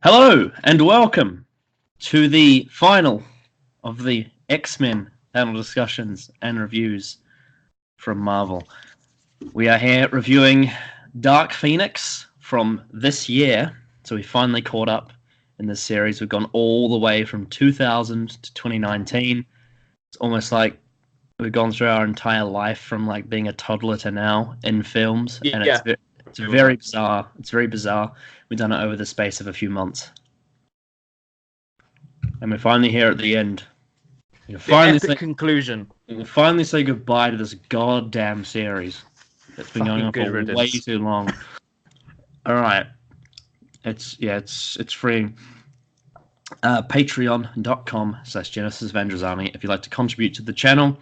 Hello and welcome to the final of the X-Men panel discussions and reviews from Marvel. We are here reviewing Dark Phoenix from this year, so we finally caught up in this series. We've gone all the way from 2000 to 2019. It's almost like we've gone through our entire life from like being a toddler to now in films, and it's very bizarre. It's very bizarre. We've done it over the space of a few months. And we're finally here at the end. Conclusion. We'll finally say goodbye to this goddamn series that's been going on for way too long. Alright. It's free. Patreon.com/Genesis Avengers Army. If you'd like to contribute to the channel,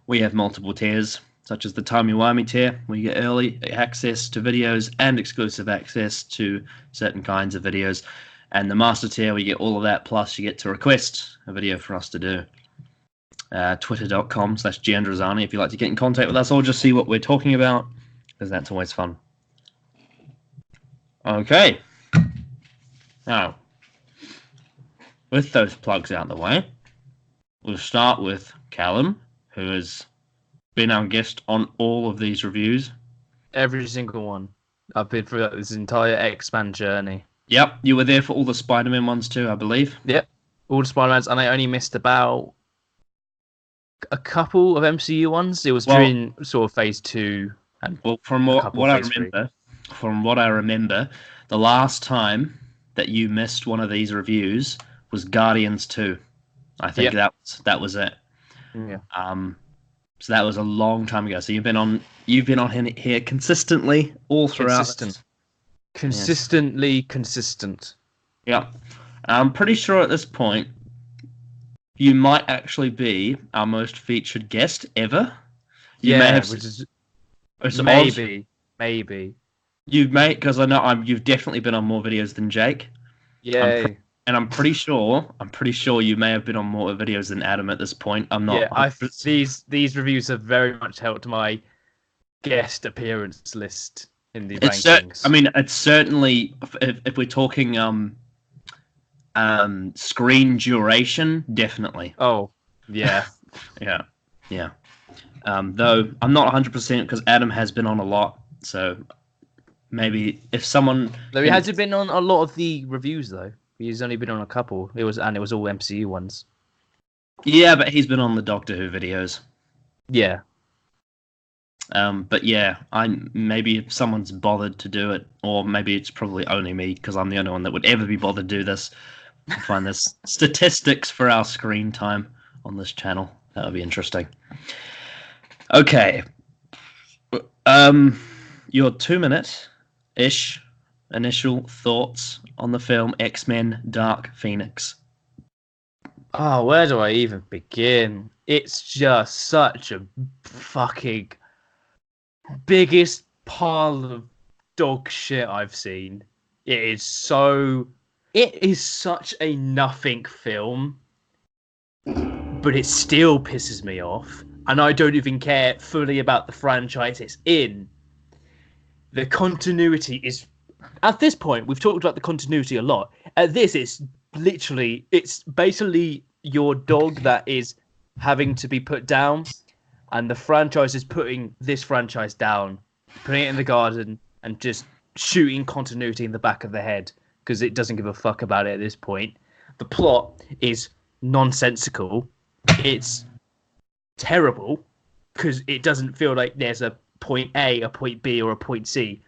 we have multiple tiers, such as the Timey-Wimey tier, where you get early access to videos and exclusive access to certain kinds of videos. And the Master tier, where you get all of that, plus you get to request a video for us to do. Twitter.com/GeandraZani if you'd like to get in contact with us or just see what we're talking about, because that's always fun. Okay. Now, with those plugs out of the way, we'll start with Callum, who has been our guest on all of these reviews. Every single one. I've been through this entire X-Men journey. Yep, you were there for all the Spider-Man ones too, I believe. Yep, all the Spider-Mans, and I only missed about a couple of MCU ones. It was during sort of Phase 2. And from what I remember, the last time that you missed one of these reviews was Guardians 2. I think that was it. Yeah. So that was a long time ago. So you've been on here consistently all throughout. Consistently consistent. Yeah. I'm pretty sure at this point you might actually be our most featured guest ever. Maybe. You may, because I know you've definitely been on more videos than Jake. Yeah. I'm pretty sure you may have been on more videos than Adam at this point. I'm not. Yeah, these reviews have very much helped my guest appearance list in the rankings. It's certainly, if we're talking screen duration, definitely. Oh, yeah. yeah. Though I'm not 100% because Adam has been on a lot, so maybe if someone. Though he hasn't been on a lot of the reviews though. He's only been on a couple. It was all MCU ones. Yeah, but he's been on the Doctor Who videos. Yeah. But yeah, maybe if someone's bothered to do it, or maybe it's probably only me because I'm the only one that would ever be bothered to do this. Find this statistics for our screen time on this channel. That would be interesting. Okay. Your 2-minute-ish initial thoughts on the film X-Men Dark Phoenix. Oh, where do I even begin? It's just such a fucking biggest pile of dog shit I've seen. It is such a nothing film, but it still pisses me off, and I don't even care fully about the franchise it's in. The continuity is, at this point, we've talked about the continuity a lot. At this, it's basically your dog that is having to be put down, and the franchise is putting this franchise down, putting it in the garden, and just shooting continuity in the back of the head, because it doesn't give a fuck about it at this point. The plot is nonsensical. It's terrible, because it doesn't feel like there's a point A, a point B, or a point C.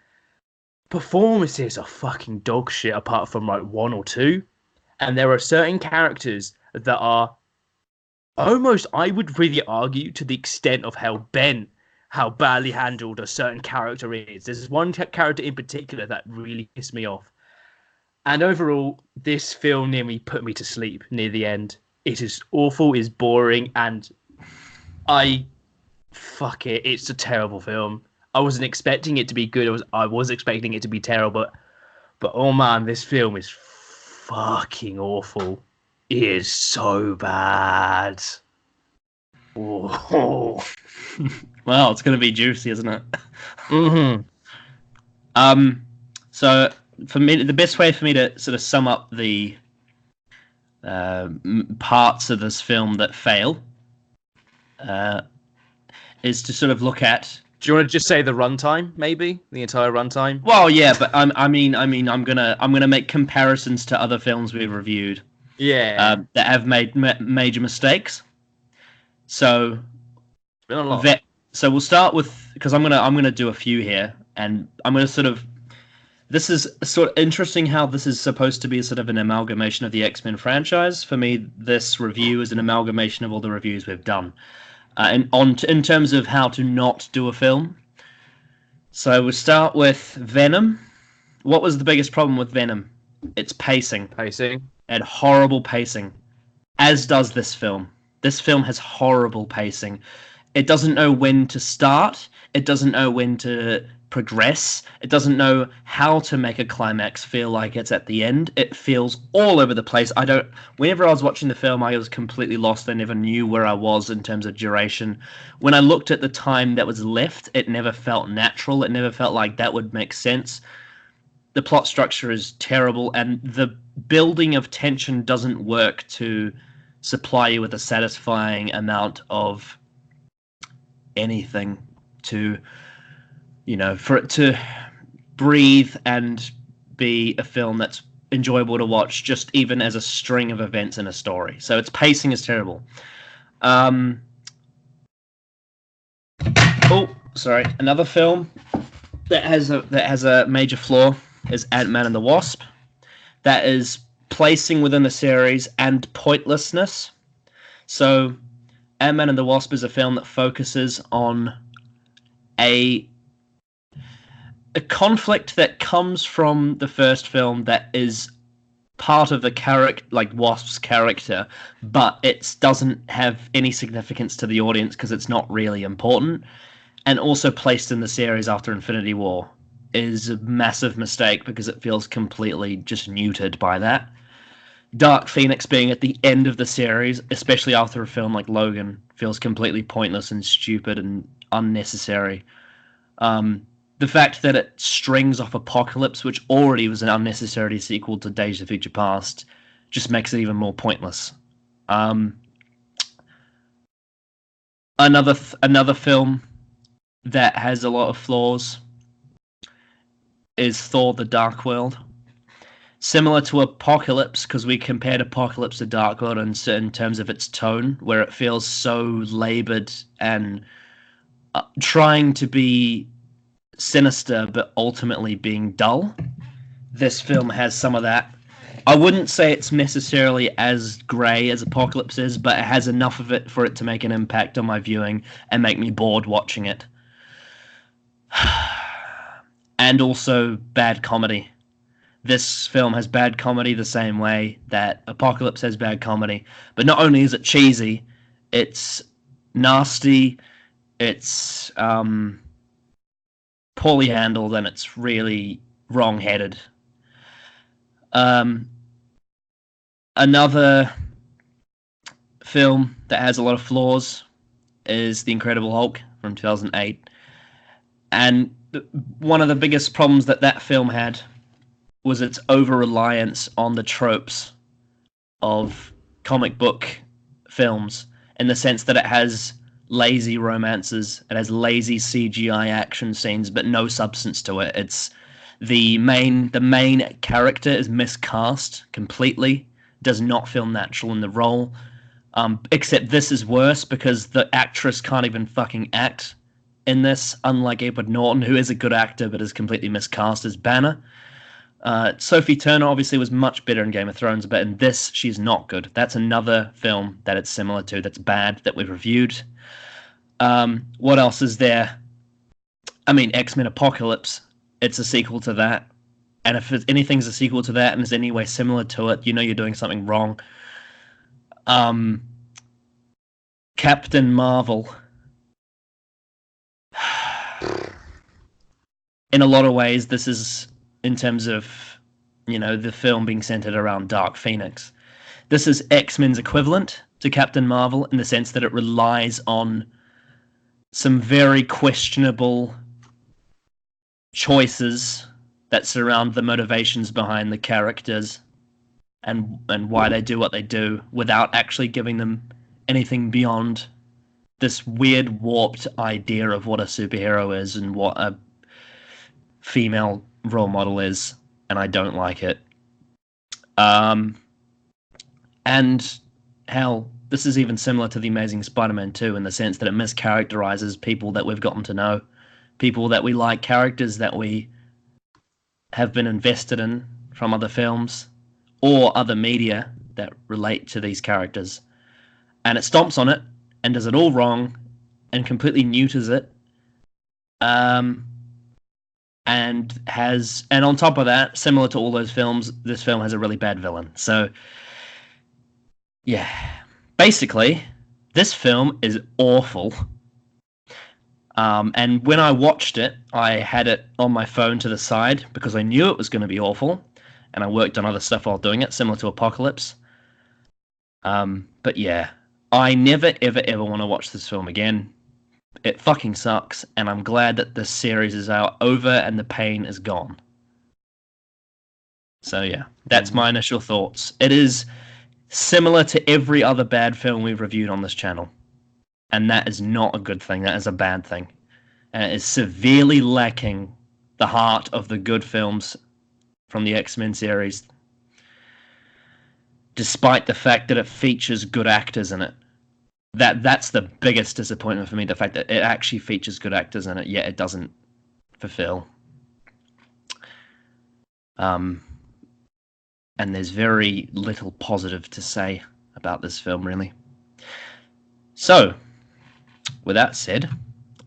Performances are fucking dog shit apart from like one or two. And there are certain characters that are almost, I would really argue, to the extent of how badly handled a certain character is. There's one character in particular that really pissed me off. And overall, this film nearly put me to sleep near the end. It is awful, it's boring, and fuck it, it's a terrible film. I wasn't expecting it to be good. I was expecting it to be terrible, but oh man, this film is fucking awful. It is so bad. Oh. Well, it's going to be juicy, isn't it? Mm-hmm. So for me, the best way for me to sort of sum up the parts of this film that fail is to sort of look at. Do you want to just say the runtime, maybe the entire runtime? Well, yeah, but I mean, I'm gonna make comparisons to other films we've reviewed. Yeah, That have made major mistakes. So, been a lot. So we'll start with, because I'm gonna do a few here, and I'm gonna sort of. This is sort of interesting how this is supposed to be sort of an amalgamation of the X-Men franchise. For me, this review is an amalgamation of all the reviews we've done, in terms of how to not do a film. So we'll start with Venom. What was the biggest problem with Venom? It's pacing. Pacing. And horrible pacing, as does this film. This film has horrible pacing. It doesn't know when to start. It doesn't know when to progress. It doesn't know how to make a climax feel like it's at the end. It feels all over the place. Whenever I was watching the film, I was completely lost. I never knew where I was in terms of duration. When I looked at the time that was left, it never felt natural. It never felt like that would make sense. The plot structure is terrible, and the building of tension doesn't work to supply you with a satisfying amount of anything to, for it to breathe and be a film that's enjoyable to watch, just even as a string of events in a story. So its pacing is terrible. Another film that has a major flaw is Ant-Man and the Wasp. That is placing within the series and pointlessness. So Ant-Man and the Wasp is a film that focuses on a conflict that comes from the first film that is part of the character, like Wasp's character, but it doesn't have any significance to the audience because it's not really important, and also placed in the series after Infinity War is a massive mistake because it feels completely just neutered by that. Dark Phoenix being at the end of the series, especially after a film like Logan, feels completely pointless and stupid and unnecessary. The fact that it strings off Apocalypse, which already was an unnecessary sequel to Days of Future Past, just makes it even more pointless. Another film that has a lot of flaws is Thor: The Dark World. Similar to Apocalypse, because we compared Apocalypse to Dark World in terms of its tone, where it feels so labored and trying to be sinister, but ultimately being dull. This film has some of that. I wouldn't say it's necessarily as grey as Apocalypse is, but it has enough of it for it to make an impact on my viewing and make me bored watching it. And also bad comedy. This film has bad comedy the same way that Apocalypse has bad comedy. But not only is it cheesy, it's nasty, it's poorly handled, and it's really wrong-headed. Another film that has a lot of flaws is The Incredible Hulk from 2008. And one of the biggest problems that film had was its over-reliance on the tropes of comic book films, in the sense that it has lazy romances, it has lazy CGI action scenes, but no substance to it. It's the main character is miscast completely, does not feel natural in the role. Except this is worse because the actress can't even fucking act in this, unlike Edward Norton, who is a good actor but is completely miscast as Banner. Sophie Turner obviously was much better in Game of Thrones, but in this, she's not good. That's another film that it's similar to, that's bad, that we've reviewed. What else is there? I mean, X-Men Apocalypse, it's a sequel to that. And if anything's a sequel to that and is any way similar to it, you know you're doing something wrong. Captain Marvel. In a lot of ways, this is, in terms of, the film being centered around Dark Phoenix, this is X-Men's equivalent to Captain Marvel in the sense that it relies on some very questionable choices that surround the motivations behind the characters and why they do what they do without actually giving them anything beyond this weird warped idea of what a superhero is and what a female role model is, and I don't like it. And hell, this is even similar to The Amazing Spider-Man 2 in the sense that it mischaracterizes people that we've gotten to know, people that we like, characters that we have been invested in from other films or other media that relate to these characters. And it stomps on it and does it all wrong and completely neuters it. And on top of that, similar to all those films, this film has a really bad villain. So, yeah. Basically, this film is awful. And when I watched it, I had it on my phone to the side because I knew it was going to be awful. And I worked on other stuff while doing it, similar to Apocalypse. But yeah, I never, ever, ever want to watch this film again. It fucking sucks, and I'm glad that this series is over and the pain is gone. So yeah, that's my initial thoughts. It is similar to every other bad film we've reviewed on this channel. And that is not a good thing. That is a bad thing. And it is severely lacking the heart of the good films from the X-Men series, despite the fact that it features good actors in it. That's the biggest disappointment for me, the fact that it actually features good actors in it, yet it doesn't fulfill. And there's very little positive to say about this film, really. So, with that said,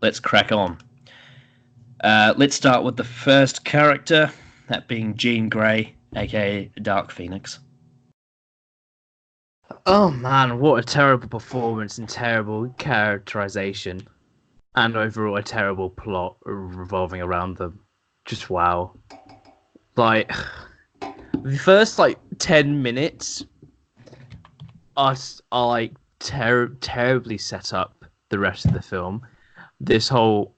let's crack on. Let's start with the first character, that being Jean Grey, aka Dark Phoenix. Oh man, what a terrible performance and terrible characterization. And overall a terrible plot revolving around them. Just wow. Like, the first 10 minutes are like terribly set up the rest of the film. This whole,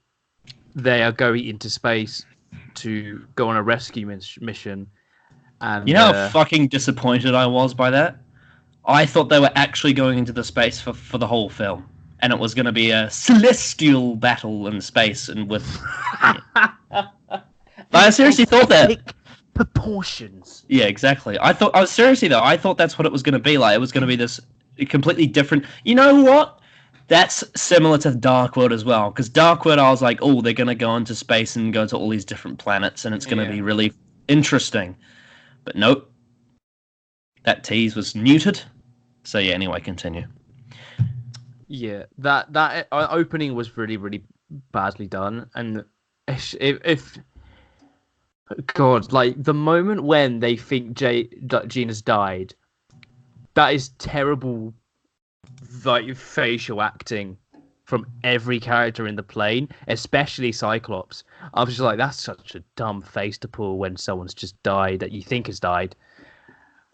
they are going into space to go on a rescue mission. And you know how fucking disappointed I was by that? I thought they were actually going into the space for the whole film, and it was going to be a celestial battle in space and with. I seriously thought that. Proportions. Yeah, exactly. I thought that's what it was going to be like. It was going to be this completely different. You know what? That's similar to Dark World as well, because Dark World, I was like, oh, they're going to go into space and go to all these different planets, and it's going to be really interesting. But nope. That tease was neutered. So yeah, anyway, continue. Yeah, that opening was really, really badly done, and if God, the moment when they think Jean has died, that is terrible, facial acting from every character in the plane, especially Cyclops. I was just like, that's such a dumb face to pull when someone's just died that you think has died.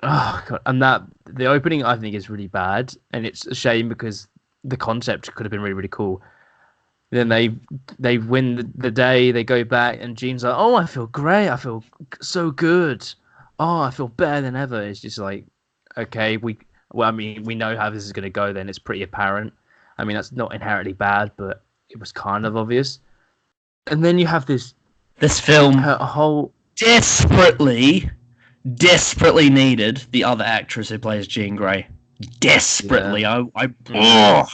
Oh God! And the opening I think is really bad, and it's a shame because the concept could have been really, really cool. Then they win the day, they go back, and Jean's like, "Oh, I feel great. I feel so good. Oh, I feel better than ever." It's just like, okay, we know how this is going to go. Then it's pretty apparent. I mean, that's not inherently bad, but it was kind of obvious. And then you have this film a whole desperately needed the other actress who plays Jean Grey. Desperately. Yeah.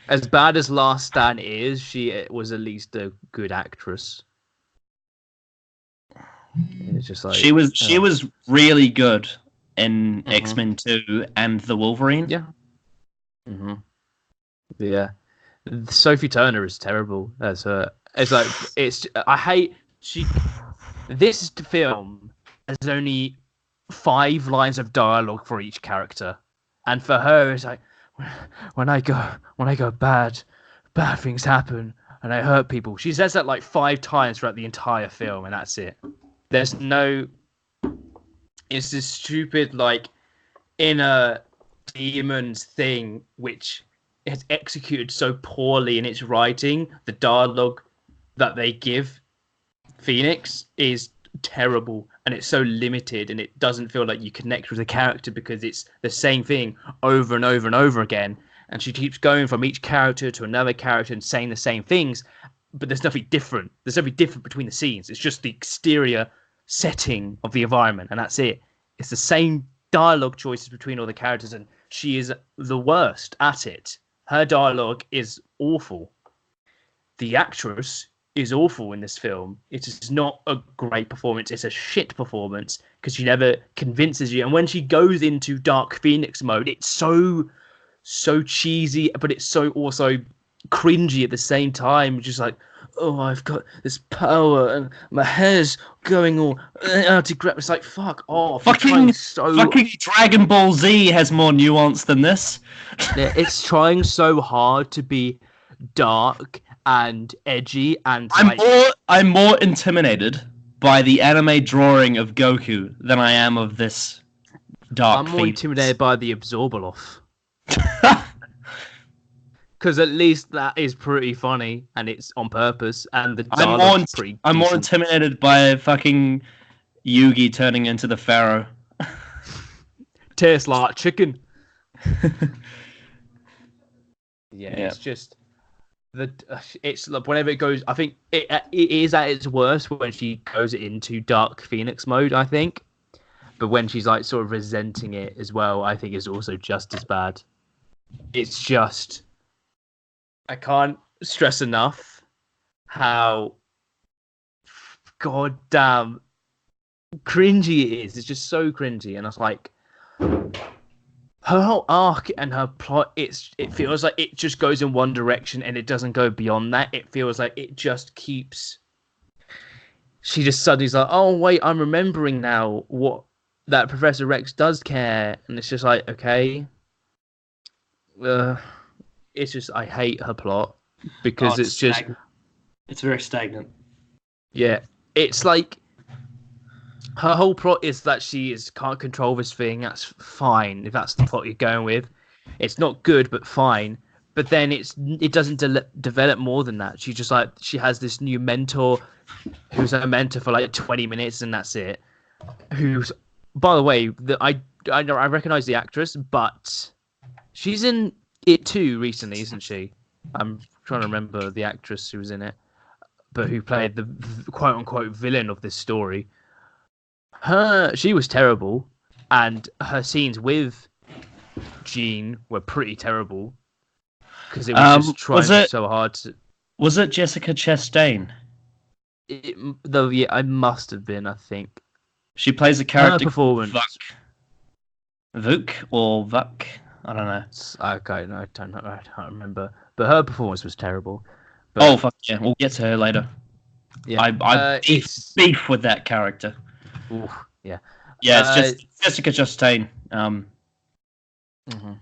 As bad as Last Stand is, she was at least a good actress. It's just like she was really good in X-Men 2 and the Wolverine. Yeah. Yeah. Sophie Turner is terrible as her. I hate this film has only 5 lines of dialogue for each character, and for her it's like, when I go bad things happen and I hurt people. She says that 5 times throughout the entire film, and that's it. There's no. It's this stupid inner demons thing which is executed so poorly in its writing. The dialogue that they give Phoenix is terrible and it's so limited and it doesn't feel like you connect with the character because it's the same thing over and over and over again, and she keeps going from each character to another character and saying the same things, but there's nothing different between the scenes. It's just the exterior setting of the environment, and that's it. It's the same dialogue choices between all the characters, and she is the worst at it. Her dialogue is awful. The actress is awful in this film. It is not a great performance. It's a shit performance because she never convinces you. And when she goes into Dark Phoenix mode, it's so cheesy, but it's so also cringy at the same time. Just like, oh, I've got this power and my hair's going all out of grab. It's like, fuck off. Fucking Dragon Ball Z has more nuance than this. Yeah, it's trying so hard to be dark and edgy, and I'm more intimidated by the anime drawing of Goku than I am of this dark. I'm more intimidated by the Absorbaloff. Because at least that is pretty funny and it's on purpose, and the dialogue's pretty decent. I'm more intimidated by fucking Yugi turning into the Pharaoh. Tastes like chicken. Yeah, it's just it's like whenever it goes. I think it is at its worst when she goes into Dark Phoenix mode, I think. But when she's like sort of resenting it as well, I think it's also just as bad. It's just, I can't stress enough how goddamn cringy it is. It's just so cringy, and it's like her whole arc and her plot. It feels like it just goes in one direction and it doesn't go beyond that. It feels like it just keeps. She just suddenly's like, oh wait, I'm remembering now what that Professor Rex does care, and it's just like, okay. It's just, I hate her plot because it's just stagnant. It's very stagnant. Yeah, it's like her whole plot is that can't control this thing. That's fine if that's the plot you're going with. It's not good, but fine. But then it doesn't develop more than that. She has this new mentor who's her mentor for like 20 minutes and that's it. Who's, by the way, I recognize the actress, but she's in it too recently, isn't she? I'm trying to remember the actress who was in it, but who played the quote unquote villain of this story. She was terrible, and her scenes with Jean were pretty terrible because it was just trying so hard to. Was it Jessica Chastain? I must have been. I think she plays a character. Her performance. Vuk or Vuk. I don't know. Okay, no, I can't remember. But her performance was terrible. But, oh, fuck yeah. We'll get to her later. Yeah. I beef with that character. Ooh, yeah. Yeah, it's just Jessica Chastain.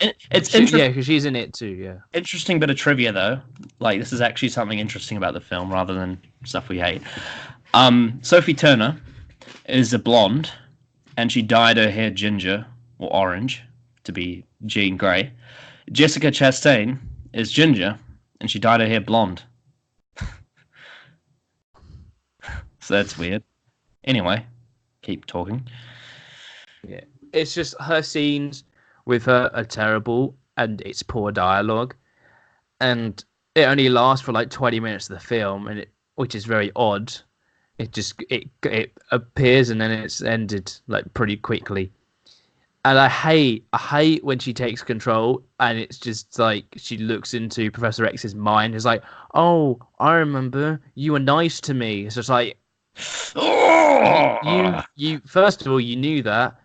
It's interesting. Yeah, because she's in it too, yeah. Interesting bit of trivia, though. Like, this is actually something interesting about the film rather than stuff we hate. Sophie Turner is a blonde, and she dyed her hair ginger or orange to be Jean Grey. Jessica Chastain is ginger, and she dyed her hair blonde. So that's weird. Anyway, keep talking. Yeah, it's just her scenes with her are terrible, and it's poor dialogue, and it only lasts for like 20 minutes of the film, which is very odd. It appears and then it's ended like pretty quickly. And I hate when she takes control and it's just like she looks into Professor X's mind. It's like, oh, I remember you were nice to me. It's just like, you first of all, you knew that.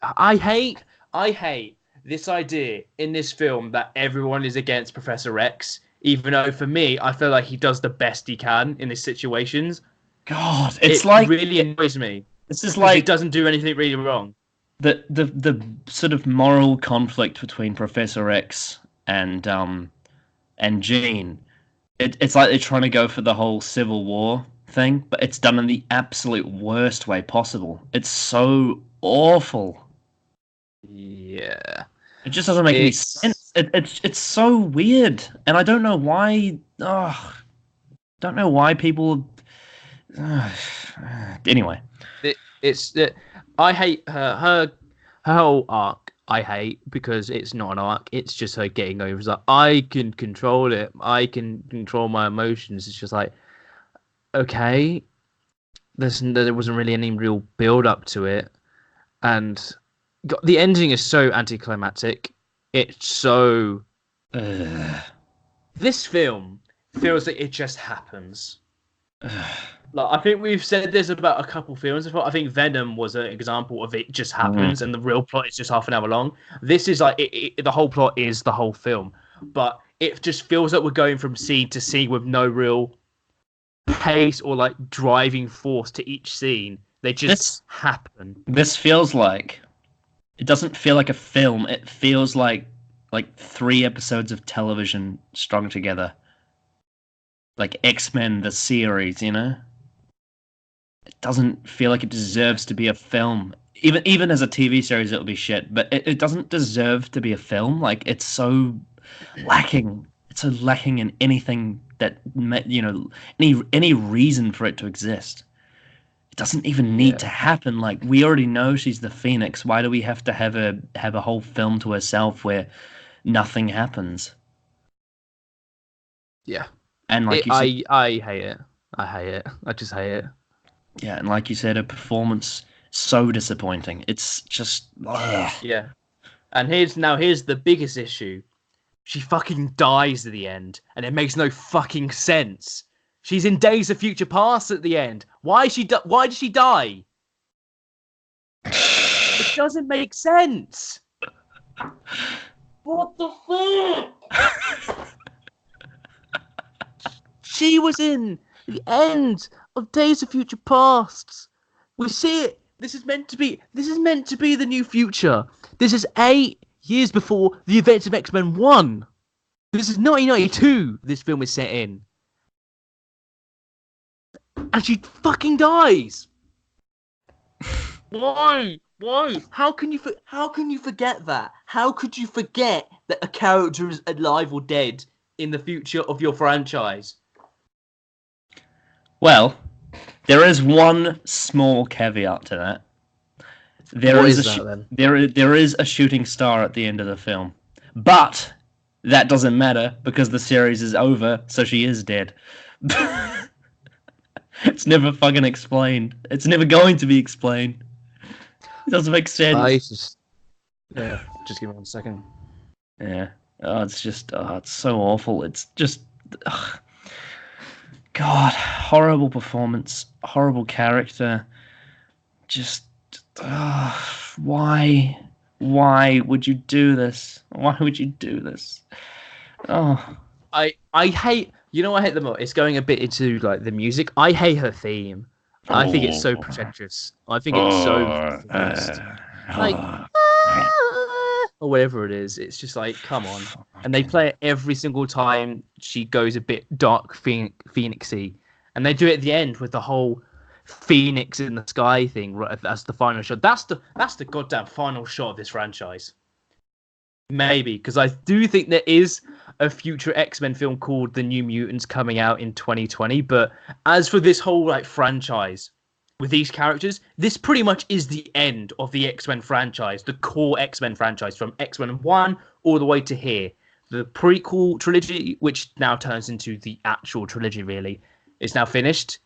I hate this idea in this film that everyone is against Professor X, even though for me, I feel like he does the best he can in these situations. God, it really annoys me. This is like he doesn't do anything really wrong. The sort of moral conflict between Professor X and Jean. It's like they're trying to go for the whole Civil War thing, but it's done in the absolute worst way possible. It's so awful. Yeah. It just doesn't make any sense. It's so weird, and I don't know why. Don't know why people. Anyway, It's I hate her whole arc. I hate because it's not an arc. It's just her getting over. It's like, I can control it. I can control my emotions. It's just like, okay, there wasn't really any real build up to it, and the ending is so anticlimactic. It's so. This film feels like it just happens. Like, I think we've said this about a couple films before. I think Venom was an example of it just happens, and the real plot is just half an hour long. This is like the whole plot is the whole film, but it just feels like we're going from scene to scene with no real pace or like driving force to each scene. They just happen. This feels like it doesn't feel like a film. It feels like 3 episodes of television strung together, like X-Men the series. You know, it doesn't feel like it deserves to be a film. Even as a TV series, it'll be shit. But it doesn't deserve to be a film. Like, it's so lacking. It's so lacking in anything that, you know, any reason for it to exist. It doesn't even need to happen. Like, we already know she's the Phoenix. Why do we have to have a whole film to herself where nothing happens? Yeah, and like you said, I hate it. I hate it. I just hate it. Yeah, and like you said, a performance so disappointing. It's just yeah. And here's the biggest issue. She fucking dies at the end, and it makes no fucking sense. She's in Days of Future Past at the end. Why did she die? It doesn't make sense. What the fuck? She was in the end of Days of Future Past. We see it. This is meant to be the new future. This is 8 years before the events of X-Men 1. This is 1992. This film is set in. And she fucking dies. Why? How can you forget that? How could you forget that a character is alive or dead in the future of your franchise? Well, there is one small caveat to that. There is a shooting star at the end of the film, but that doesn't matter because the series is over, so she is dead. It's never fucking explained. It's never going to be explained. It doesn't make sense. Just give me 1 second. Yeah. Oh, it's just, it's so awful. It's just, God, horrible performance, horrible character. Just, why would you do this? Why would you do this? Oh, I hate. You know, I hate the most. It's going a bit into like the music. I hate her theme. I think it's so pretentious. I think it's so like or whatever it is. It's just like, come on. And they play it every single time she goes a bit dark phoenixy, and they do it at the end with the whole Phoenix in the sky thing. Right, that's the final shot. That's the goddamn final shot of this franchise. Maybe, because I do think there is a future X-Men film called The New Mutants coming out in 2020. But as for this whole like franchise with these characters, this pretty much is the end of the X-Men franchise, the core X-Men franchise from X-Men 1 all the way to here. The prequel trilogy, which now turns into the actual trilogy, really, is now finished.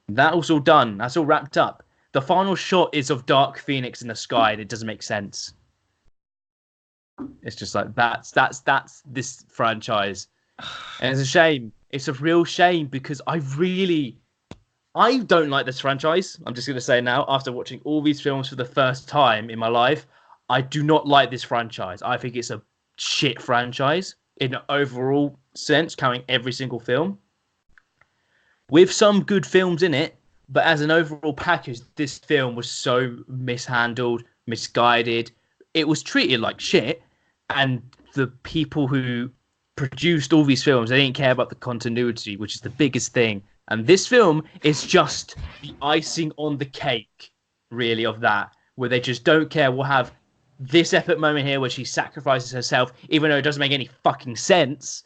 That's all done. That's all wrapped up. The final shot is of Dark Phoenix in the sky, and it doesn't make sense. It's just like that's this franchise, and it's a shame. It's a real shame because I don't like this franchise. I'm just gonna say now, after watching all these films for the first time in my life, I do not like this franchise. I think it's a shit franchise in an overall sense, counting every single film. With some good films in it, but as an overall package, this film was so mishandled, misguided. It was treated like shit, and the people who produced all these films, they didn't care about the continuity, which is the biggest thing. And this film is just the icing on the cake, really, of that, where they just don't care. We'll have this epic moment here where she sacrifices herself, even though it doesn't make any fucking sense.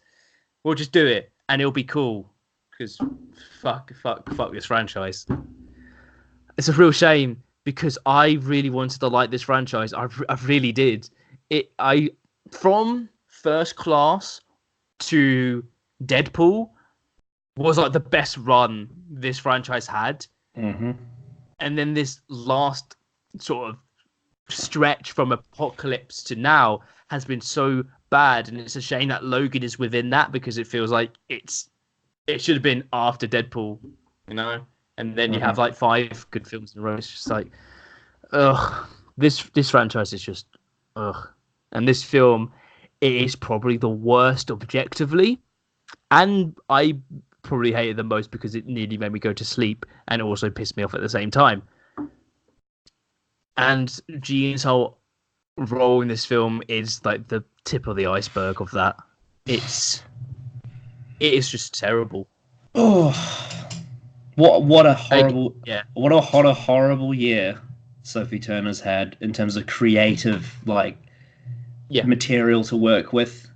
We'll just do it, and it'll be cool. Because fuck this franchise. It's a real shame because I really wanted to like this franchise. I really did. From First Class to Deadpool was like the best run this franchise had. Mm-hmm. And then this last sort of stretch from Apocalypse to now has been so bad, and it's a shame that Logan is within that because it feels like it should have been after Deadpool, you know. And then you have like 5 good films in a row. It's just like, ugh. This franchise is just ugh. And this film, it is probably the worst objectively, and I probably hate it the most because it nearly made me go to sleep and also pissed me off at the same time. And Gene's whole role in this film is like the tip of the iceberg of that. It is just terrible. Oh, what a horrible what a horrible year Sophie Turner's had in terms of creative material to work with.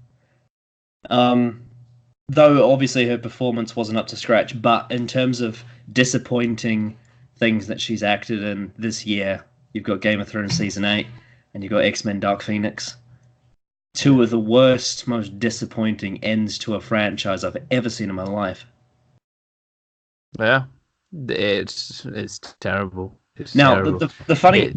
Though obviously her performance wasn't up to scratch, but in terms of disappointing things that she's acted in this year, you've got Game of Thrones Season 8 and you've got X-Men Dark Phoenix. 2 of the worst, most disappointing ends to a franchise I've ever seen in my life. Yeah, it's terrible. Now, the funny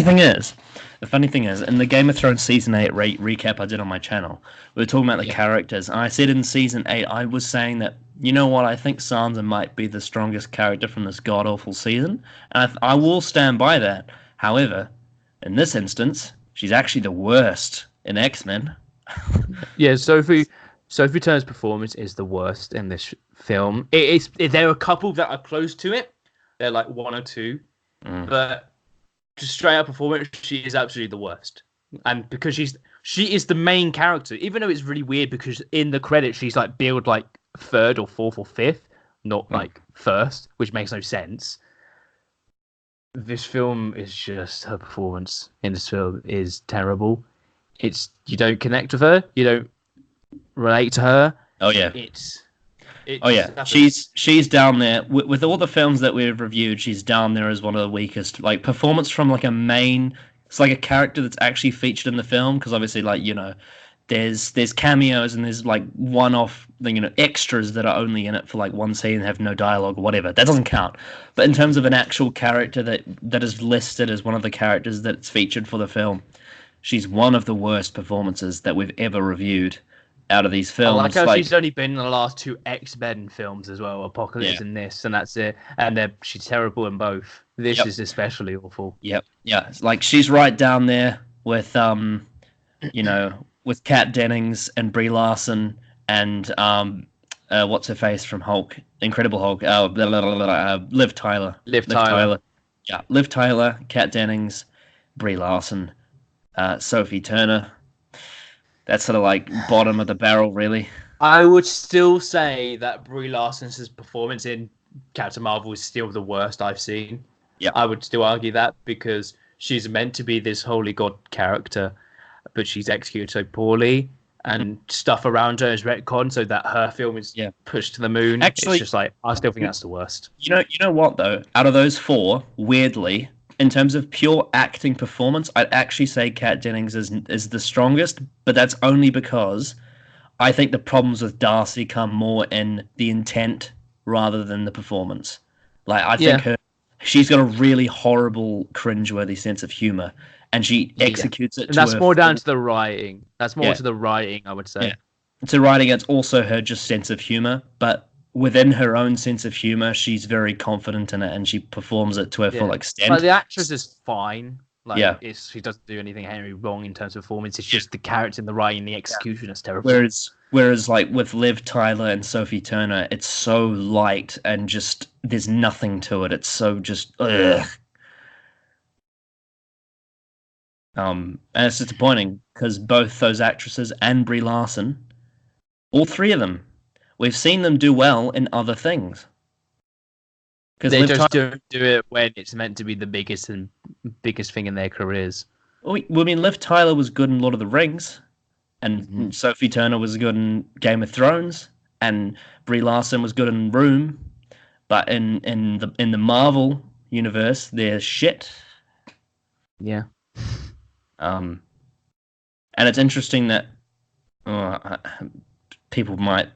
thing is, in the Game of Thrones Season 8 recap I did on my channel, we were talking about the characters, and I said in Season 8, I was saying that, you know what, I think Sansa might be the strongest character from this god-awful season, and I will stand by that. However, in this instance, she's actually the worst in X-Men. Yeah, Sophie Turner's performance is the worst in this film. There are a couple that are close to it. They're like 1 or 2. But just straight up performance, she is absolutely the worst. And because she is the main character, even though it's really weird because in the credits she's like billed like 3rd or 4th or 5th, not like 1st, which makes no sense. This film is just, her performance in this film is terrible. You don't connect with her, you don't relate to her. Oh yeah. She's down there with all the films that we've reviewed. She's down there as one of the weakest. Like performance from like a main, it's like a character that's actually featured in the film, because obviously there's cameos and there's like one-off extras that are only in it for like one scene and have no dialogue or whatever. That doesn't count. But in terms of an actual character that is listed as one of the characters that's featured for the film, she's one of the worst performances that we've ever reviewed out of these films. I like how she's only been in the last 2 X-Men films as well, Apocalypse and this, and that's it. And she's terrible in both. This is especially awful. Yep. Yeah. It's like she's right down there with with Kat Dennings and Brie Larson and what's her face from Hulk, Incredible Hulk, Liv Tyler. Yeah, Liv Tyler, Kat Dennings, Brie Larson, Sophie Turner. That's sort of like bottom of the barrel, really. I would still say that Brie Larson's performance in Captain Marvel is still the worst I've seen. Yeah, I would still argue that because she's meant to be this holy god character, but she's executed so poorly, and stuff around her is retconned so that her film is pushed to the moon. Actually, it's just like, I still think that's the worst. You know what though? Out of those 4, weirdly, in terms of pure acting performance, I'd actually say Kat Dennings is the strongest, but that's only because I think the problems with Darcy come more in the intent rather than the performance. Like, I think she's got a really horrible, cringeworthy sense of humor, and she executes it. And that's more down to the writing. That's more to the writing, I would say. Yeah. To writing, it's also her just sense of humor, but within her own sense of humor, she's very confident in it, and she performs it to her full extent. Like, the actress is fine. Like, she doesn't do anything Henry wrong in terms of performance. It's just the character and the writing, the execution is terrible. Whereas like with Liv Tyler and Sophie Turner, it's so light and just there's nothing to it. It's so just ugh. And it's disappointing because both those actresses and Brie Larson, all 3 of them, we've seen them do well in other things. Because they just don't do it when it's meant to be the biggest thing in their careers. Well, I mean, Liv Tyler was good in Lord of the Rings, and Sophie Turner was good in Game of Thrones, and Brie Larson was good in Room, but in the Marvel universe, they're shit. Yeah. And it's interesting that people might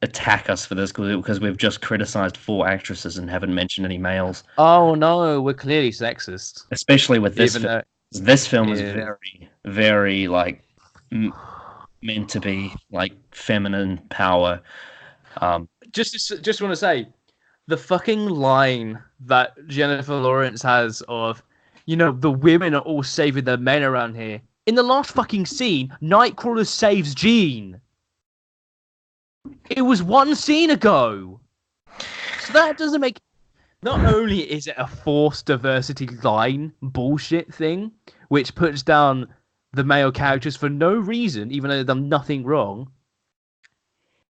attack us for this because we've just criticized 4 actresses and haven't mentioned any males. Oh no, we're clearly sexist. Especially with this Even film. though This film is Yeah. very, very like meant to be like feminine power. Just want to say, the fucking line that Jennifer Lawrence has of, the women are all saving their men around here. In the last fucking scene, Nightcrawler saves Jean. It was 1 scene ago. So that doesn't make... Not only is it a forced diversity line bullshit thing, which puts down the male characters for no reason, even though they've done nothing wrong,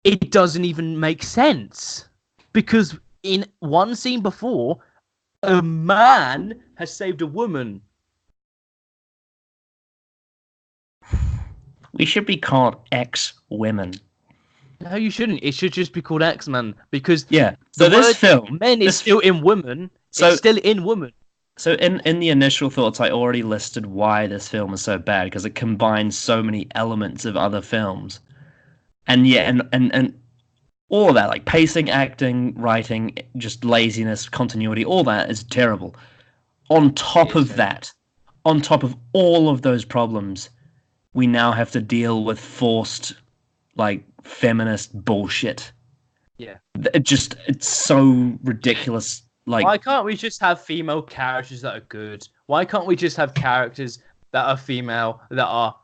it doesn't even make sense. Because in 1 scene before, a man has saved a woman. We should be called X-women. No, you shouldn't. It should just be called X-Men, because Yeah. So this film, men is still in woman. So- It's still in woman. So in the initial thoughts, I already listed why this film is so bad because it combines so many elements of other films, and and all of that, like pacing, acting, writing, just laziness, continuity, all that is terrible. On top of that, on top of all of those problems, we now have to deal with forced, like, feminist bullshit. Yeah. It's so ridiculous. Like, Why can't we just have female characters that are good? Why can't we just have characters that are female, that are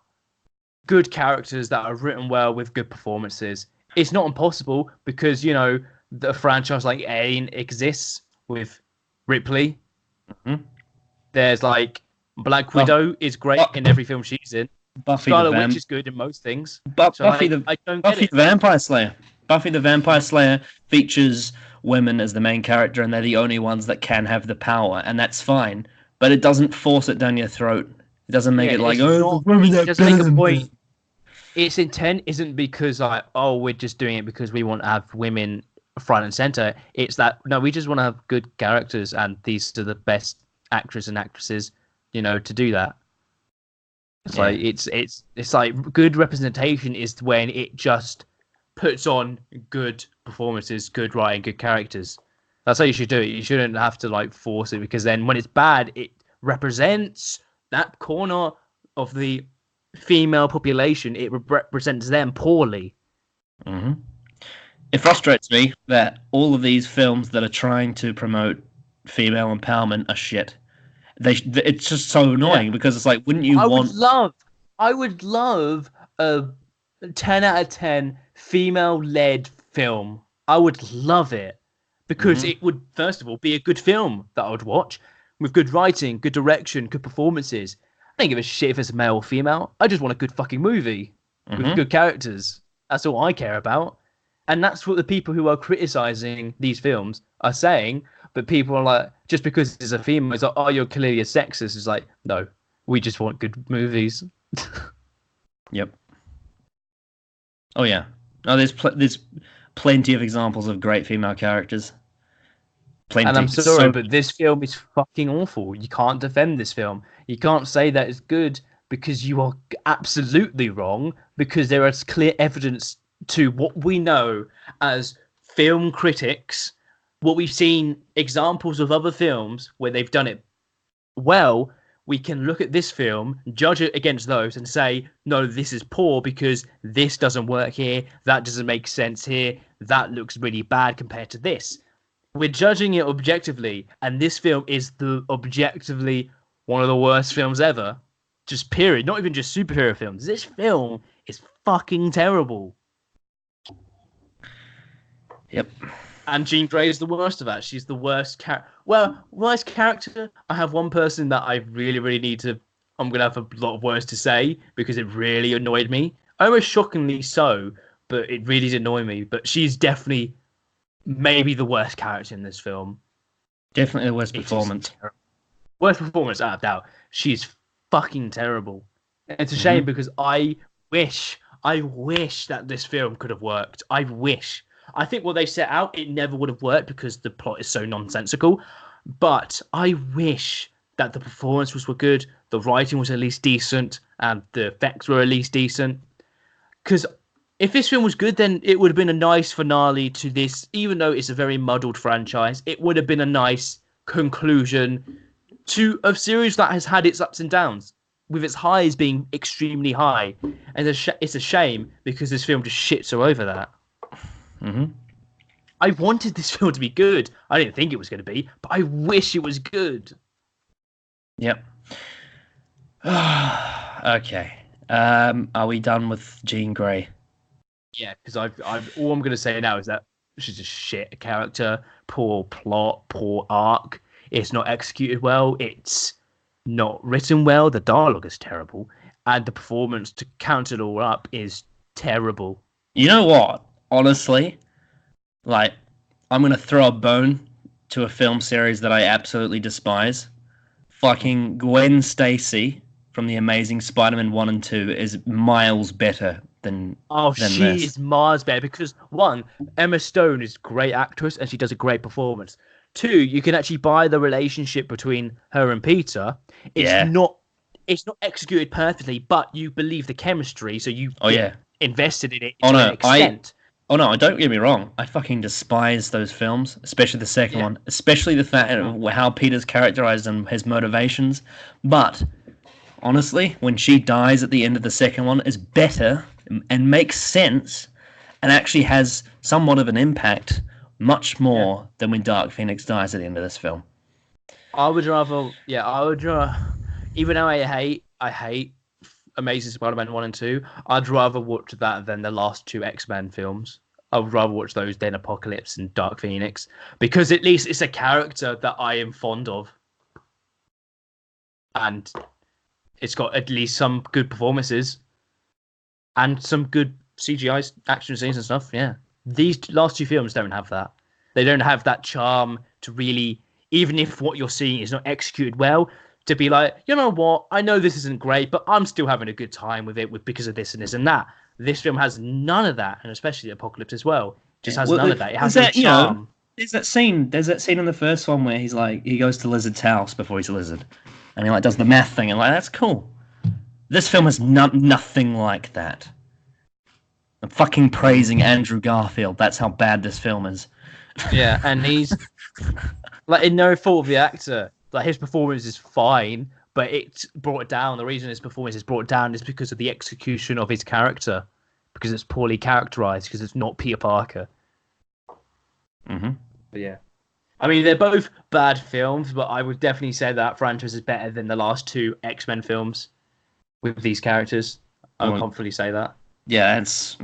good characters, that are written well with good performances? It's not impossible because, the franchise like Alien exists with Ripley. Mhm. There's like Black Widow is great in every film she's in. Buffy Scarlet the Witch is good in most things. But So Buffy I don't get Buffy it. the Vampire Slayer. Buffy the Vampire Slayer features women as the main character, and they're the only ones that can have the power, and that's fine. But it doesn't force it down your throat. It doesn't make Yeah, it like, it's oh, not- the women are it doesn't make better a than point. men. Its intent isn't because we're just doing it because we want to have women front and center. It's that no, we just want to have good characters, and these are the best actors and actresses, to do that. It's Yeah. like it's like good representation is when it just puts on good performances, good writing, good characters. That's how you should do it. You shouldn't have to like force it, because then when it's bad, it represents that corner of the female population. It represents them poorly. Mhm. It frustrates me that all of these films that are trying to promote female empowerment are shit. It's just so annoying because it's like, wouldn't you I want? would love a 10 out of 10 female-led film. I would love it because it would, first of all, be a good film that I would watch with good writing, good direction, good performances. I don't give a shit if it's male or female. I just want a good fucking movie with good characters. That's all I care about. And that's what the people who are criticizing these films are saying. But people are like, just because it's a female, it's like, oh, you're clearly a sexist. It's like, no, we just want good movies. Yep. Oh yeah. Oh, there's plenty of examples of great female characters. Plenty. And I'm So- sorry, but this film is fucking awful. You can't defend this film. You can't say that it's good because you are absolutely wrong, because there is clear evidence to what we know as film critics, what we've seen examples of other films where they've done it well. We can look at this film, judge it against those, and say, no, this is poor because this doesn't work here, that doesn't make sense here, that looks really bad compared to this. We're judging it objectively, and this film is objectively one of the worst films ever. Just period. Not even just superhero films. This film is fucking terrible. Yep. And Jean Grey is the worst of that. She's the worst character. Well, worst character. I have one person that I really, really need to. I'm gonna have a lot of words to say because it really annoyed me. Almost shockingly so, but it really did annoy me. But she's definitely maybe the worst character in this film. Definitely the worst It is performance. terrible. Worst performance, out of doubt. She's fucking terrible. And it's a shame because I wish that this film could have worked. I wish. I think what they set out, it never would have worked because the plot is so nonsensical. But I wish that the performances were good, the writing was at least decent, and the effects were at least decent. Because if this film was good, then it would have been a nice finale to this. Even though it's a very muddled franchise, it would have been a nice conclusion to a series that has had its ups and downs, with its highs being extremely high. And it's a shame because this film just shits all over that. Mm-hmm. I wanted this film to be good. I didn't think it was going to be, but I wish it was good. Yep. Okay. Are we done with Jean Grey? Yeah, because I've all I'm going to say now is that she's a shit character, poor plot, poor arc. It's not executed well. It's not written well. The dialogue is terrible, and the performance to count it all up is terrible. You know what? Honestly, like, I'm gonna throw a bone to a film series that I absolutely despise. Fucking Gwen Stacy from The Amazing Spider-Man 1 and 2 is miles better than She this. is miles better because one, Emma Stone is a great actress and she does a great performance. Two, you can actually buy the relationship between her and Peter. It's not executed perfectly, but you believe the chemistry, so you get invested in it to an extent. No, don't get me wrong. I fucking despise those films, especially the second one, especially the fact how Peter's characterized and his motivations. But honestly, when she dies at the end of the second one, is better and makes sense and actually has somewhat of an impact, much more than when Dark Phoenix dies at the end of this film. I would rather, even though I hate Amazing Spider-Man 1 and 2, I'd rather watch that than the last two X-Men films. I would rather watch those than Apocalypse and Dark Phoenix, because at least it's a character that I am fond of. And it's got at least some good performances and some good CGI action scenes and stuff. Yeah. These last two films don't have that. They don't have that charm to really, even if what you're seeing is not executed well, to be like, you know what? I know this isn't great, but I'm still having a good time with it because of this and this and that. This film has none of that, and especially Apocalypse as well. Just has none of that. It has no charm. There's that scene in the first one where he's like, he goes to Lizard's house before he's a lizard, and he like does the math thing, and like that's cool. This film has nothing like that. I'm fucking praising Andrew Garfield. That's how bad this film is. Yeah, and he's like in no fault of the actor. Like his performance is fine, but it's brought down. The reason his performance is brought down is because of the execution of his character, because it's poorly characterized, because it's not Peter Parker. Mm-hmm. But yeah, I mean they're both bad films, but I would definitely say that franchise is better than the last two X-Men films with these characters. I would confidently say that. Yeah, it's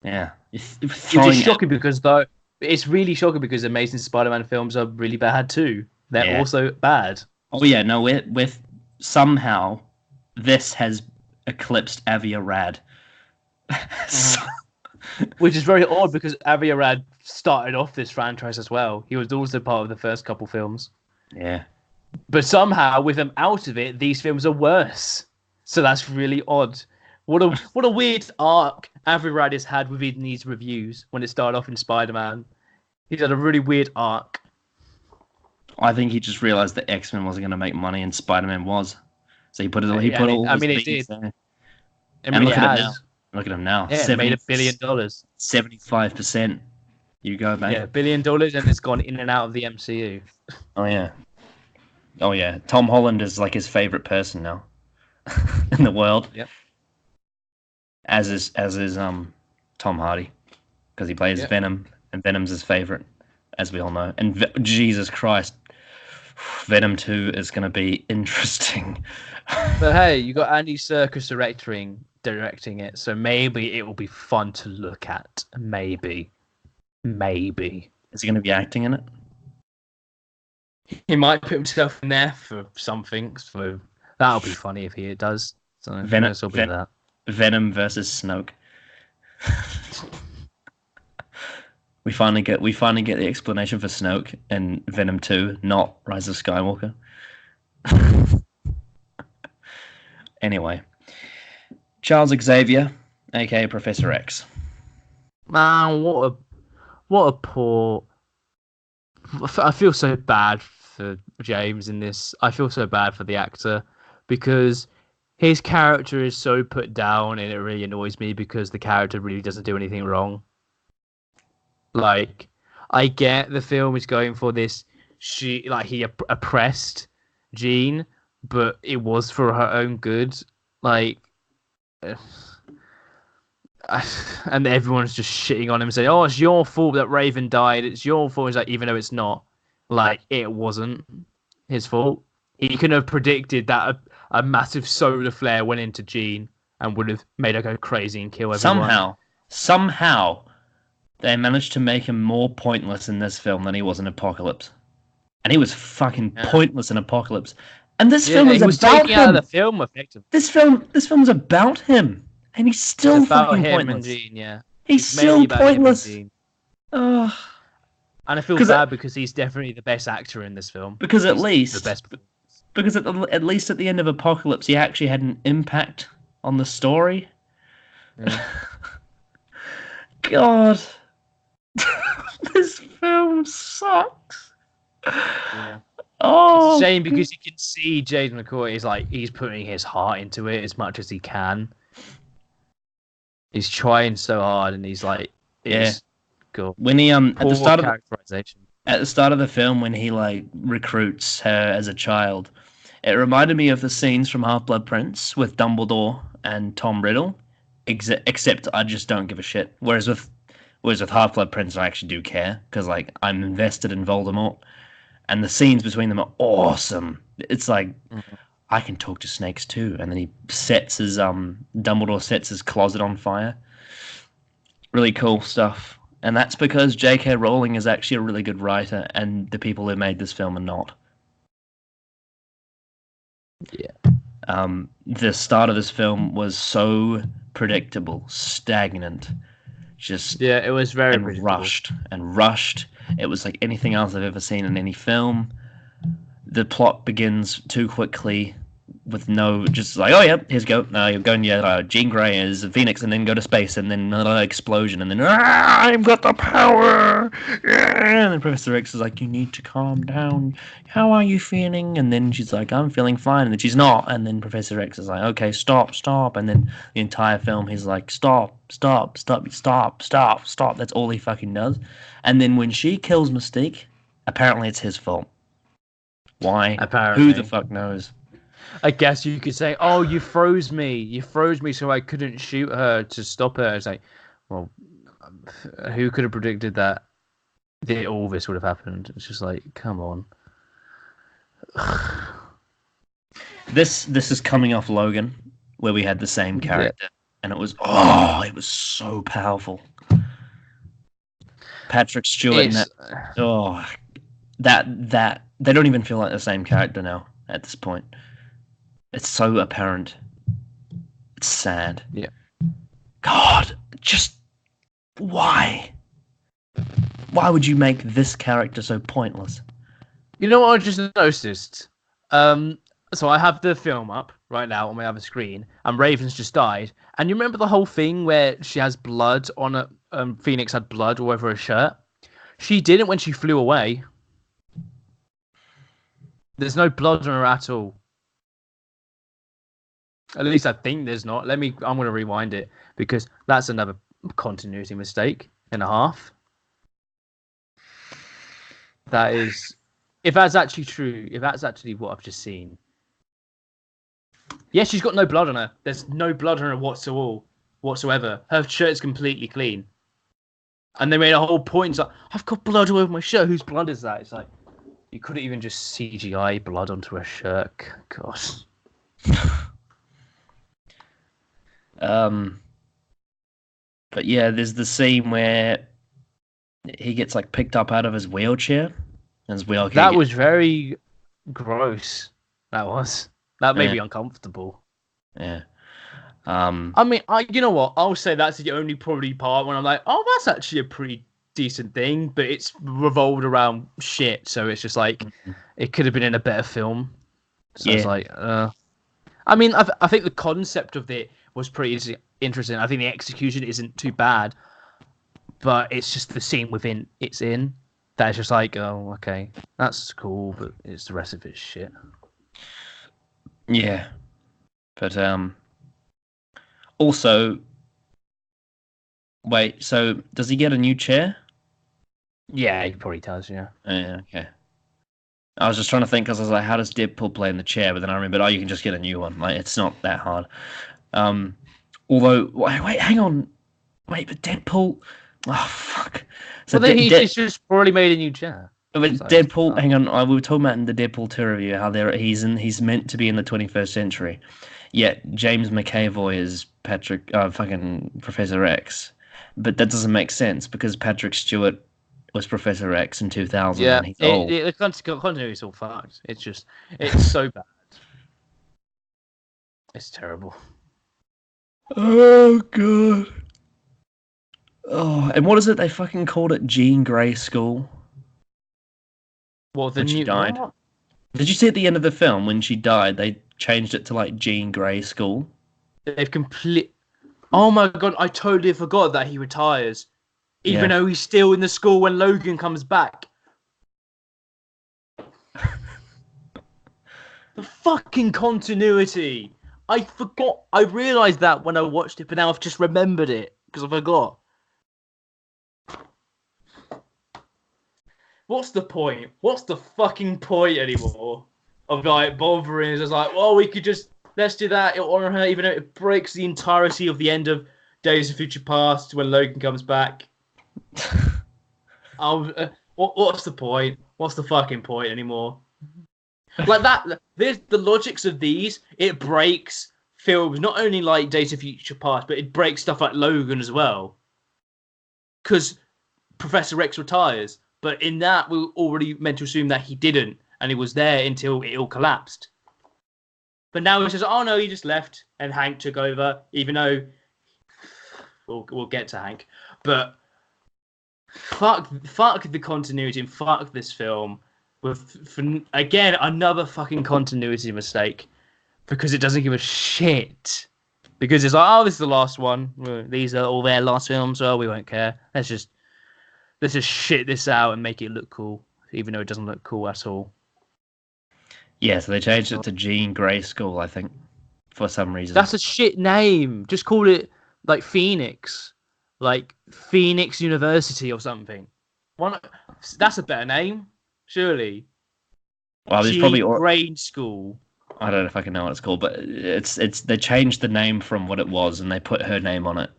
yeah. It's just shocking because though it's really shocking because Amazing Spider-Man films are really bad too. They're also bad. Oh yeah, no, with somehow this has eclipsed Avi Arad. Which is very odd because Avi Arad started off this franchise as well. He was also part of the first couple films. Yeah. But somehow with him out of it, these films are worse. So that's really odd. What a weird arc Avi Arad has had within these reviews when it started off in Spider-Man. He's had a really weird arc. I think he just realized that X-Men wasn't going to make money and Spider-Man was. So he put it. It did. There. And look at him now. Look at him now. Yeah, it made $1 billion. 75%. You go, mate. Yeah, $1 billion, and it's gone in and out of the MCU. Oh yeah. Oh yeah. Tom Holland is like his favorite person now in the world. Yep. As is Tom Hardy, because he plays Venom, and Venom's his favorite, as we all know. And Jesus Christ, Venom 2 is going to be interesting. But hey, you got Andy Serkis directing it, so maybe it will be fun to look at. Maybe. Is he going to be acting in it? He might put himself in there for something, so that'll be funny if he does. So Venom versus Snoke. We finally get the explanation for Snoke in Venom 2, not Rise of Skywalker. Anyway, Charles Xavier, aka Professor X. Man, what a poor I feel so bad for James in this. I feel so bad for the actor because his character is so put down, and it really annoys me because the character really doesn't do anything wrong. Like, I get the film is going for this. He oppressed Jean, but it was for her own good. Like, and everyone's just shitting on him, saying, "Oh, it's your fault that Raven died. It's your fault." It's like, even though it's not, like, it wasn't his fault. He couldn't have predicted that a massive solar flare went into Jean and would have made her go crazy and kill everyone. Somehow, they managed to make him more pointless in this film than he was in Apocalypse, and he was fucking pointless in Apocalypse. And this film is about him. Out of the film, effectively. This film's about him, and he's still it's about fucking him pointless. And Jean, yeah. He's still pointless. And I feel bad because he's definitely the best actor in this film. Because at least the best. Because at least at the end of Apocalypse, he actually had an impact on the story. Yeah. God, this film sucks. Yeah. Oh, it's a shame because you can see James McAvoy is like he's putting his heart into it as much as he can. He's trying so hard, and he's like, cool. When he at the start of characterization. At the start of the film, when he like recruits her as a child, it reminded me of the scenes from Half-Blood Prince with Dumbledore and Tom Riddle, except I just don't give a shit. Whereas with Half-Blood Prince, I actually do care because like I'm invested in Voldemort, and the scenes between them are awesome. It's like I can talk to snakes too, and then he sets his Dumbledore sets his closet on fire. Really cool stuff. And that's because J.K. Rowling is actually a really good writer, and the people who made this film are not. Yeah. The start of this film was so predictable, stagnant, it was very rushed. It was like anything else I've ever seen in any film. The plot begins too quickly. With no, just like, oh yeah, here's go. No, you're going, Jean Grey is a Phoenix, and then go to space, and then another explosion, and then I've got the power. Yeah. And then Professor X is like, you need to calm down. How are you feeling? And then she's like, I'm feeling fine, and then she's not. And then Professor X is like, okay, stop. And then the entire film, he's like, stop. That's all he fucking does. And then when she kills Mystique, apparently it's his fault. Why? Apparently. Who the fuck knows? I guess you could say, "Oh, you froze me, so I couldn't shoot her to stop her." It's like, well, who could have predicted that all this would have happened? It's just like, come on. This is coming off Logan, where we had the same character, and it was so powerful. Patrick Stewart, that they don't even feel like the same character now at this point. It's so apparent. It's sad. Yeah. God, just why? Why would you make this character so pointless? You know what I just noticed? So I have the film up right now on my other screen, and Raven's just died. And you remember the whole thing where she has blood on a Phoenix had blood all over her shirt? She didn't when she flew away. There's no blood on her at all. At least I think there's not. I'm going to rewind it because that's another continuity mistake and a half. That is, if that's actually true, if that's actually what I've just seen. Yeah, she's got no blood on her. There's no blood on her whatsoever. Her shirt's completely clean. And they made a whole point. It's like, I've got blood all over my shirt. Whose blood is that? It's like, you couldn't even just CGI blood onto her shirt. Gosh. But yeah, there's the scene where he gets like picked up out of his wheelchair. That was very gross. That made me uncomfortable. Yeah. I mean, you know what? I'll say that's the only probably part when I'm like, oh, that's actually a pretty decent thing, but it's revolved around shit. So it's just like, it could have been in a better film. So it's like, I mean, I think the concept of it was pretty interesting. I think the execution isn't too bad, but it's just the scene within it's in. That's just like, oh, okay, that's cool, but it's the rest of it's shit. Yeah, but also, wait. So does he get a new chair? Yeah, he probably does. Yeah. Yeah, okay. I was just trying to think because I was like, how does Deadpool play in the chair? But then I remembered, oh, you can just get a new one. Like, it's not that hard. Although, wait, hang on. Wait, but Deadpool. Oh, fuck. So Well, then he's just probably made a new chair. But So, Deadpool, hang on. We were talking about in the Deadpool 2 review how he's meant to be in the 21st century. Yet James McAvoy is fucking Professor X. But that doesn't make sense because Patrick Stewart was Professor X in 2000 yeah, and he's old. the continuity is all fucked. It's so bad. It's terrible. Oh, God. Oh, and what is it? They fucking called it Jean Grey School. Well, when she died. What? Did you see at the end of the film when she died, they changed it to like Jean Grey School? They've Oh my god, I totally forgot that he retires. Even though he's still in the school when Logan comes back. The fucking continuity. I forgot. I realised that when I watched it, but now I've just remembered it because I forgot. What's the point? What's the fucking point anymore of like bothering? It's just like, well, we could just let's do that. It'll honor her, even though it breaks the entirety of the end of Days of Future Past when Logan comes back. What's the point? What's the fucking point anymore? Like that. There's the logics of these. It breaks films, not only like Days of Future Past, but it breaks stuff like Logan as well. Because Professor X retires. But in that, we were already meant to assume that he didn't, and he was there until it all collapsed. But now it says, oh no, he just left, and Hank took over, even though we'll get to Hank. But fuck the continuity and fuck this film again, another fucking continuity mistake because it doesn't give a shit. Because it's like, oh, this is the last one. These are all their last films. Oh, we won't care. Let's just shit this out and make it look cool, even though it doesn't look cool at all. Yeah, so they changed it to Jean Grey School, I think, for some reason. That's a shit name. Just call it like Phoenix University or something. That's a better name, surely. Well, there's probably Grade School. I don't know if I can know what it's called, but it's they changed the name from what it was and they put her name on it.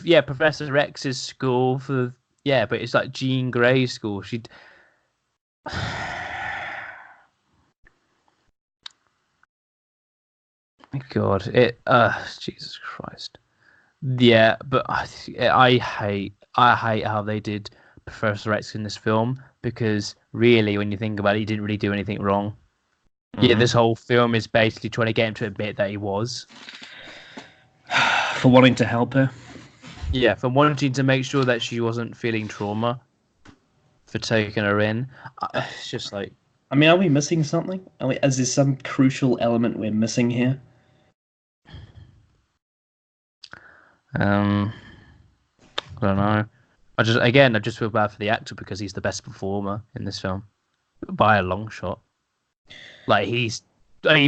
Yeah, Professor X's school for. Yeah, but it's like Jean Grey School. God, Jesus Christ. Yeah, but I hate how they did Professor X in this film because really, when you think about it, he didn't really do anything wrong. Mm-hmm. Yeah, this whole film is basically trying to get him to admit that he was. For wanting to help her. Yeah, for wanting to make sure that she wasn't feeling trauma for taking her in. It's just like... I mean, are we missing something? Is there some crucial element we're missing here? I don't know. I just feel bad for the actor because he's the best performer in this film. By a long shot. Like, he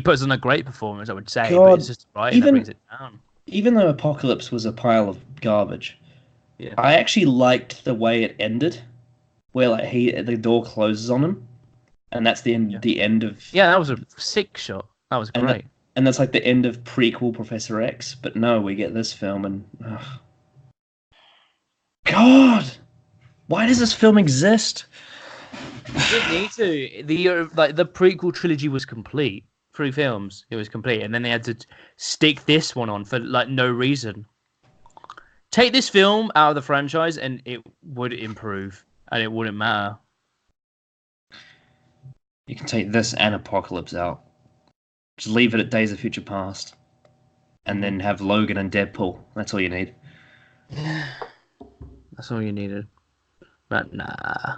puts on a great performance, I would say, but it's just right that brings it down. Even though Apocalypse was a pile of garbage, yeah. I actually liked the way it ended, where like the door closes on him, and that's the end. Yeah. The end of that was a sick shot. That was great. And that's like the end of prequel Professor X. But no, we get this film, and God, why does this film exist? It didn't need to. The prequel trilogy was complete. 3 films, it was complete, and then they had to stick this one on for like no reason. Take this film out of the franchise, and it would improve, and it wouldn't matter. You can take this and Apocalypse out. Just leave it at Days of Future Past, and then have Logan and Deadpool. That's all you need. That's all you needed. But nah.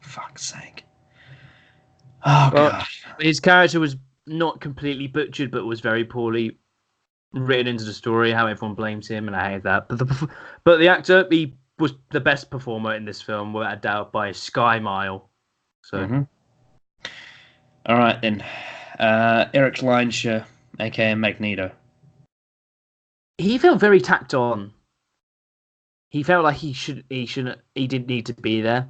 Fuck's sake. Oh, God. His character was not completely butchered, but was very poorly written into the story, how everyone blames him, and I hate that. But the actor, he was the best performer in this film, without a doubt, by a sky mile. So Mhm. All right then, Eric Leinster, aka Magneto. he felt very tacked on. He felt like he didn't need to be there.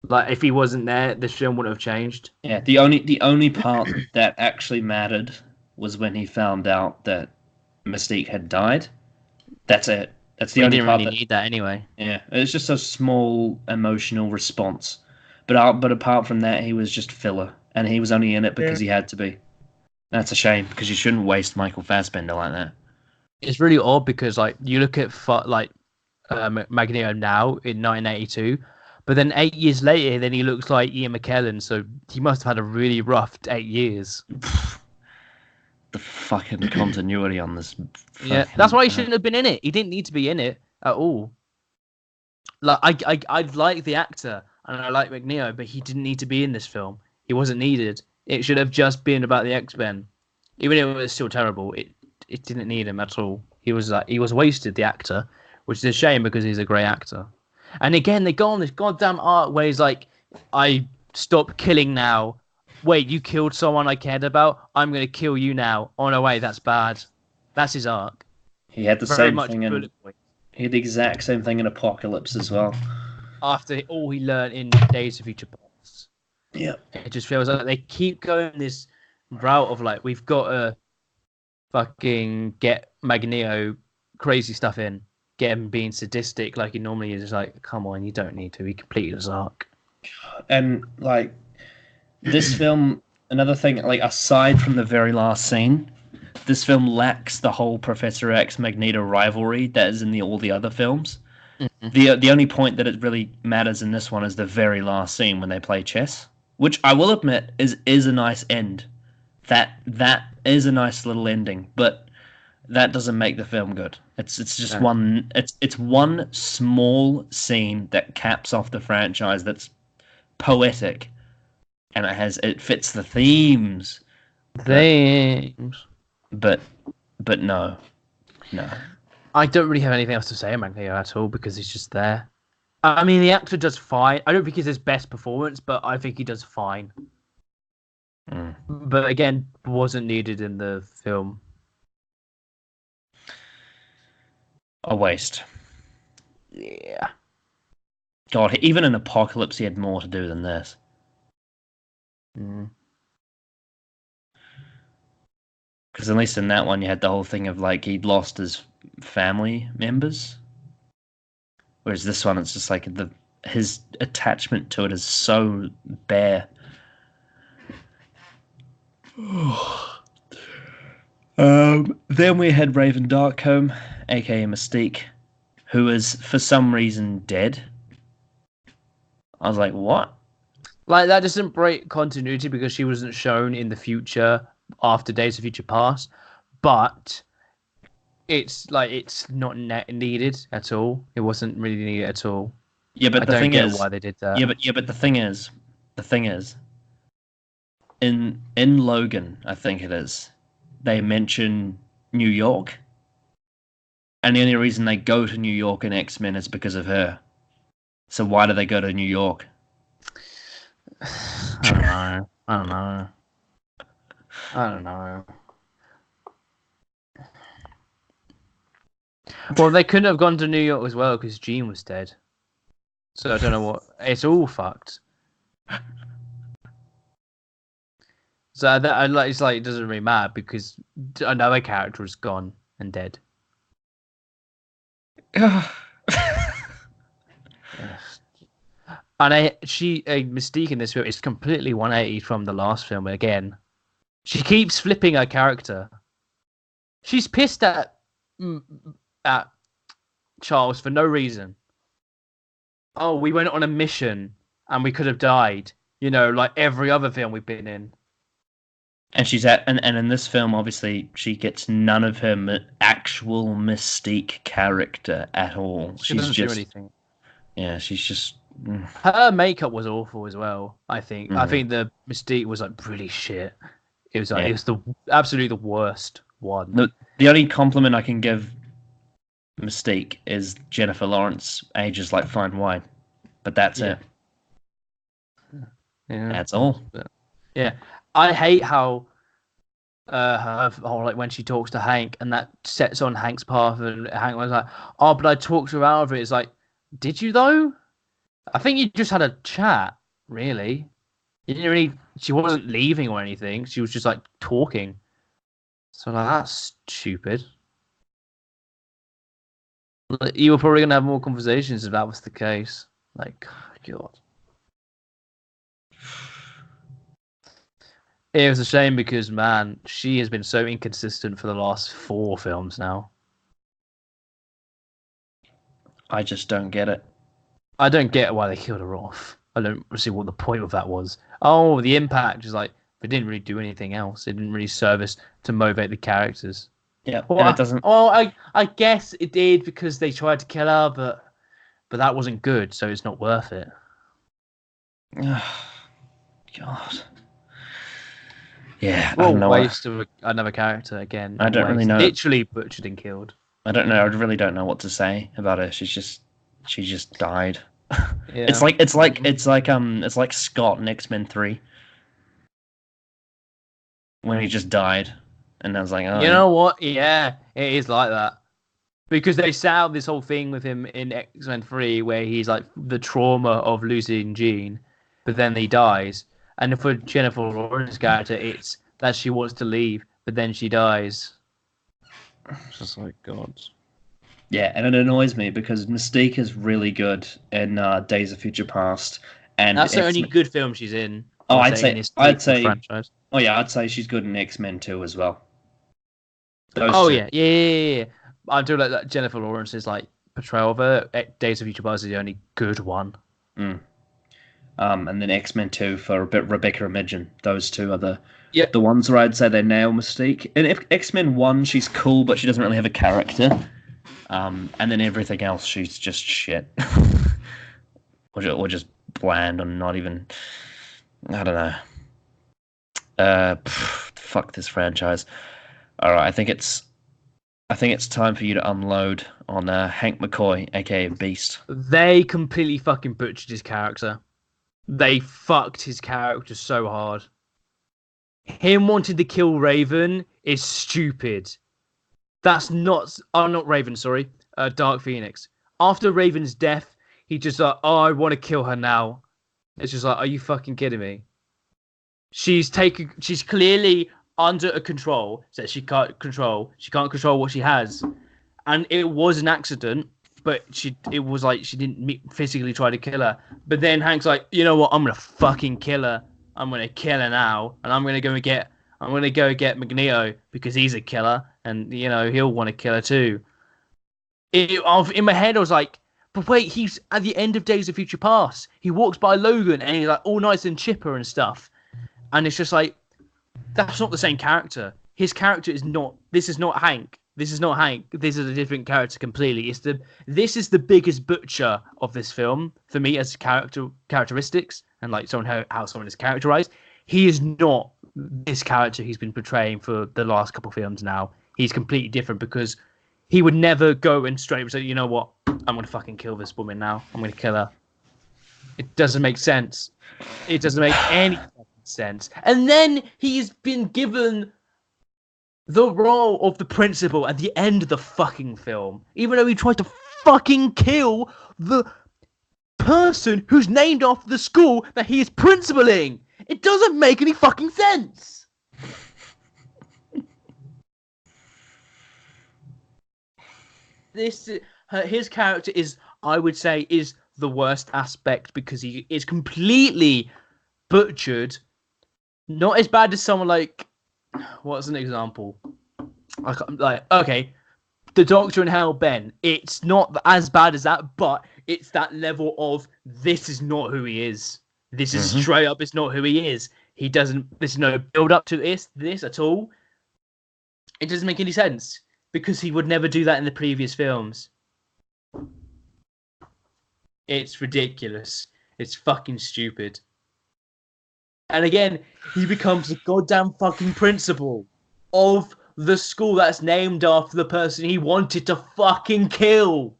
Like if he wasn't there, the film wouldn't have changed. Yeah, the only part that actually mattered was when he found out that Mystique had died. That's it. That's the We only didn't part really that. need that anyway. Yeah, it's just a small emotional response. But apart from that, he was just filler, and he was only in it because he had to be. That's a shame because you shouldn't waste Michael Fassbender like that. It's really odd because like you look at Magneto now in 1982, but then 8 years later, then he looks like Ian McKellen. So he must have had a really rough 8 years. The fucking continuity on this. Yeah, that's why he shouldn't have been in it. He didn't need to be in it at all. Like I like the actor and I like Magneto, but he didn't need to be in this film. He wasn't needed. It should have just been about the X-Men. Even if it was still terrible, it didn't need him at all. He was wasted, the actor, which is a shame because he's a great actor. And again, they go on this goddamn arc where he's like, I stop killing now. Wait, you killed someone I cared about? I'm going to kill you now. Oh, no, wait, that's bad. That's his arc. He had the Very same much thing in. bullet point. He had the exact same thing in Apocalypse as well. After all he learned in Days of Future Past. Yeah. It just feels like they keep going this route of like, we've got to fucking get Magneto crazy stuff in. Get him being sadistic like he normally is. It's like, come on, you don't need to. He completed his arc. And like this film, another thing, like aside from the very last scene, this film lacks the whole Professor X Magneto rivalry that is in all the other films. Mm-hmm. The only point that it really matters in this one is the very last scene when they play chess, which I will admit is a nice end. That is a nice little ending, but that doesn't make the film good. It's just one. It's one small scene that caps off the franchise. That's poetic, and it fits the themes. But no. I don't really have anything else to say about Magneto at all because he's just there. I mean, the actor does fine. I don't think it's his best performance, but I think he does fine. But again, wasn't needed in the film. A waste. Yeah. God, even in Apocalypse, he had more to do than this. Because at least in that one, you had the whole thing of like he'd lost his family members, whereas this one, it's just like his attachment to it is so bare. Then we had Raven Darkholme, aka Mystique, who is for some reason dead. I was like, what? Like that doesn't break continuity because she wasn't shown in the future after Days of Future Past, but it's like it's not needed at all. It wasn't really needed at all. Yeah, but the thing is, why they did that. Yeah, but the thing is, in Logan, I think it is, they mention New York, and the only reason they go to New York in X-Men is because of her. So why do they go to New York? I don't know. Well, they couldn't have gone to New York as well because Jean was dead. So I don't know what. It's all fucked. So it's like it doesn't really matter because another character is gone and dead. And Mystique in this film is completely 180 from the last film. Again, she keeps flipping her character. She's pissed at Charles for no reason. Oh, we went on a mission and we could have died. You know, like every other film we've been in. And she's and in this film, obviously, she gets none of her actual Mystique character at all. She doesn't do anything. Yeah, she's just. Her makeup was awful as well. I think. I think the Mystique was like really shit. It was like it was absolutely the worst one. The only compliment I can give Mystique is Jennifer Lawrence ages like fine wine, but that's Yeah. it. Yeah. That's all. Yeah. I hate how like when she talks to Hank and that sets on Hank's path, and Hank was like, "Oh, but I talked her out of it." It's like, did you though? I think you just had a chat, really. You didn't really. She wasn't leaving or anything. She was just like talking. So like, that's stupid. Like, you were probably gonna have more conversations if that was the case. Like, God. It was a shame because, man, she has been so inconsistent for the last 4 films now. I just don't get it. I don't get why they killed her off. I don't see what the point of that was. Oh, the impact is like they didn't really do anything else. It didn't really service to motivate the characters. Yeah, Well, and it doesn't. I guess it did because they tried to kill her, but that wasn't good, so it's not worth it. God. Yeah, I Well, don't know. waste of another character again. I don't really know. Literally butchered and killed. I don't know. I really don't know what to say about her. She just died. Yeah. It's like Scott in X-Men 3 when he just died, and I was like, oh, You know what? Yeah, it is like that. Because they set out this whole thing with him in X-Men 3 where he's like the trauma of losing Jean, but then he dies. And for Jennifer Lawrence's character, it's that she wants to leave, but then she dies. It's just like, God. yeah, and it annoys me because Mystique is really good in Days of Future Past, and That's the only X-Men. good film she's in. Oh, I'd I'd say say, in this I'd say, franchise. oh yeah, I'd say she's good in X-Men 2 as well. Those Oh two. yeah. I do like that Jennifer Lawrence's like portrayal of her. Days of Future Past is the only good one. And then X-Men 2 for a bit Rebecca Imogen. Those two are the Yep. the ones where I'd say they nail Mystique. In X-Men 1, she's cool, but she doesn't really have a character. And then everything else, she's just shit. or just bland and not even... I don't know. Fuck this franchise. Alright, I think it's time for you to unload on Hank McCoy, aka Beast. They completely fucking butchered his character. They fucked his character so hard. Him wanting to kill Raven is stupid. That's not... Oh, not Raven, sorry. Dark Phoenix. After Raven's death, he just like, oh, I want to kill her now. It's just like, are you fucking kidding me? She's clearly under a control that she can't control. She can't control what she has. And it was an accident, but it was like she didn't physically try to kill her. But then Hank's like, you know what? I'm gonna fucking kill her. I'm gonna kill her now, and I'm gonna go get Magneto because he's a killer, and you know he'll want to kill her too. In my head, I was like, but wait, he's at the end of Days of Future Past. He walks by Logan, and he's like all nice and chipper and stuff, and it's just like that's not the same character. His character is not. This is not Hank. This is not Hank. This is a different character completely. This is the biggest butcher of this film for me as characteristics and like how someone is characterized. He is not this character he's been portraying for the last couple of films now. He's completely different because he would never go and straight up say, you know what, I'm gonna fucking kill this woman now. I'm gonna kill her. It doesn't make sense. It doesn't make any sense. And then he's been given the role of the principal at the end of the fucking film, even though he tried to fucking kill the person who's named after the school that he is principaling. It doesn't make any fucking sense. His character is, I would say, is the worst aspect because he is completely butchered. Not as bad as someone like, what's an example? Like, okay, the Doctor and Hal Ben. It's not as bad as that, but it's that level of this is not who he is. This is straight up. It's not who he is. He doesn't. There's no build up to this at all. It doesn't make any sense because he would never do that in the previous films. It's ridiculous. It's fucking stupid. And again, he becomes the goddamn fucking principal of the school that's named after the person he wanted to fucking kill.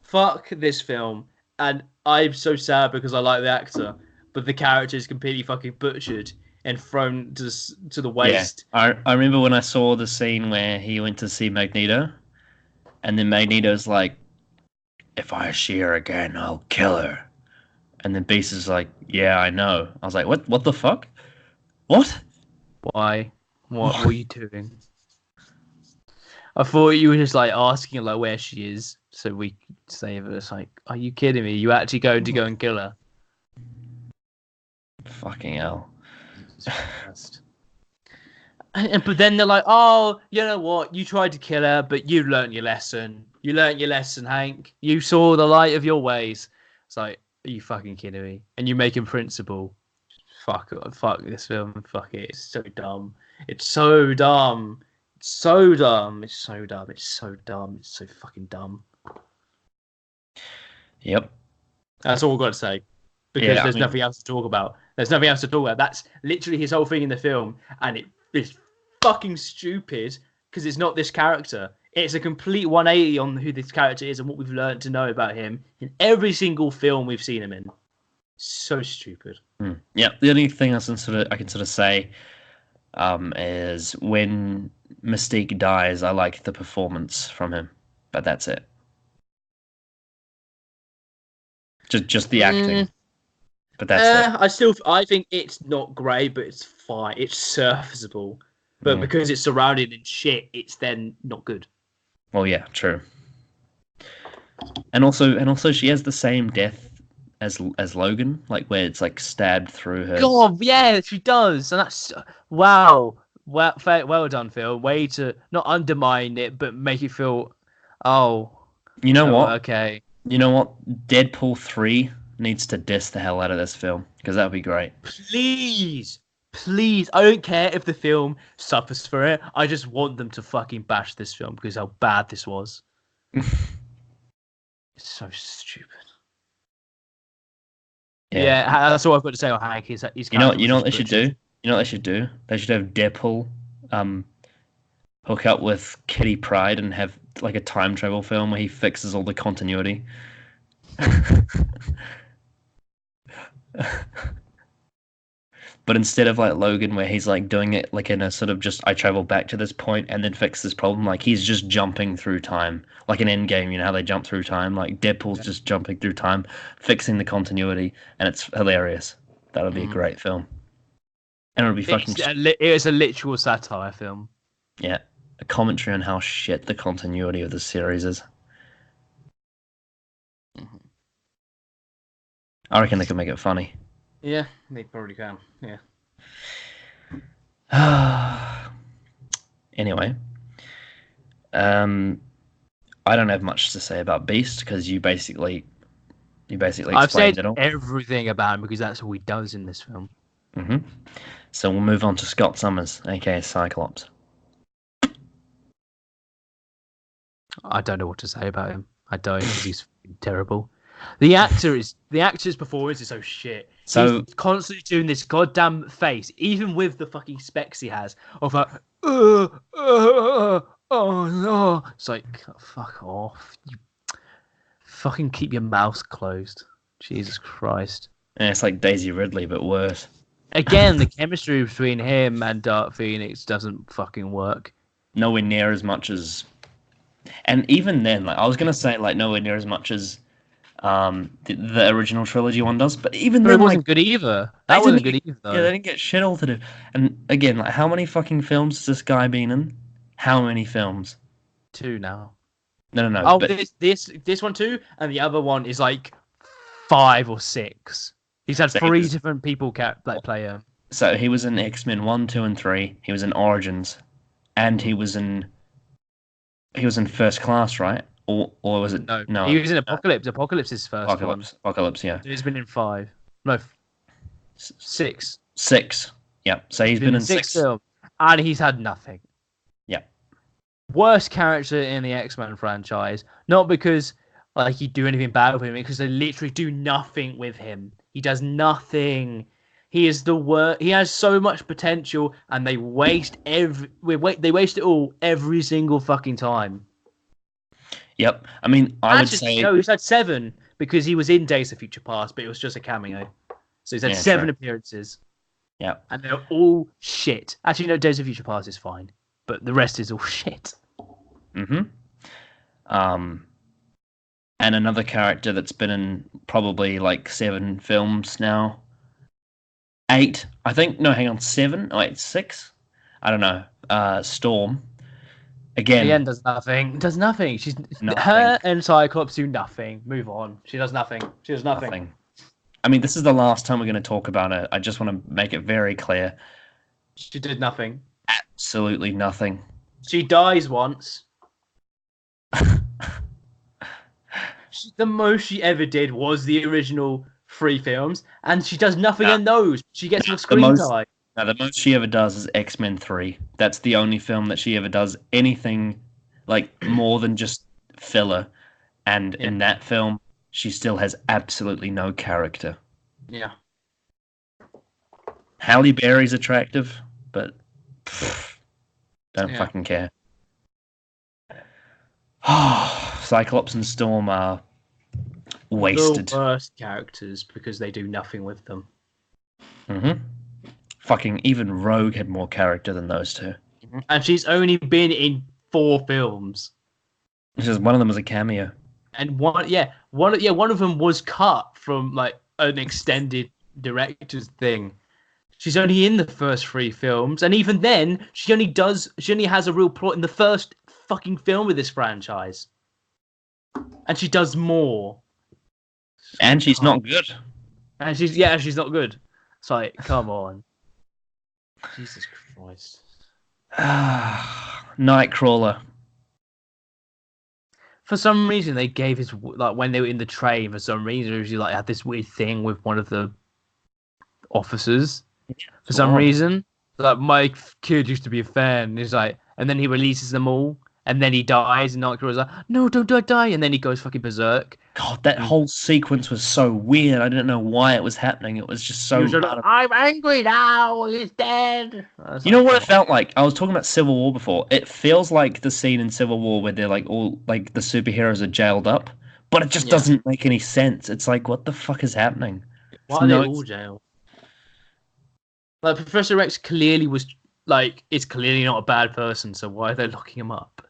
Fuck this film. And I'm so sad because I like the actor, but the character is completely fucking butchered and thrown to the waste. Yeah. I remember when I saw the scene where he went to see Magneto, and then Magneto's like, if I see her again, I'll kill her. And then Beast is like, yeah, I know. I was like, what the fuck? What? Why? What were you doing? I thought you were just like asking her like where she is so we could save her. It's like, are you kidding me? You actually going to go and kill her? Fucking hell. But then they're like, oh, you know what? You tried to kill her, but you learnt your lesson. You learnt your lesson, Hank. You saw the light of your ways. It's like, are you fucking kidding me? And you make him principal. Fuck this film. Fuck it. It's so dumb. It's so dumb. It's so dumb. It's so dumb. It's so dumb. It's so fucking dumb. Yep. That's all I've got to say. Because there's nothing else to talk about. There's nothing else to talk about. That's literally his whole thing in the film. And it is fucking stupid because it's not this character. It's a complete 180 on who this character is and what we've learned to know about him in every single film we've seen him in. So stupid. Yeah, the only thing I can sort of say is when Mystique dies, I like the performance from him, but that's it. Just the acting, but that's it. I think it's not great, but it's fine. It's serviceable, but because it's surrounded in shit, it's then not good. Well, yeah, true. And also, she has the same death as Logan, like where it's like stabbed through her. God, yeah, she does, and that's wow. Well done, Phil. Way to not undermine it, but make it feel. Oh, you know what? Okay. You know what? Deadpool 3 needs to diss the hell out of this film because that would be great. Please. I don't care if the film suffers for it. I just want them to fucking bash this film because how bad this was. It's so stupid. Yeah, that's all I've got to say on Hank. He's you know what they should do? You know what they should do? They should have Deadpool hook up with Kitty Pryde and have like a time travel film where he fixes all the continuity. But instead of like Logan, where he's like doing it like in a sort of just I travel back to this point and then fix this problem, like he's just jumping through time, like an Endgame. You know how they jump through time? Like Deadpool's just jumping through time, fixing the continuity, and it's hilarious. That would be a great film, and it would be fucking. It's a literal satire film. Yeah, a commentary on how shit the continuity of the series is. I reckon they could make it funny. Yeah, they probably can. Yeah. Anyway, I don't have much to say about Beast because you basically I've said it all. Everything about him because that's what he does in this film. So we'll move on to Scott Summers, aka Cyclops. I don't know what to say about him. I don't. He's terrible. The actor's performance is so shit. So he's constantly doing this goddamn face, even with the fucking specs he has, of like, oh no. It's like, fuck off. You fucking keep your mouth closed. Jesus Christ. Yeah, it's like Daisy Ridley, but worse. Again, the chemistry between him and Dark Phoenix doesn't fucking work. Nowhere near as much as, and even then, like I was gonna say, like nowhere near as much as the original trilogy one does, but even then, it wasn't good either. That wasn't good either. Yeah, they didn't get shit all to do. And again, like how many fucking films has this guy been in? How many films? 2 now. No. Oh, but this one too, and the other one is like 5 or 6. He's had 3 different people play him. So he was in X-Men 1, 2, and 3. He was in Origins, and he was in First Class, right? Or was it? No. He was in Apocalypse. Apocalypse is first one. Apocalypse, yeah. He's been in 5. No, 6. 6. Yeah. So he's been in 6 films, and he's had nothing. Yeah. Worst character in the X-Men franchise. Not because like you do anything bad with him, because they literally do nothing with him. He does nothing. He is the worst. He has so much potential, and they waste they waste it all every single fucking time. Yep. I mean, I would Actually, say no, he's had 7 because he was in Days of Future Past, but it was just a cameo. So he's had Yeah, 7 true. appearances, yeah. and they're all shit. Actually, no, Days of Future Past is fine, but the rest is all shit. Mm-hmm. And another character that's been in probably like 7 films now. 8, I think. No, hang on, 7. Oh, wait, 6. I don't know. Storm. Again, Ian does nothing. Does nothing. She's nothing. her and Cyclops do nothing. Move on. She does nothing. She does nothing. Nothing. I mean, this is the last time we're going to talk about it. I just want to make it very clear. She did nothing. Absolutely nothing. She dies once. The most she ever did was the original 3 films, and she does nothing in those. She gets more screen time. No, the most she ever does is X-Men 3. That's the only film that she ever does anything like more than just filler. And in that film, she still has absolutely no character. Yeah. Halle Berry's attractive, but don't fucking care. Cyclops and Storm are wasted. The worst characters because they do nothing with them. Mm-hmm. Fucking even Rogue had more character than those two. And she's only been in 4 films. Because one of them was a cameo. And one of them was cut from like an extended director's thing. She's only in the first 3 films, and even then, she only has a real plot in the first fucking film of this franchise. And she does more. And she's not good. And she's not good. It's like, come on. Jesus Christ. Nightcrawler. For some reason, they gave his like when they were in the train. For some reason, he like had this weird thing with one of the officers. For some reason, like my kid used to be a fan. He's like, and then he releases them all, and then he dies, and Nightcrawler's like, no, don't die, and then he goes fucking berserk. God, that whole sequence was so weird. I didn't know why it was happening. It was just so. I'm angry now. He's dead. You know what it felt like? I was talking about Civil War before. It feels like the scene in Civil War where they're like all like the superheroes are jailed up, but it just doesn't make any sense. It's like, what the fuck is happening? Why are they all jailed? Like Professor X clearly was like, is clearly not a bad person. So why are they locking him up?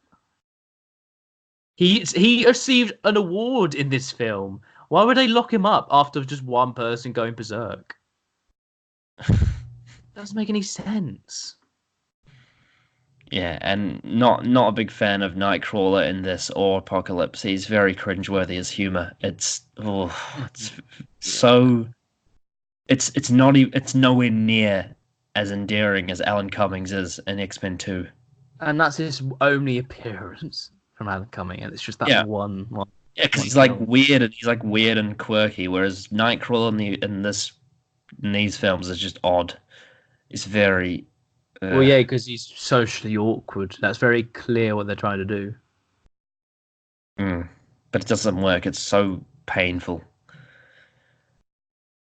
He received an award in this film. Why would they lock him up after just one person going berserk? Doesn't make any sense. Yeah, and not a big fan of Nightcrawler in this or Apocalypse. He's very cringeworthy as humor. It's so it's nowhere near as endearing as Alan Cummings is in X-Men 2. And that's his only appearance from Alan Cummings, and it's just that one. Yeah, because he's like weird and quirky, whereas Nightcrawler in these films is just odd. It's very well, yeah, because he's socially awkward. That's very clear what they're trying to do. But it doesn't work. It's so painful.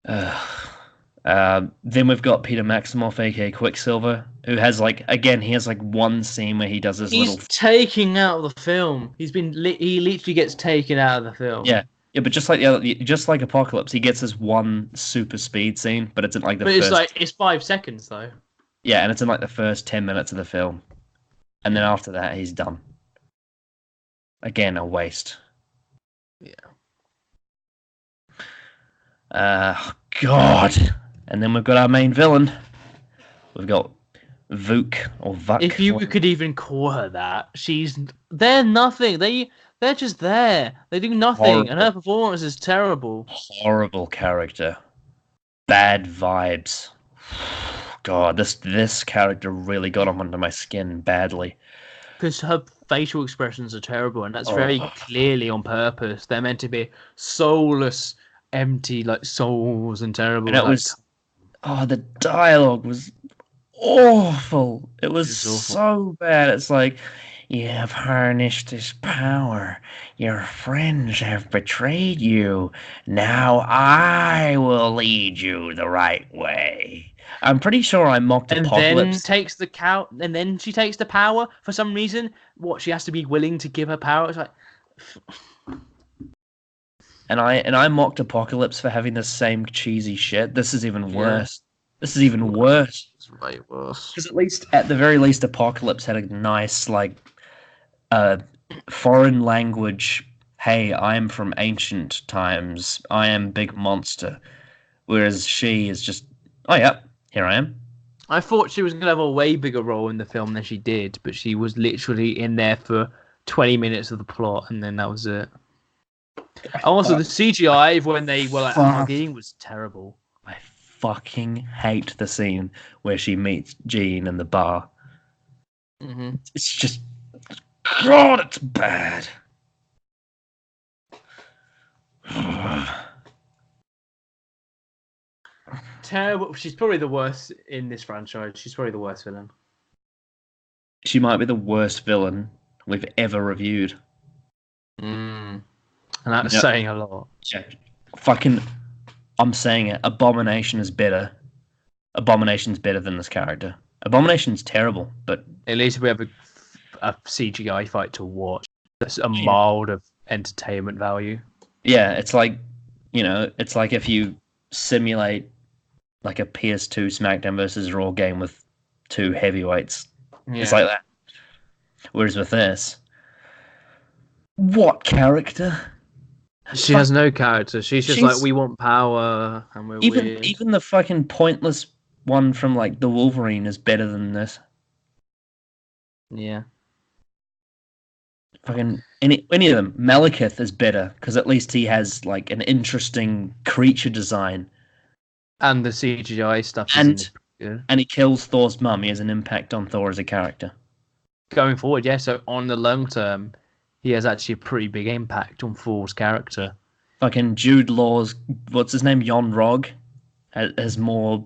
Then we've got Peter Maximoff, aka Quicksilver, who has he has one scene where he does his He's taking out of the film. He literally gets taken out of the film. Yeah, but just like Apocalypse, he gets this one super speed scene, but it's in it's 5 seconds though. Yeah, and it's in the first 10 minutes of the film, and then after that he's done. Again, a waste. Yeah. God. And then we've got our main villain. We've got Vuk or Vuk. If you could even call her that, they're nothing. They're just there. They do nothing, horrible. And her performance is terrible. Horrible character. Bad vibes. God, this character really got under my skin badly. Because her facial expressions are terrible, and that's very clearly on purpose. They're meant to be soulless, empty, souls and terrible. And it was. Oh, the dialogue was awful. It was so bad. It's like, You have harnessed his power. Your friends have betrayed you. Now I will lead you the right way. I'm pretty sure I mocked And then Apocalypse. takes the cow, and then she takes the power for some reason. What, she has to be willing to give her power? It's like, And I mocked Apocalypse for having the same cheesy shit. This is even Yeah. worse. This is even worse. it's way worse. Because at the very least, Apocalypse had a nice, like, foreign language. Hey, I'm from ancient times. I am big monster. Whereas she is just, oh yeah, here I am. I thought she was gonna have a way bigger role in the film than she did, but she was literally in there for 20 minutes of the plot, and then that was it. Also, the CGI when they were like Fuck. hugging was terrible. I fucking hate the scene where she meets Jean in the bar. Mm-hmm. It's just, God, it's bad. Terrible. She's probably the worst in this franchise. She's probably the worst villain. She might be the worst villain we've ever reviewed. And that's Yep. saying a lot. Yeah, fucking, I'm saying it. Abomination is better. Abomination's better than this character. Abomination's terrible, but At least we have a CGI fight to watch. That's a mild of entertainment value. yeah, it's like, it's like if you simulate like a PS2 SmackDown versus Raw game with two heavyweights. Yeah. It's like that. Whereas with this, what character? She has no character. She's just She's- like, we want power, and we're Even weird. even the fucking pointless one from like the Wolverine is better than this. Yeah. Fucking any of them. Malekith is better because at least he has like an interesting creature design, And the CGI stuff And- isn't good. and he kills Thor's mum. He has an impact on Thor as a character. Going forward, yeah, so on the long term, he has actually a pretty big impact on Thor's character. Fucking Jude Law's what's his name, Jon Rogg, has more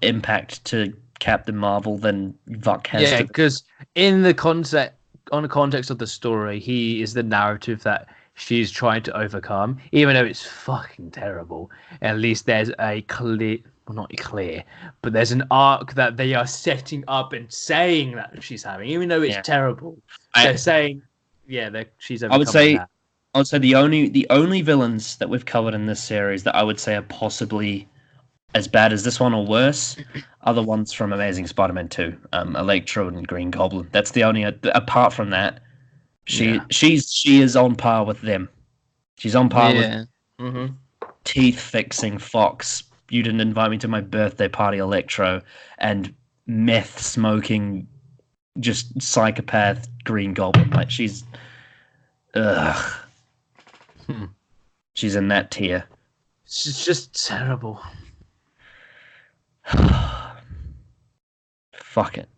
impact to Captain Marvel than Vuk has. Yeah, to... because in the context of the story, he is the narrative that she's trying to overcome, even though it's fucking terrible. At least there's a clear, well, not clear, but there's an arc that they are setting up and saying that she's having, even though it's Yeah. terrible. I- They're saying, yeah, that she's I overcoming would say that. the only villains that we've covered in this series that I would say are possibly as bad as this one or worse are the ones from Amazing Spider-Man 2, Electro and Green Goblin. That's the only. Apart from that, she is on par with them. She's on par with Mm-hmm. teeth fixing Fox. You didn't invite me to my birthday party, Electro, and meth smoking, just psychopath Green Goblin. Like she's, ugh. She's in that tier. It's just terrible. Fuck it.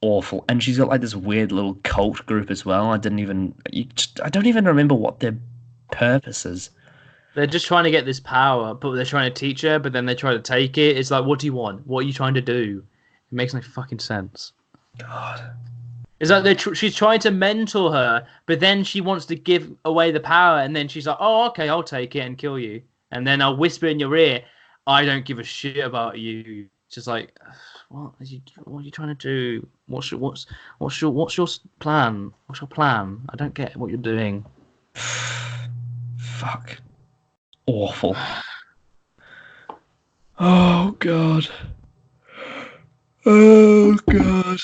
Awful. And she's got like this weird little cult group as well. I don't even remember what their purpose is. They're just trying to get this power, but they're trying to teach her, but then they try to take it. It's like, what do you want? What are you trying to do? It makes no fucking sense. God. It's like she's trying to mentor her, but then she wants to give away the power, and then she's like, oh, okay, I'll take it and kill you. And then I'll whisper in your ear, I don't give a shit about you. It's just like, what are you trying to do? What's your plan? What's your plan? I don't get what you're doing. Fuck. Awful. Oh god. Oh god.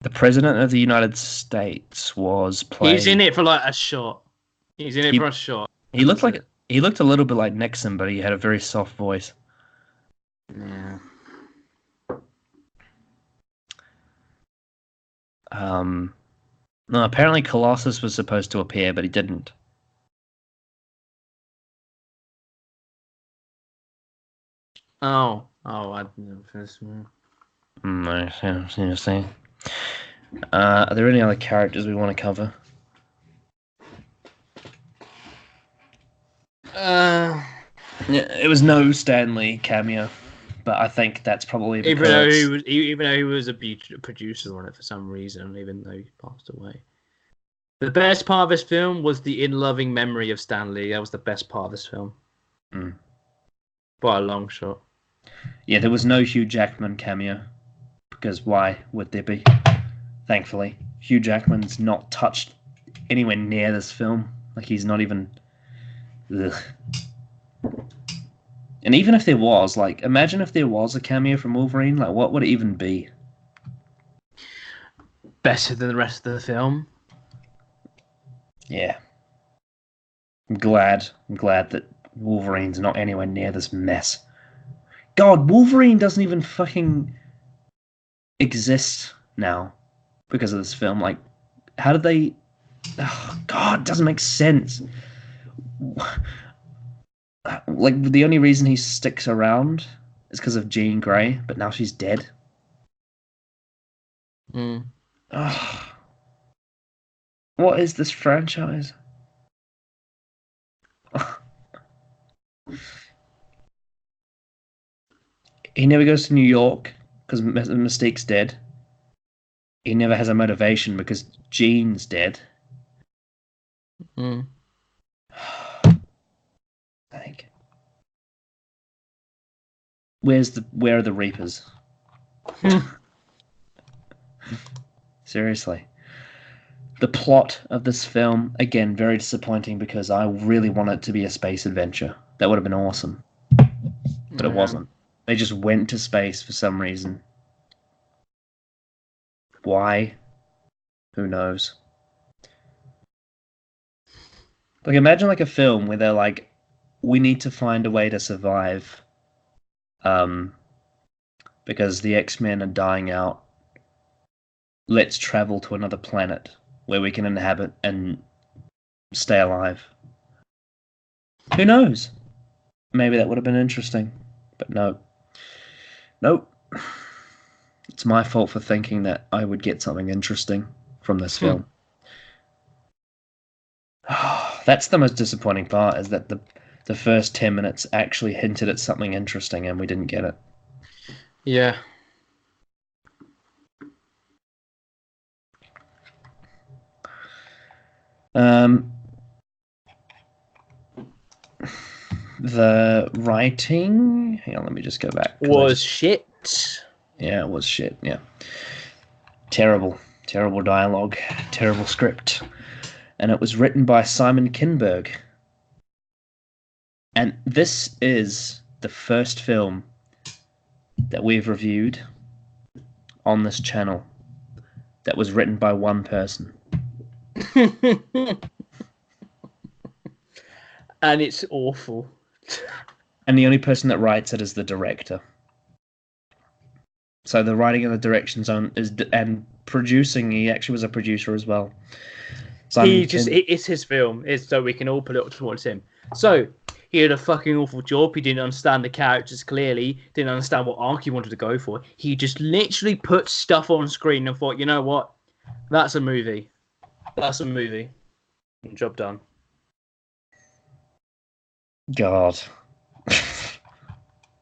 The President of the United States was played. He's in it for like a shot. He's in it He- for a shot. He looked a little bit like Nixon, but he had a very soft voice. Yeah. No, apparently Colossus was supposed to appear, but he didn't. Oh, I didn't know this. No, seriously. Are there any other characters we want to cover? Yeah, it was no Stan Lee cameo, but I think that's probably Even though because he was a producer on it for some reason, even though he passed away. The best part of this film was the in loving memory of Stan Lee. That was the best part of this film. By a long shot. yeah, there was no Hugh Jackman cameo because why would there be? Thankfully, Hugh Jackman's not touched anywhere near this film. Like he's not even. Ugh. And even if there was, like, imagine if there was a cameo from Wolverine. Like, what would it even be? Better than the rest of the film. Yeah. I'm glad that Wolverine's not anywhere near this mess. God, Wolverine doesn't even fucking exist now because of this film. Like, how did they... Oh, God, it doesn't make sense. Like, the only reason he sticks around is because of Jean Grey, but now she's dead. Oh. What is this franchise? He never goes to New York because Mystique's dead. He never has a motivation because Jean's dead. Like, where are the Reapers? Seriously. The plot of this film, again, very disappointing because I really want it to be a space adventure. That would have been awesome. But it wasn't. They just went to space for some reason. Why? Who knows? Like, imagine like a film where they're like, we need to find a way to survive. Because the X-Men are dying out. Let's travel to another planet where we can inhabit and stay alive. Who knows? Maybe that would have been interesting. But no. Nope. It's my fault for thinking that I would get something interesting from this film. That's the most disappointing part, is that the first 10 minutes actually hinted at something interesting and we didn't get it. Yeah. The writing... Hang on, let me just go back. Was shit. Yeah, it was shit, yeah. Terrible. Terrible dialogue. Terrible script. And it was written by Simon Kinberg. And this is the first film that we've reviewed on this channel that was written by one person. And it's awful. And the only person that writes it is the director. So the writing and the directions and producing, he actually was a producer as well. It's his film. It's so we can all put it towards him. So he had a fucking awful job. He didn't understand the characters clearly. Didn't understand what arc he wanted to go for. He just literally put stuff on screen and thought, you know what? That's a movie. That's a movie. Job done. God.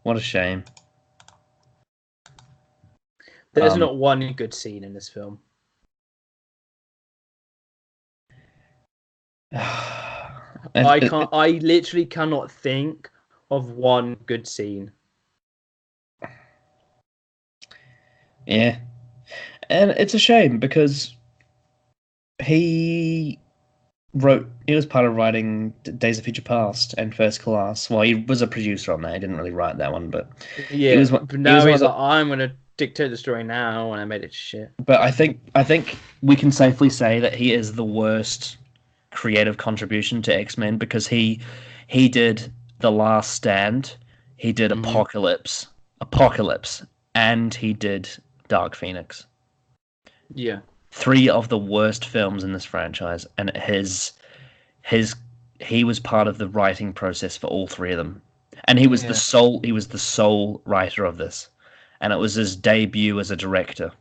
What a shame. There's not one good scene in this film. I literally cannot think of one good scene. Yeah. And it's a shame because he was part of writing Days of Future Past and First Class. Well, he was a producer on that. He didn't really write that one, but yeah. But now he's like, I'm gonna dictate the story now, and I made it shit. But I think we can safely say that he is the worst creative contribution to X-Men because he did The Last Stand, he did Apocalypse, and he did Dark Phoenix. Yeah. 3 of the worst films in this franchise, and he was part of the writing process for all 3 of them, and he was the sole writer of this, and it was his debut as a director,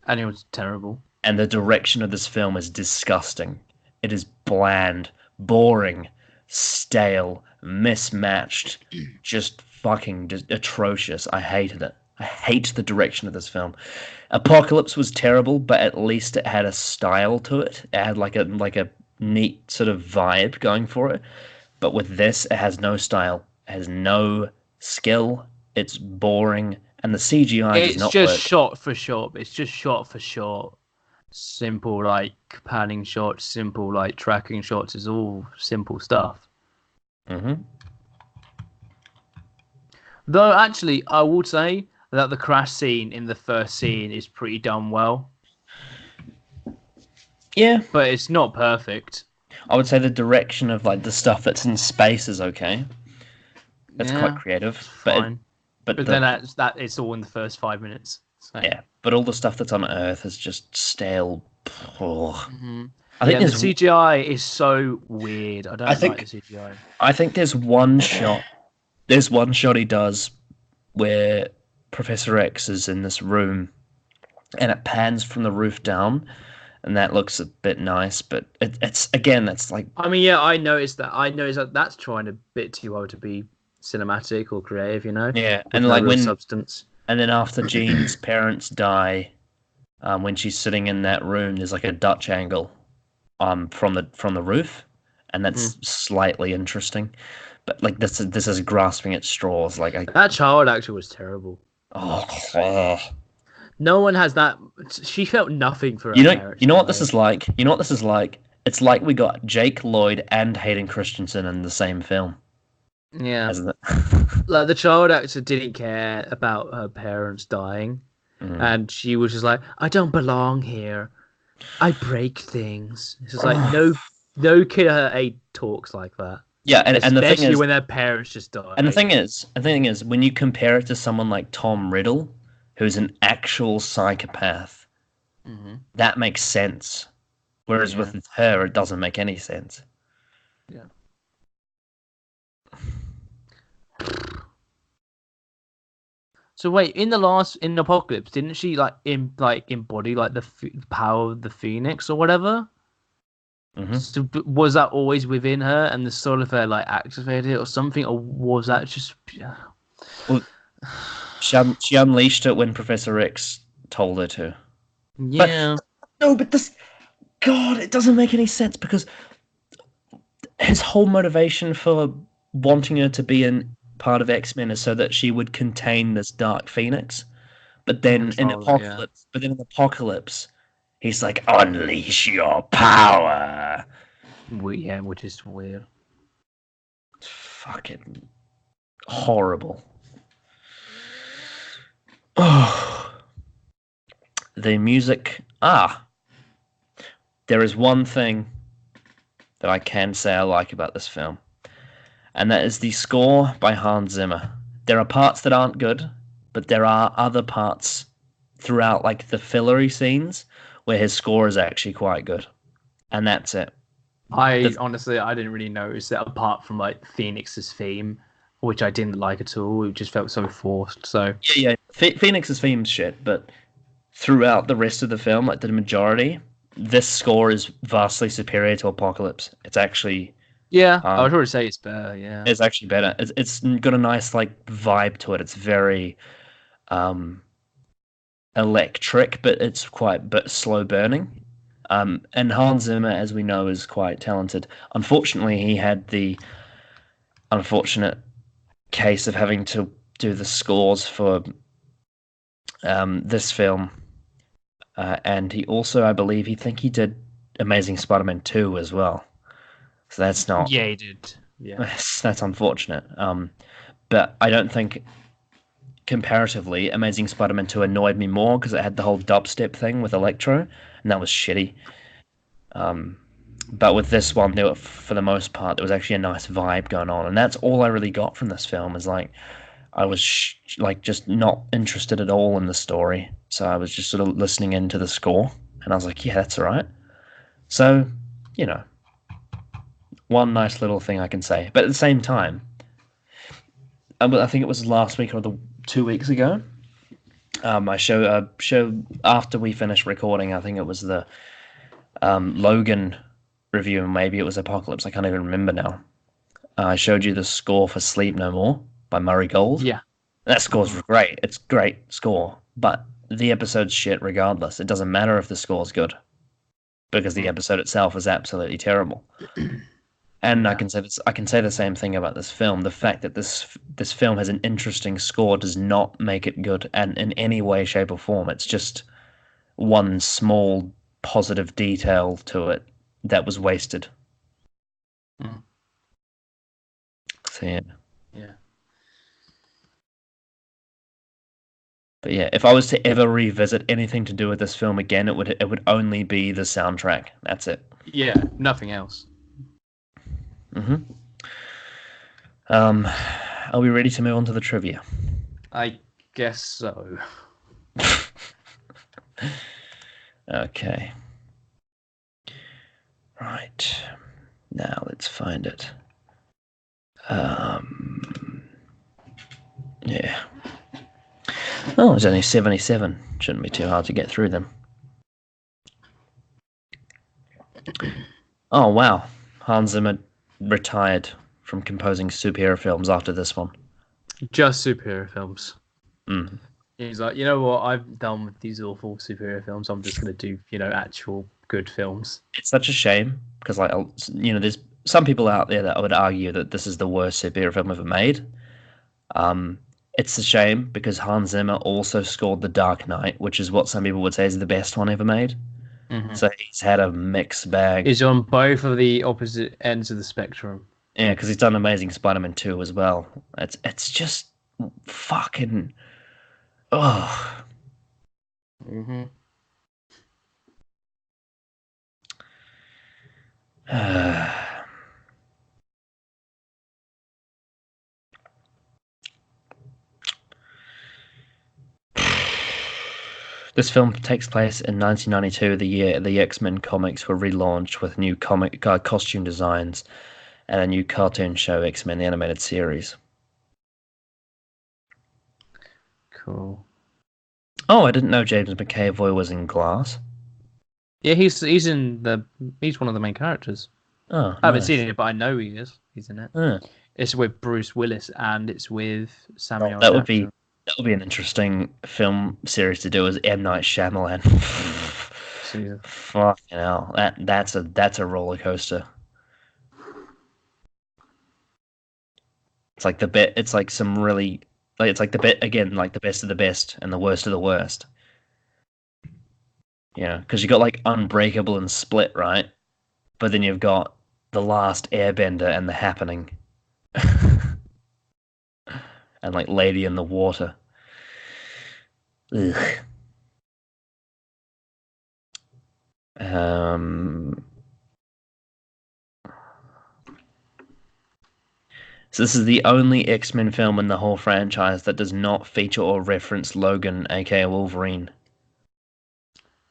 and it was terrible. And the direction of this film is disgusting. It is bland, boring, stale, mismatched, just fucking just atrocious. I hated it. I hate the direction of this film. Apocalypse was terrible, but at least it had a style to it. It had like a neat sort of vibe going for it. But with this, it has no style. It has no skill. It's boring, and the CGI does It's not just work. shot for shot. It's just shot for shot. Simple like panning shots, simple like tracking shots. Is all simple stuff. Hmm. Though actually, I would say that the crash scene in the first scene is pretty done well, Yeah, but it's not perfect. I would say the direction of like the stuff that's in space is okay. That's Yeah, quite creative, fine. but But then that it's all in the first 5 minutes. So. yeah, but all the stuff that's on Earth is just stale. Oh. Mhm. I think the there's CGI is so weird. I don't I think- like the CGI. I think there's one shot. There's one shot he does where Professor X is in this room, and it pans from the roof down, and that looks a bit nice. But it's again, that's like I mean, yeah, I noticed that that's trying a bit too hard to be cinematic or creative, you know? yeah, With and no like real when substance. and then after Jean's parents die, when she's sitting in that room, there's like a Dutch angle, from the roof, and that's slightly interesting. But like this is grasping at straws. Like That child actor was terrible. oh. No one has that. She felt nothing for her You know character, what this is like. You know what this is like. It's like we got Jake Lloyd and Hayden Christensen in the same film, Yeah, isn't it? like the child actor didn't care about her parents dying, Mm. and she was just like, "I don't belong here. I break things." It's just like no kid at her age talks like that. Yeah, and the thing Especially is, when their parents just die. and the thing is, when you compare it to someone like Tom Riddle, who's an actual psychopath, Mhm. that makes sense. Whereas Yeah. with her, it doesn't make any sense. Yeah. So wait, in Apocalypse, didn't she embody like the power of the Phoenix or whatever? Mhm. So, was that always within her, and the soul of her like activated it or something, or was that just? She unleashed it when Professor X told her to. Yeah. No, but this, God, it doesn't make any sense because his whole motivation for wanting her to be in part of X-Men is so that she would contain this Dark Phoenix. But then in Apocalypse, he's like, unleash your power. Which is weird. Fucking horrible. Oh, the music. There is one thing that I can say I like about this film, and that is the score by Hans Zimmer. There are parts that aren't good, but there are other parts throughout, like the fillery scenes, where his score is actually quite good, and that's it. Honestly, I didn't really notice that apart from like Phoenix's theme, which I didn't like at all. It just felt so forced. So Yeah. Phoenix's theme's shit, but throughout the rest of the film, like the majority, this score is vastly superior to Apocalypse. It's actually yeah, I would probably say it's better. Yeah, it's actually better. It's got a nice like vibe to it. It's very electric, but it's quite slow burning. And Hans Zimmer, as we know, is quite talented. Unfortunately, he had the unfortunate case of having to do the scores for this film, and he also, I believe, he did Amazing Spider-Man 2 as well. So that's not. Yeah, he did. Yeah, That's unfortunate. But I don't think, comparatively, Amazing Spider-Man 2 annoyed me more because it had the whole dubstep thing with Electro, and that was shitty. But with this one, for the most part, there was actually a nice vibe going on, and that's all I really got from this film. Is like, I was just not interested at all in the story, so I was just sort of listening into the score, and I was like, yeah, that's all right. So, one nice little thing I can say. But at the same time, I think it was last week or 2 weeks ago, I show after we finished recording, I think it was the Logan review, and maybe it was Apocalypse, I can't even remember now. I showed you the score for Sleep No More by Murray Gold. Yeah. That score's great. It's great score, but the episode's shit regardless. It doesn't matter if the score's good, because the episode itself is absolutely terrible. And I can say the same thing about this film. The fact that this film has an interesting score does not make it good, and in any way, shape, or form. It's just one small positive detail to it that was wasted. So yeah. But yeah, if I was to ever revisit anything to do with this film again, it would only be the soundtrack. That's it. Yeah, nothing else. Are we ready to move on to the trivia? I guess so. Okay. Right. Now let's find it. Yeah. Oh, there's only 77. Shouldn't be too hard to get through them. Oh, wow. Hans Zimmer retired from composing superhero films after this one. Just superhero films. He's like, you know what? I'm done with these awful superhero films. I'm just going to do, actual good films. It's such a shame because, there's some people out there that would argue that this is the worst superhero film ever made. It's a shame because Hans Zimmer also scored The Dark Knight, which is what some people would say is the best one ever made. So he's had a mixed bag. He's on both of the opposite ends of the spectrum. Yeah, because he's done Amazing Spider-Man 2 as well. It's just fucking... Oh. This film takes place in 1992, the year the X-Men comics were relaunched with new costume designs and a new cartoon show, X-Men the Animated Series. Cool. Oh, I didn't know James McAvoy was in Glass. Yeah, he's one of the main characters. Oh, I haven't seen it, but I know he is. He's in it. Yeah. It's with Bruce Willis and it's with Samuel. That would be an interesting film series to do as M. Night Shyamalan. Fucking hell, that's a roller coaster. It's like it's like some really it's like the bit again, like the best of the best and the worst of the worst. Yeah, because you got like Unbreakable and Split, right? But then you've got The Last Airbender and The Happening. And like Lady in the Water. Ugh. So this is the only X-Men film in the whole franchise that does not feature or reference Logan, aka Wolverine.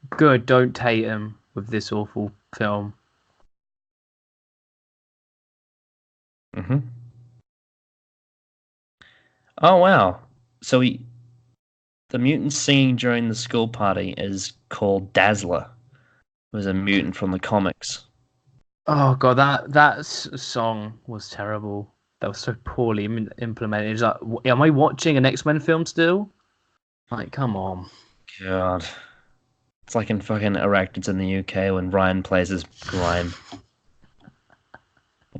Good, don't hate him with this awful film. Oh wow! So the mutant singing during the school party is called Dazzler. It was a mutant from the comics. Oh god, that song was terrible. That was so poorly implemented. It's like, am I watching an X-Men film still? Like, come on. God. It's like in fucking Arachnids in the UK when Ryan plays his grime.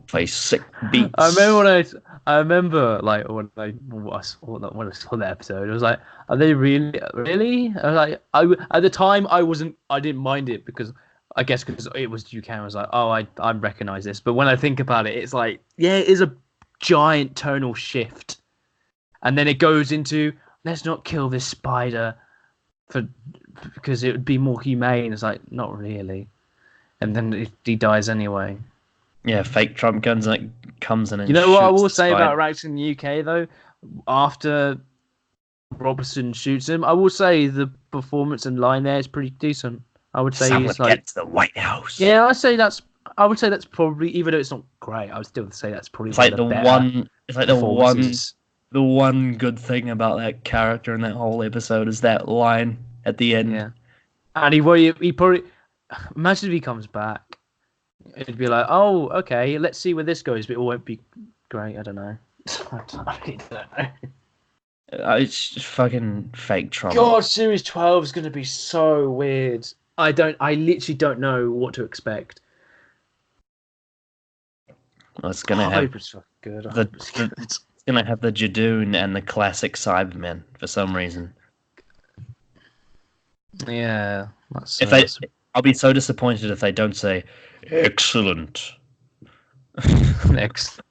Plays sick beats. I remember when I saw that episode, I was like, are they really? I was like, at the time I didn't mind it because I guess because it was UK. I was like, oh, I recognize this. But when I think about it, it's like, yeah, it is a giant tonal shift, and then it goes into let's not kill this spider because it would be more humane. It's like, not really, and then he dies anyway. Yeah, fake Trump guns comes in and you know what I will say spider. about Rax in the UK though, after Robertson shoots him, I will say the performance and line there is pretty decent. I would say Someone he's like get to the White House. Yeah, I would say that's probably, even though it's not great, I would still say that's probably it's like the one good thing about that character in that whole episode is that line at the end. Yeah, and he probably, imagine if he comes back, it'd be like, oh, okay, let's see where this goes, but it won't be great. I don't know. I really don't know. It's just fucking fake trauma. God, Series 12 is going to be so weird. I literally don't know what to expect. Well, it's gonna I have hope it's fucking good. I hope it's good. it's gonna have the Jadoon and the classic Cybermen for some reason. Yeah, I'll be so disappointed if they don't say excellent. next.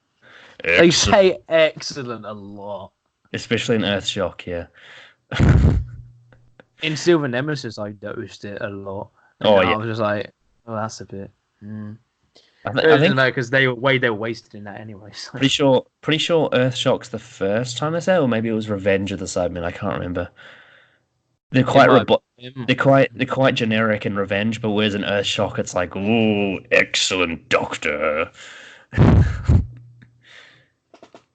They say excellent a lot. Especially in Earthshock, yeah. In Silver Nemesis, I noticed it a lot. Oh, I yeah. was just like, oh, that's a bit. I think because they were wasted in that anyway. So. pretty sure Earthshock's the first time they say it, or maybe it was Revenge of the Cybermen. I can't remember. They're quite generic in Revenge, but whereas in Earthshock it's like, ooh, excellent Doctor.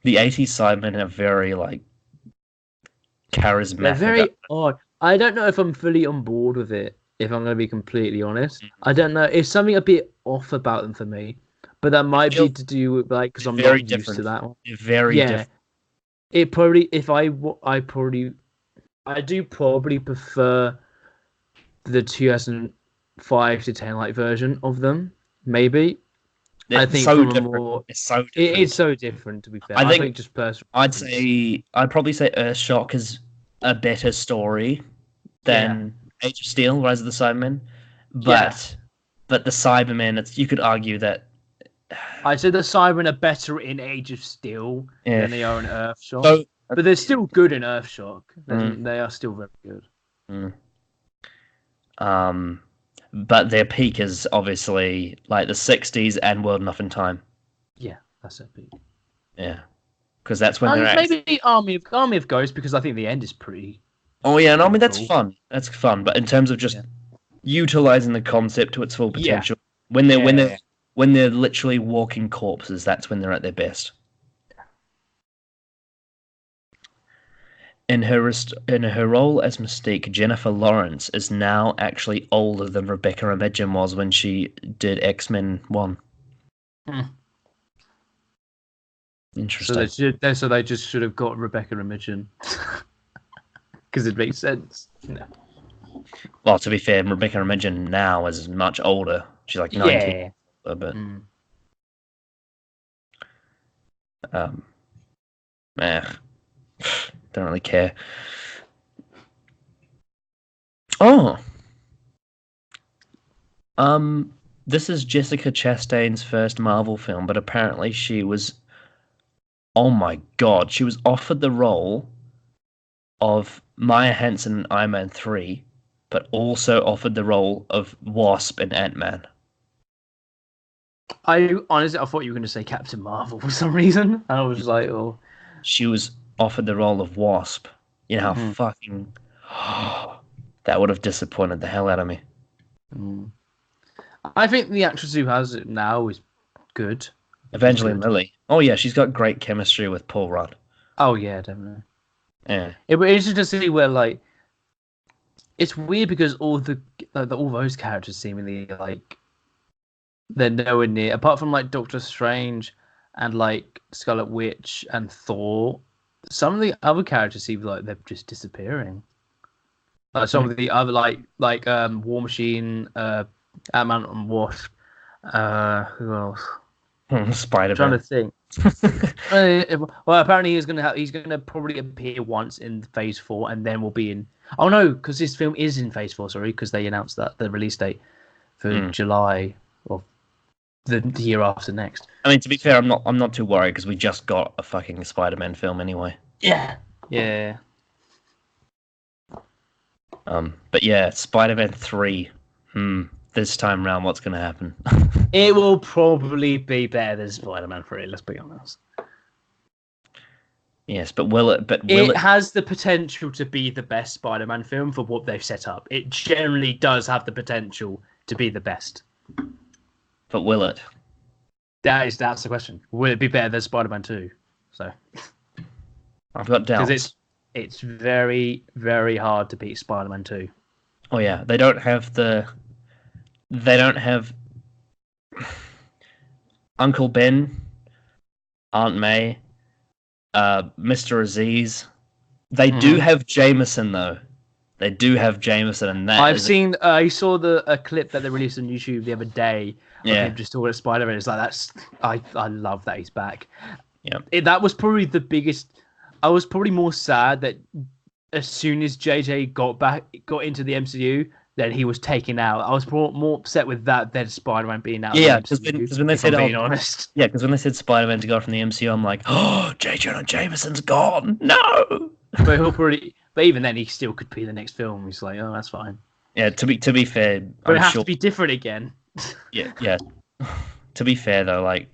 The 80s Cybermen are very like charismatic. They're very odd. I don't know if I'm fully on board with it, if I'm going to be completely honest. I don't know. It's something a bit off about them for me, but that might be to do with like because I'm not used to that one. They're very different. It probably I do probably prefer the 2005 to 10 like version of them. Maybe. I think so from different. a more It's so different. it is so different to be fair. I think just personally. I'd probably say Earthshock is a better story than Age of Steel, Rise of the Cybermen. But the Cybermen, you could argue that I'd say the Cybermen are better in Age of Steel than they are in Earthshock. So, but they're still good in Earthshock. They are still very good. But their peak is obviously like the 60s and World Enough in Time. Yeah, that's their peak. Yeah, because that's when they're maybe Army of Ghosts, because I think the end is pretty. Oh yeah, and I mean that's fun. That's fun, but in terms of just utilizing the concept to its full potential, when they're literally walking corpses, that's when they're at their best. In her role as Mystique, Jennifer Lawrence is now actually older than Rebecca Imogen was when she did X-Men 1. Interesting. So they just should have got Rebecca Imogen. Because it makes sense. No. Well, to be fair, Rebecca Imogen now is much older. She's like 19. Yeah. But don't really care. Oh. This is Jessica Chastain's first Marvel film, but apparently she was, oh my god, she was offered the role of Maya Hansen in Iron Man 3, but also offered the role of Wasp in Ant-Man. I thought you were going to say Captain Marvel for some reason. I was like, oh. She was offered the role of Wasp. You know how fucking... that would have disappointed the hell out of me. I think the actress who has it now is good. Evangeline Lilly. Oh yeah, she's got great chemistry with Paul Rudd. Oh yeah, definitely. Yeah. It would be interesting to see where like... It's weird because all those characters seemingly like... They're nowhere near... Apart from like Doctor Strange and like Scarlet Witch and Thor, some of the other characters seem like they're just disappearing. Like some of the other like War Machine, Ant-Man and Wasp. Who else? Spider-Man. Trying to think. Well, apparently he's gonna probably appear once in Phase 4, and then we'll be in. Oh no, because this film is in Phase 4. Sorry, because they announced that the release date for July of the year after next. I mean, to be fair, I'm not too worried because we just got a fucking Spider-Man film anyway. Yeah. But yeah, Spider-Man 3. This time round, what's going to happen? It will probably be better than Spider-Man 3. Let's be honest. Yes, but will it? It has the potential to be the best Spider-Man film for what they've set up. It generally does have the potential to be the best. But will it? That's the question. Will it be better than Spider-Man 2? So I've got doubts. Because it's very, very hard to beat Spider-Man 2. Oh yeah, they don't have Uncle Ben, Aunt May, Mr. Aziz. They do have Jameson though. They do have Jameson, and that I saw a clip that they released on YouTube the other day of him just talking about Spider-Man. It's like I love that he's back. Yeah, that was probably the biggest. I was probably more sad that as soon as JJ got into the MCU, then he was taken out. I was more upset with that than Spider-Man being out. Yeah, because when they said, being honest, because when they said Spider-Man to go from the MCU, I'm like, oh, J. Jonah Jameson's gone. No. But even then, he still could be the next film. He's like, oh, that's fine. Yeah, to be fair, but it has to be different again. Yeah. To be fair though, like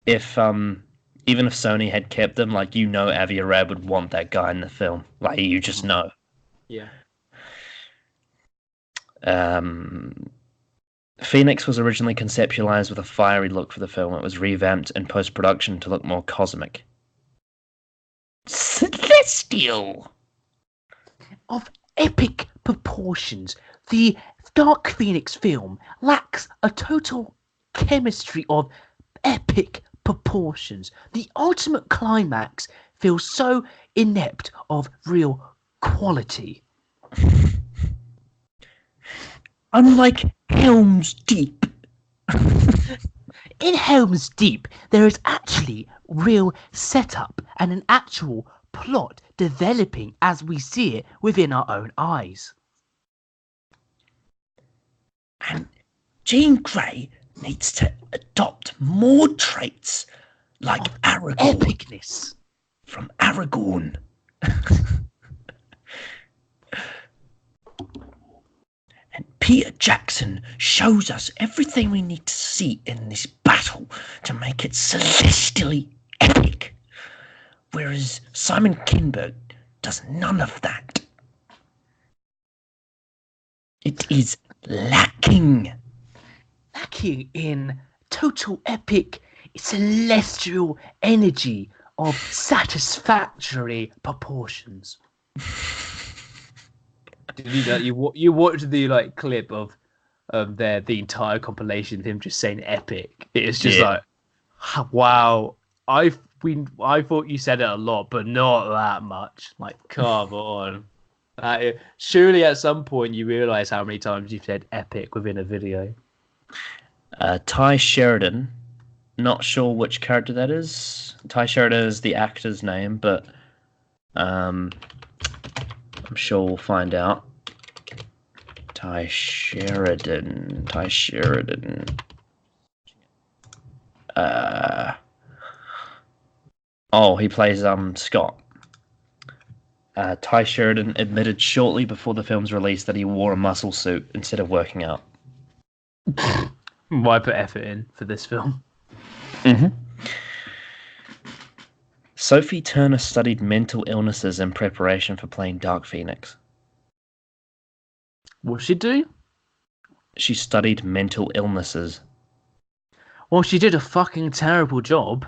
if even if Sony had kept him, like Avi Arad would want that guy in the film. Like you just know. Yeah. Phoenix was originally conceptualized with a fiery look for the film. It was revamped in post-production to look more cosmic. Celestial! Of epic proportions, the Dark Phoenix film lacks a total chemistry of epic proportions. The ultimate climax feels so inept of real quality. Unlike Helm's Deep. In Helm's Deep, there is actually real setup and an actual plot developing as we see it within our own eyes. And Jean Grey needs to adopt more traits like Aragorn. Epicness. From Aragorn. And Peter Jackson shows us everything we need to see in this battle to make it celestially epic. Whereas Simon Kinberg does none of that. It is lacking. Lacking in total epic celestial energy of satisfactory proportions. Did you watched the clip of the entire compilation of him just saying epic? It's just like, wow. I thought you said it a lot, but not that much. Like, come on. Surely at some point you realise how many times you've said epic within a video. Ty Sheridan, not sure which character that is. Ty Sheridan is the actor's name, but I'm sure we'll find out. Ty Sheridan. He plays Scott. Ty Sheridan admitted shortly before the film's release that he wore a muscle suit instead of working out. Why put effort in for this film? Mm-hmm. Sophie Turner studied mental illnesses in preparation for playing Dark Phoenix. What she do? She studied mental illnesses. Well, she did a fucking terrible job.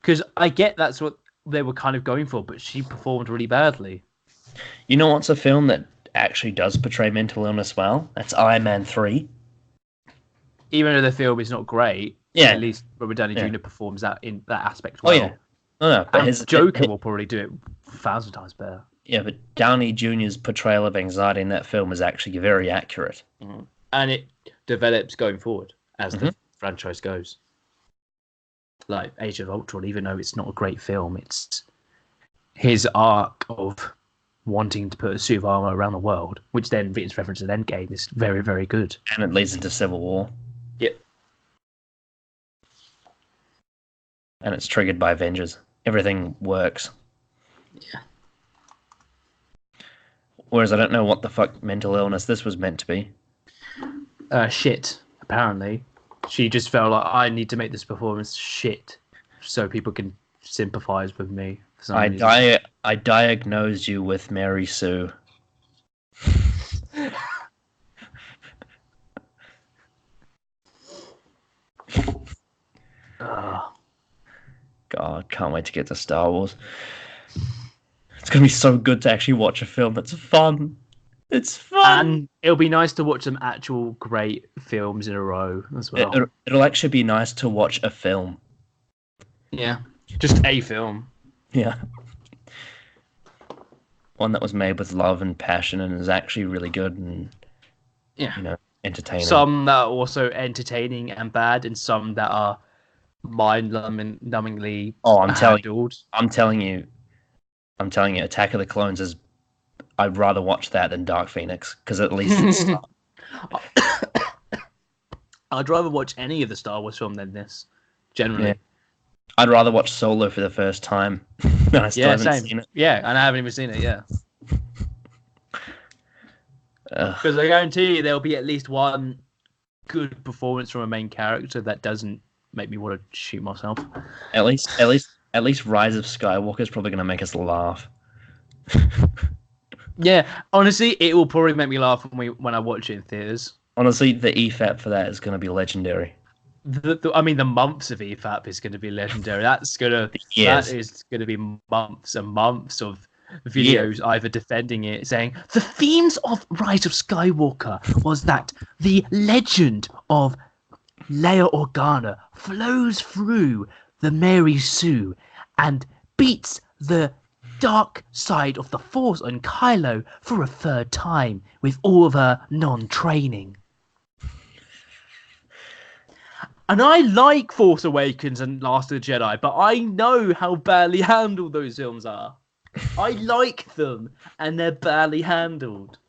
Because I get that's what they were kind of going for, but she performed really badly. You know what's a film that actually does portray mental illness well? That's Iron Man 3. Even though the film is not great, at least Robert Downey Jr. performs that in that aspect well. Oh, yeah. No, but his Joker will probably do it 1,000 times better. Yeah, but Downey Jr.'s portrayal of anxiety in that film is actually very accurate. Mm-hmm. And it develops going forward as the franchise goes. Like Age of Ultron, even though it's not a great film, it's his arc of wanting to put a suit of armor around the world, which then its reference to Endgame is very, very good. And it leads into Civil War. Yep. And it's triggered by Avengers. Everything works. Yeah. Whereas I don't know what the fuck mental illness this was meant to be. Shit, apparently. She just felt like, I need to make this performance shit so people can sympathize with me. For some reason. I diagnosed you with Mary Sue. God, can't wait to get to Star Wars. It's going to be so good to actually watch a film that's fun. It's fun. And it'll be nice to watch some actual great films in a row as well. It'll actually be nice to watch a film. Yeah. Just a film. Yeah. One that was made with love and passion and is actually really good and, Yeah. entertaining. Some that are also entertaining and bad, and some that are mind-numbingly handled. I'm telling you, Attack of the Clones is. I'd rather watch that than Dark Phoenix because at least it's. I'd rather watch any of the Star Wars film than this. Generally, Yeah. I'd rather watch Solo for the first time. I still haven't seen it. Yeah, and I haven't even seen it. Yeah, because I guarantee you there'll be at least one good performance from a main character that doesn't make me want to shoot myself. At least Rise of Skywalker is probably going to make us laugh. Yeah, honestly, it will probably make me laugh when I watch it in theaters. Honestly, the EFAP for that is going to be legendary. The months of EFAP is going to be legendary. That is going to be months and months of videos either defending it, saying the themes of Rise of Skywalker was that the legend of Leia Organa flows through the Mary Sue and beats the dark side of the Force on Kylo for a third time with all of her non-training. And I like Force Awakens and Last of the Jedi, but I know how badly handled those films are. I like them, and they're badly handled.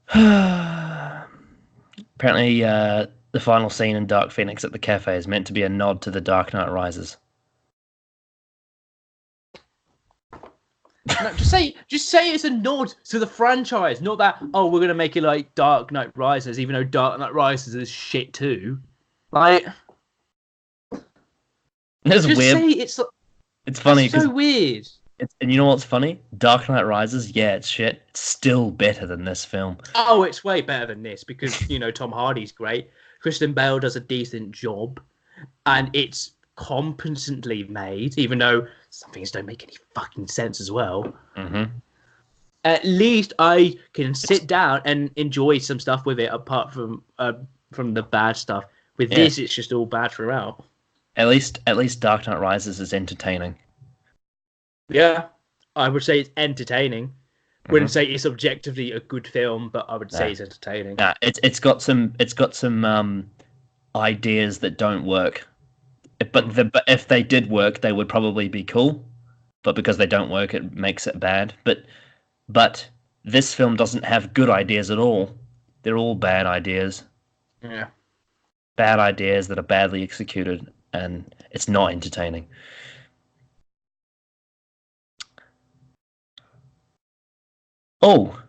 Apparently, the final scene in Dark Phoenix at the cafe is meant to be a nod to The Dark Knight Rises. No, just say it's a nod to the franchise, not that we're gonna make it like Dark Knight Rises, even though Dark Knight Rises is shit too. Like, it's just weird. Say it's funny. It's so weird. And you know what's funny? Dark Knight Rises, yeah, it's shit. It's still better than this film. Oh, it's way better than this because Tom Hardy's great. Kristen Bale does a decent job, and it's competently made, even though some things don't make any fucking sense as well. Mm-hmm. At least I can sit down and enjoy some stuff with it, apart from the bad stuff. With this, it's just all bad throughout. At least Dark Knight Rises is entertaining. Yeah, I would say it's entertaining. Wouldn't say it's objectively a good film, but I would say it's entertaining. Yeah, it's got some ideas that don't work. But if they did work, they would probably be cool. But because they don't work, it makes it bad. But this film doesn't have good ideas at all. They're all bad ideas. Yeah. Bad ideas that are badly executed, and it's not entertaining. Oh,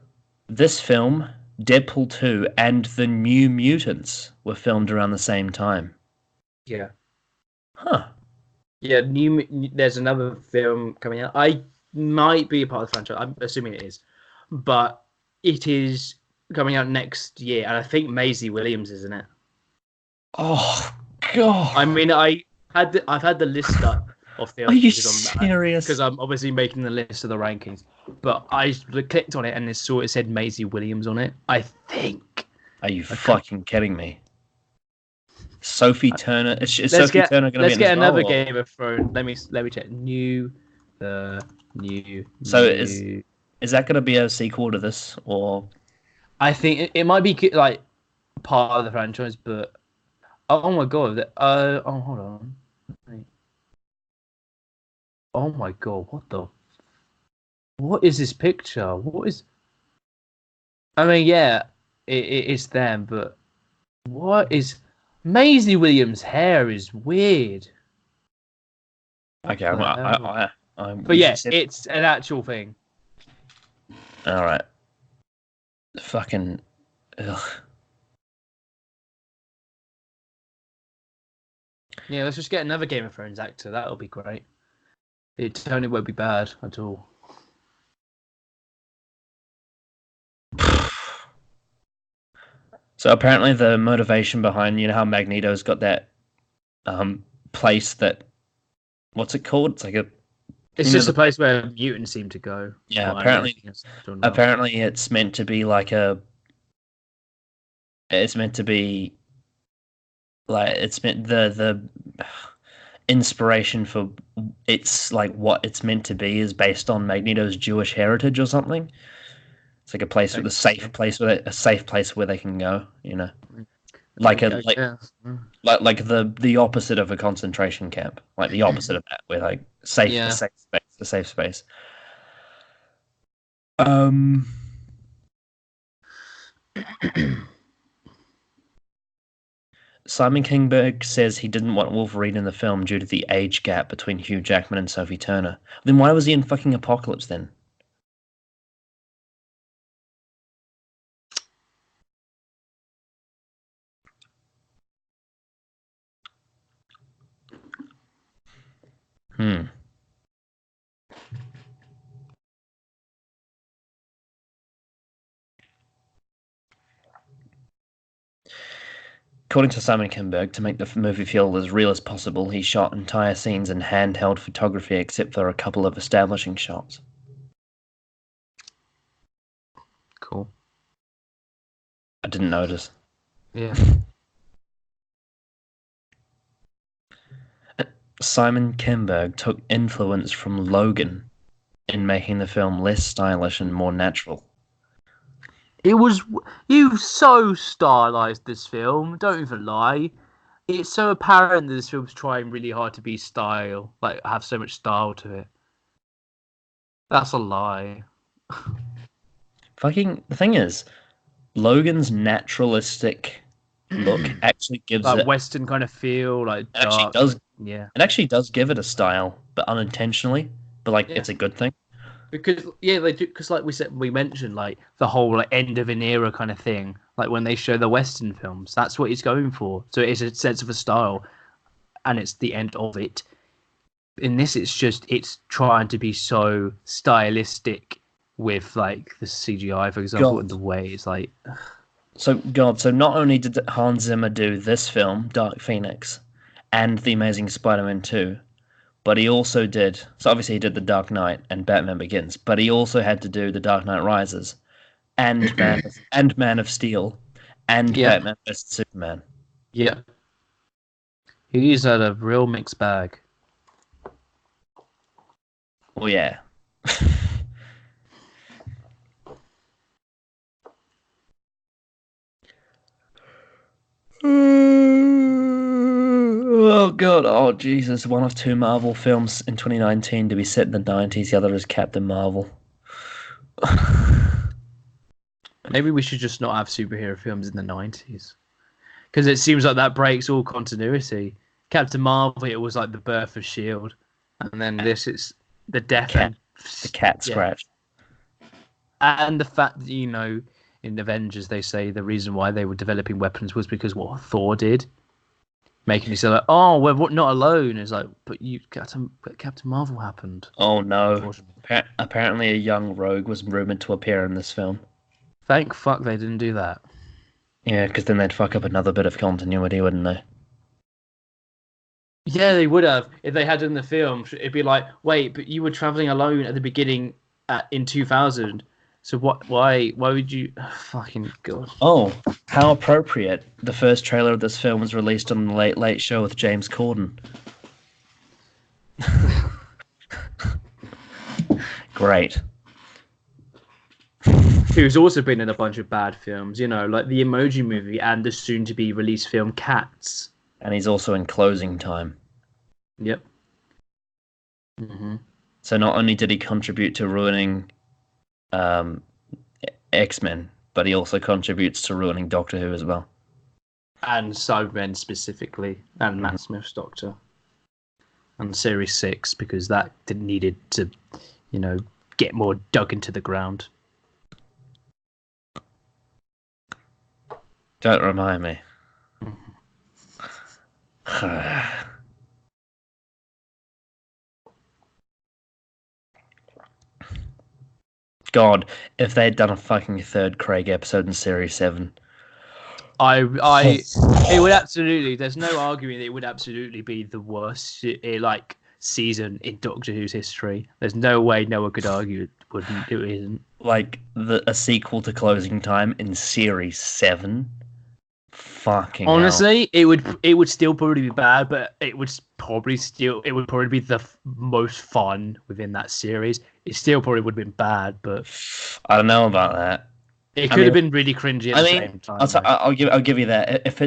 this film, Deadpool 2 and The New Mutants were filmed around the same time. Yeah. Huh. Yeah, there's another film coming out. I might be a part of the franchise. I'm assuming it is. But it is coming out next year, and I think Maisie Williams is in it. Oh, God. I mean, I've had the list up of films. Are you serious? Because I'm obviously making the list of the rankings. But I clicked on it and it said Maisie Williams on it. I think. Are you fucking kidding me? Sophie Turner. Is Sophie Turner going to be in this? Let's get another Game of Thrones. Let me check. So is that going to be a sequel to this, or? I think it might be like part of the franchise, but oh my god! Hold on. Oh my god! What is this picture? What is? I mean, yeah, it's them, but what is? Maisie Williams' hair is weird. Okay, but yeah, it's an actual thing. All right. Fucking. Ugh. Yeah, let's just get another Game of Thrones actor. That'll be great. It totally won't be bad at all. So apparently the motivation behind, how Magneto's got that place that, what's it called? It's like it's just a place where mutants seem to go. Yeah, apparently it's meant to be like it's meant to be like it's meant the inspiration for it's like what it's meant to be is based on Magneto's Jewish heritage or something. It's like a place with a safe place where they can go, you know, like like the opposite of a concentration camp, like the opposite of that, where like a safe space. Simon Kinberg says he didn't want Wolverine in the film due to the age gap between Hugh Jackman and Sophie Turner. Then why was he in fucking Apocalypse then? According to Simon Kinberg, to make the movie feel as real as possible, he shot entire scenes in handheld photography except for a couple of establishing shots. Cool. I didn't notice. Yeah. Simon Kinberg took influence from Logan in making the film less stylish and more natural. You so stylized this film. Don't even lie. It's so apparent that this film's trying really hard to be style, like have so much style to it. That's a lie. Fucking the thing is, Logan's naturalistic look actually gives like it Western kind of feel, like dark. actually does. Yeah, It actually does give it a style, but unintentionally. But like, it's a good thing. Because they do. Because like we mentioned, like the whole like end of an era kind of thing. Like when they show the Western films, that's what he's going for. So it's a sense of a style, and it's the end of it. In this, it's trying to be so stylistic with like the CGI, for example, and the way it's like. So not only did Hans Zimmer do this film, Dark Phoenix, and The Amazing Spider-Man 2, but he also did. So obviously he did The Dark Knight and Batman Begins, but he also had to do The Dark Knight Rises, and Man of Steel, and Batman vs Superman. Yeah, he's had a real mixed bag. Well, yeah. Oh god, oh Jesus, one of two Marvel films in 2019 to be set in the 90s, the other is Captain Marvel. Maybe we should just not have superhero films in the 90s. Because it seems like that breaks all continuity. Captain Marvel, it was like the birth of S.H.I.E.L.D. And then this is the death end. The cat scratch. And the fact that, you know, in Avengers, they say the reason why they were developing weapons was because what Thor did. Making you say, like, oh, we're not alone. It's like, but Captain Marvel happened. Oh, no. Apparently a young Rogue was rumored to appear in this film. Thank fuck they didn't do that. Yeah, because then they'd fuck up another bit of continuity, wouldn't they? Yeah, they would have. If they had it in the film, it'd be like, wait, but you were traveling alone at the beginning in 2000. So why would you... Oh, fucking God. Oh, how appropriate. The first trailer of this film was released on The Late Late Show with James Corden. Great. Who's also been in a bunch of bad films, you know, like the Emoji Movie and the soon-to-be released film Cats. And he's also in Closing Time. Yep. Mm-hmm. So not only did he contribute to ruining X-Men, but he also contributes to ruining Doctor Who as well. And Cybermen specifically, and Matt Smith's Doctor. And Series 6, because that needed to, you know, get more dug into the ground. Don't remind me. God, if they'd done a fucking third Craig episode in Series 7. It would absolutely, there's no arguing that it would absolutely be the worst like season in Doctor Who's history. There's no way no one could argue it isn't. Like a sequel to Closing Time in Series 7. fucking hell. Honestly, it would still probably be bad, but it would probably be the most fun within that series. It still probably would have been bad, but I don't know about that. it could have been really cringy at the same time. I'll give you that. If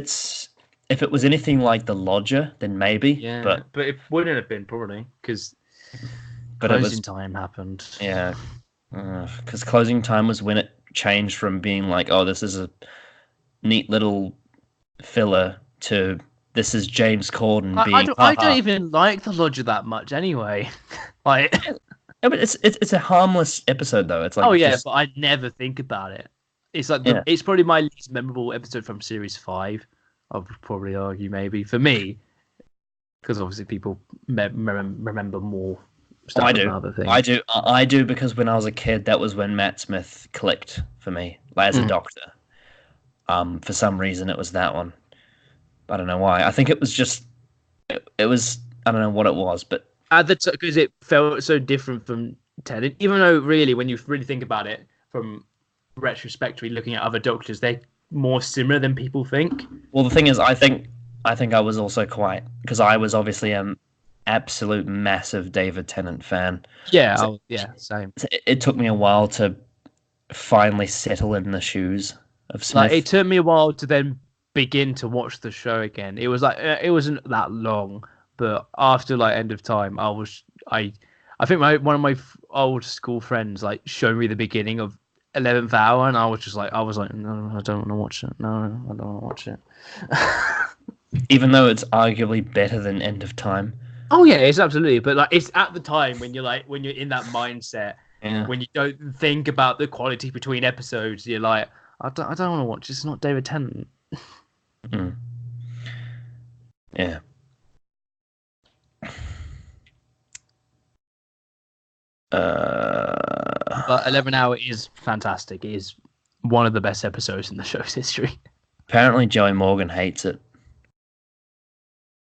it was anything like The Lodger, then maybe. Yeah, but it wouldn't have been probably because closing time happened. Yeah, because closing time was when it changed from being like, oh, this is a neat little filler to this is James Corden being. I don't even like The Lodger that much anyway. Like, yeah, but it's a harmless episode though. It's like, oh yeah, but I never think about it. It's like it's probably my least memorable episode from series 5. I would probably argue maybe for me, because obviously people remember more stuff. I do. Than other things. I do because when I was a kid, that was when Matt Smith clicked for me, like, as a doctor. For some reason, it was that one. I don't know why. I think it was just it was. I don't know what it was, but at the because it felt so different from Tennant. Even though, really, when you really think about it, from retrospectively looking at other Doctors, they're more similar than people think. Well, the thing is, I think I was also quite, because I was obviously an absolute massive David Tennant fan. Yeah, same. It took me a while to finally settle in the shoes of Smith. Like, it took me a while to then begin to watch the show again. It was like it wasn't that long, but after like End of Time, I think one of my old school friends like showed me the beginning of 11th Hour, and I was like, no, I don't want to watch it. No, I don't want to watch it. Even though it's arguably better than End of Time. Oh yeah, it's absolutely. But like, it's at the time when you're in that mindset, when you don't think about the quality between episodes, you're like, I don't want to watch. It's not David Tennant. Yeah. But 11th Hour is fantastic. It is one of the best episodes in the show's history. Apparently, Joey Morgan hates it.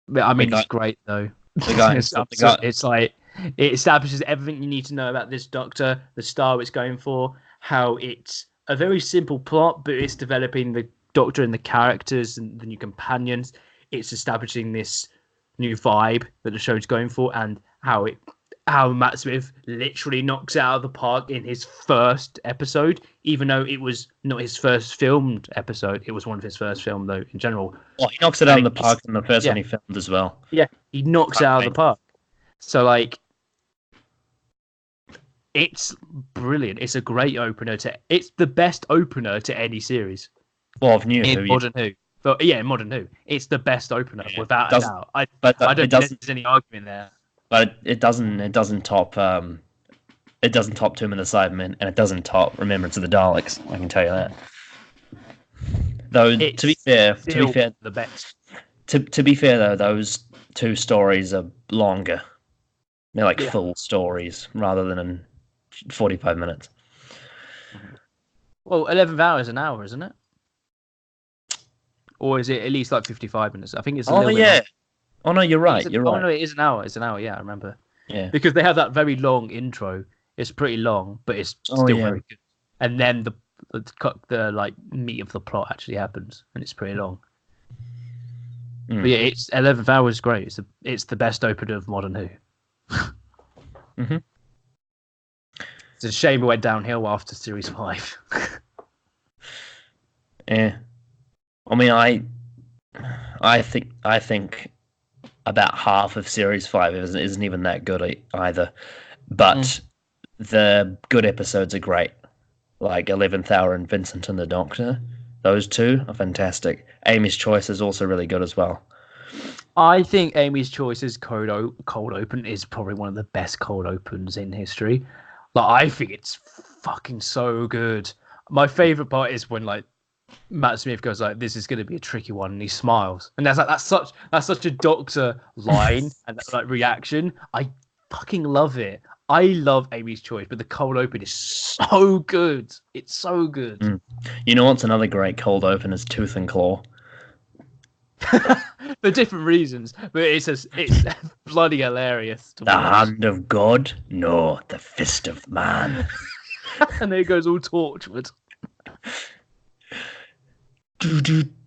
But, I mean, it's great though. It's like it establishes everything you need to know about this Doctor, the star it's going for, how it's a very simple plot, but it's developing the Doctor and the characters and the new companions. It's establishing this new vibe that the show's going for, and how Matt Smith literally knocks it out of the park in his first episode, even though it was not his first filmed episode. It was one of his first filmed, though, in general. Well, he knocks it out of the park in the first one he filmed as well. Yeah, he knocks it out of the park. So, like, it's brilliant. It's a great opener it's the best opener to any series. Well, of New in Who. Modern Who. But yeah, in Modern Who. It's the best opener, without a doubt. I don't think there's any argument there. But it doesn't top 2 Minutes Cybermen, and it doesn't top Remembrance of the Daleks. I can tell you that. Though to be fair, the best. To be fair though, those 2 stories are longer. They're like full stories rather than in 45 minutes. Well, 11th Hour is an hour, isn't it? Or is it at least like 55 minutes? I think it's a little bit. Oh no, you're right. You're right. Oh no, it is an hour. It's an hour. Yeah, I remember. Yeah. Because they have that very long intro. It's pretty long, but it's still very good. And then the like meat of the plot actually happens, and it's pretty long. But yeah, it's 11th Hour is great. It's the best opener of Modern Who. It's a shame it went downhill after Series 5. Yeah. I mean, I think about half of Series 5 isn't even that good either. But the good episodes are great. Like 11th Hour and Vincent and the Doctor. Those 2 are fantastic. Amy's Choice is also really good as well. I think Amy's Choice's cold open is probably one of the best cold opens in history. Like, I think it's fucking so good. My favourite part is when, like, Matt Smith goes like, "This is going to be a tricky one," and he smiles, and that's such a Doctor line and like reaction. I fucking love it. I love Amy's Choice, but the cold open is so good. It's so good. You know what's another great cold open is Tooth and Claw. For different reasons, but it's bloody hilarious. The hand of God, no, the fist of man. And then it goes all Torchwood.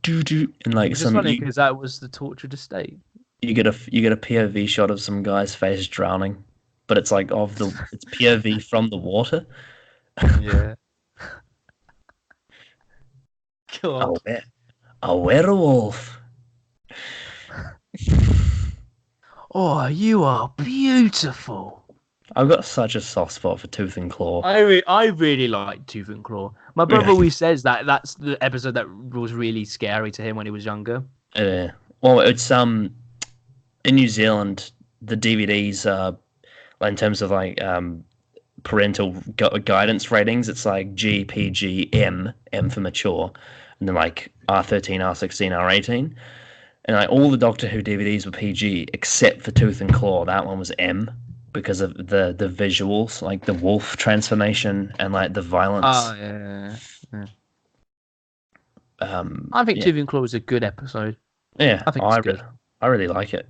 and like It's just some funny because that was the tortured estate. you get a POV shot of some guy's face drowning, but it's like it's POV from the water. Yeah. God. A werewolf. Oh, you are beautiful. I've got such a soft spot for Tooth and Claw. I really like Tooth and Claw. My brother always says that that's the episode that was really scary to him when he was younger. Well, it's in New Zealand, the DVDs in terms of like parental guidance ratings, it's like G, PG, M for mature, and then like R13, R16, R18, and like all the Doctor Who DVDs were PG except for Tooth and Claw. That one was M because of the visuals, like the wolf transformation and like the violence. Oh yeah. I think Tooth and Claw was a good episode. Yeah, I think it's good. I really like it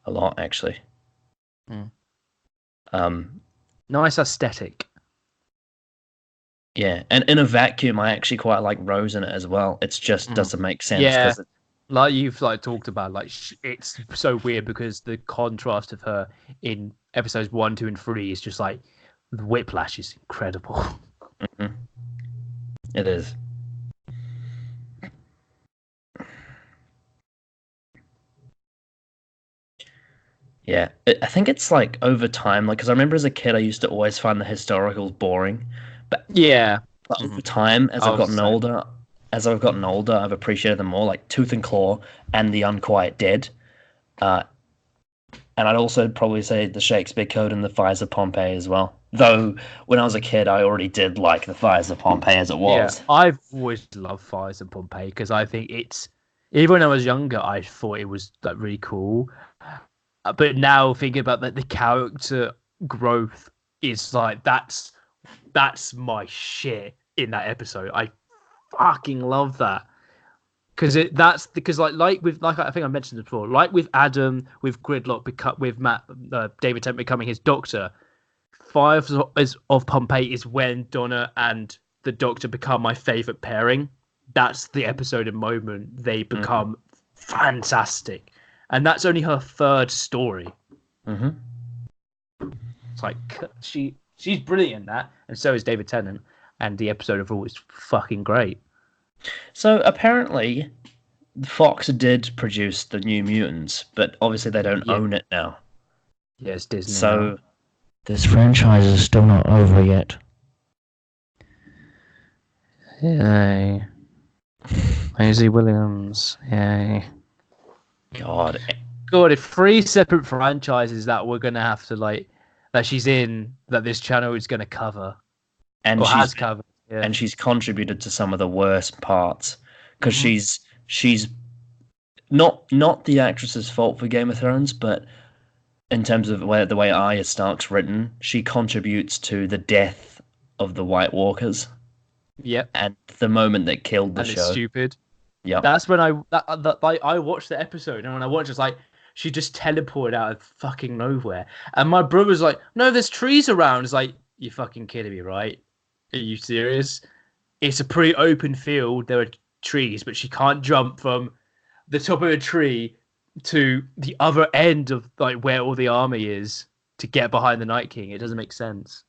a lot, actually. Nice aesthetic. Yeah, and in a vacuum, I actually quite like Rose in it as well. It just doesn't make sense. Yeah, like you've like talked about, like it's so weird because the contrast of her in episodes 1, 2, and 3 is just like the whiplash is incredible. Mm-hmm. It is. Yeah, I think it's like over time, like because I remember as a kid, I used to always find the historicals boring, but yeah, over time, as I've gotten older, I've appreciated them more, like Tooth and Claw and The Unquiet Dead, and I'd also probably say the Shakespeare Code and the Fires of Pompeii as well. Though when I was a kid, I already did like the Fires of Pompeii as it was. Yeah, I've always loved Fires of Pompeii because I think it's, even when I was younger, I thought it was like really cool. But now thinking about that, the character growth is like that's my shit in that episode. I fucking love that because like I think I mentioned this before, like with Adam, with Gridlock, with Matt, David Tennant becoming his doctor. Fires of Pompeii is when Donna and the Doctor become my favorite pairing. That's the episode and moment they become fantastic. And that's only her third story. Mm-hmm. It's like she's brilliant in that, and so is David Tennant. And the episode overall is fucking great. So apparently, Fox did produce the New Mutants, but obviously they don't own it now. Yeah, it's Disney. So this franchise is still not over yet. Yay. Maisie Williams. Yay. God, if 3 separate franchises that we're gonna have to like that she's in, that this channel is gonna cover, and has covered, and she's contributed to some of the worst parts because she's not the actress's fault for Game of Thrones, but in terms of the way Arya Stark's written, she contributes to the death of the White Walkers. Yep, and the moment that killed the show. It's stupid. Yeah, that's when I watched the episode, and when I watched, it's like she just teleported out of fucking nowhere, and my brother's like, "No, there's trees around." It's like, you fucking kidding me, right? Are you serious? It's a pretty open field. There are trees, but she can't jump from the top of a tree to the other end of like where all the army is to get behind the Night King. It doesn't make sense.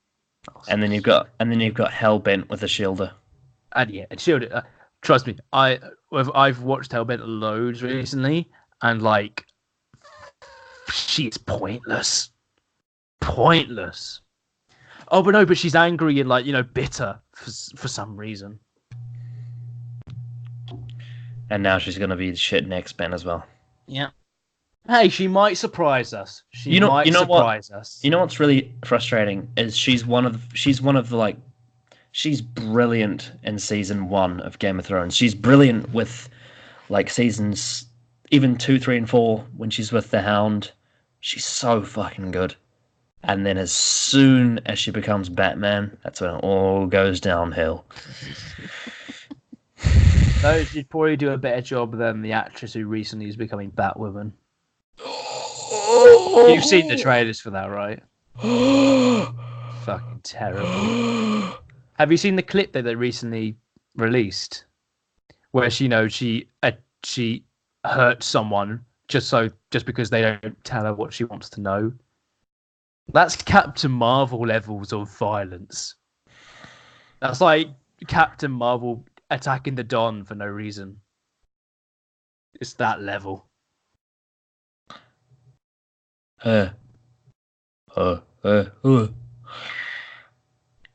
And then you've got Hellbent with a shielder. And yeah, and shielder. Trust me, I've watched Hellbent loads recently, and like, she's pointless. Pointless. Oh, but she's angry and like, bitter for some reason. And now she's gonna be shit in X-Men as well. Yeah. Hey, she might surprise us. She might surprise us. You know what's really frustrating is she's brilliant in season 1 of Game of Thrones. She's brilliant with like seasons even 2, 3, and 4 when she's with the Hound. She's so fucking good. And then as soon as she becomes Batman, that's when it all goes downhill. No, she'd probably do a better job than the actress who recently is becoming Batwoman. You've seen the trailers for that, right? Fucking terrible. Have you seen the clip that they recently released where she hurt someone just because they don't tell her what she wants to know. That's Captain Marvel levels of violence. That's like Captain Marvel attacking the Don for no reason. It's that level.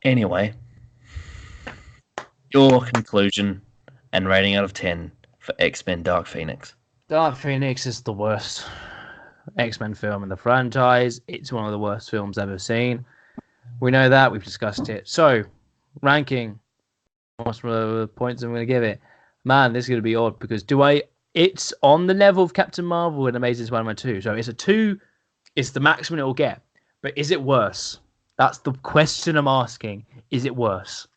Anyway, your conclusion and rating out of 10 for X-Men Dark Phoenix. Dark Phoenix is the worst X-Men film in the franchise. It's one of the worst films ever seen. We know that. We've discussed it. So, ranking. What's the points I'm going to give it? Man, this is going to be odd because it's on the level of Captain Marvel and Amazing Spider-Man 2. So it's a 2. It's the maximum it will get. But is it worse? That's the question I'm asking. Is it worse?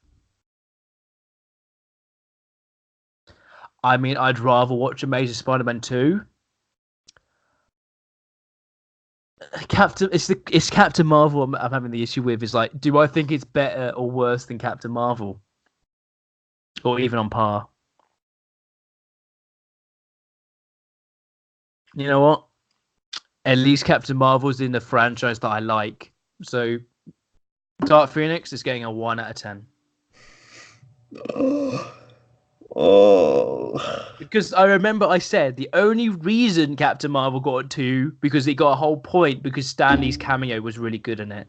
I mean, I'd rather watch Amazing Spider-Man 2. It's Captain Marvel I'm having the issue with. Is like, do I think it's better or worse than Captain Marvel? Or even on par? You know what? At least Captain Marvel's in the franchise that I like. So, Dark Phoenix is getting a 1 out of 10. Because I remember I said the only reason Captain Marvel got a 2 because it got a whole point because Stanley's cameo was really good in it.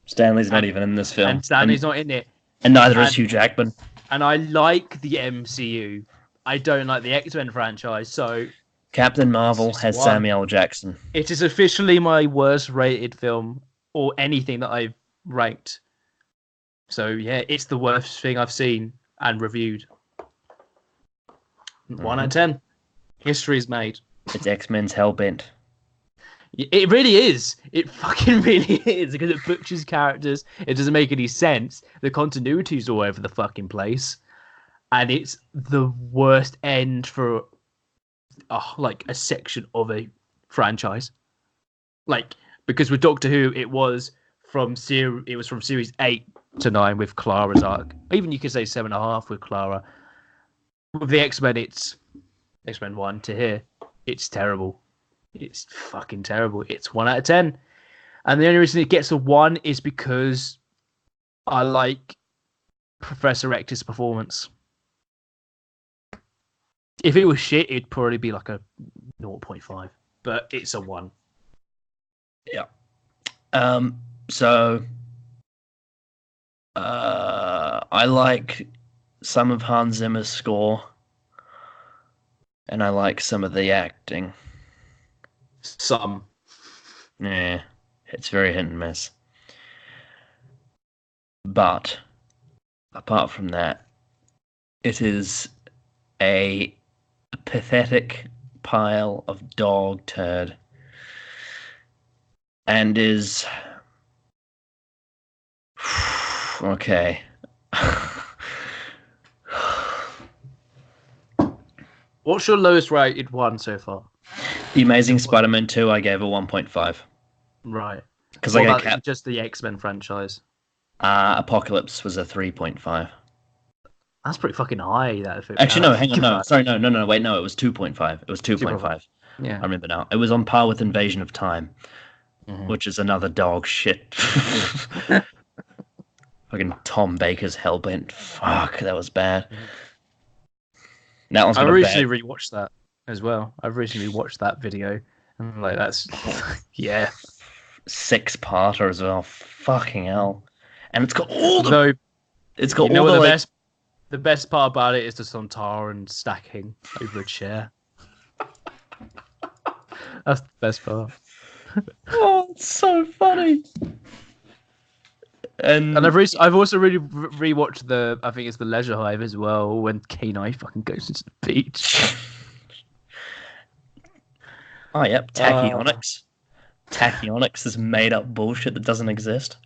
Stanley's not even in this film. And Stanley's not in it. And neither is Hugh Jackman. And I like the MCU. I don't like the X-Men franchise, so... Captain Marvel has Samuel L. Jackson. It is officially my worst rated film or anything that I've ranked. So, yeah, it's the worst thing I've seen and reviewed. 1 out of 10. History is made. It's X-Men's Hellbent. It really is. It fucking really is because it butchers characters. It doesn't make any sense. The continuity's all over the fucking place. And it's the worst end for like a section of a franchise. Like, because with Doctor Who, it was from series 8 to 9 with Clara's arc. Even you could say 7.5 with Clara. With the X-Men, it's X-Men 1 to here. It's terrible. It's fucking terrible. It's 1 out of 10. And the only reason it gets a 1 is because I like Professor X's performance. If it was shit, it'd probably be like a 0.5. But it's a 1. Yeah. So I like some of Hans Zimmer's score, and I like some of the acting. Some. Yeah, it's very hit and miss. But apart from that, it is a pathetic pile of dog turd, and is okay. What's your lowest rated one so far? The Amazing Spider-Man 2, I gave a 1.5. Right. Because I got just the X-Men franchise. Apocalypse was a 3.5. That's pretty fucking high. Actually, no, hang on, no. Sorry, no, wait, no, it was 2.5. It was 2.5. Yeah. I remember now. It was on par with Invasion of Time, which is another dog shit. Fucking Tom Baker's Hellbent. Fuck, that was bad. That one's I recently rewatched that as well. I've recently watched that video. And I'm like, that's... yeah. 6-parter as well. Fucking hell. And it's got all the... Though, it's got all the... The best part about it is the Sontar and stacking over a chair. That's the best part. Oh, it's so funny. And I've also really rewatched I think it's the Leisure Hive as well, when K9 fucking goes into the beach. Oh, yep, Tachyonics. Tachyonics is made up bullshit that doesn't exist.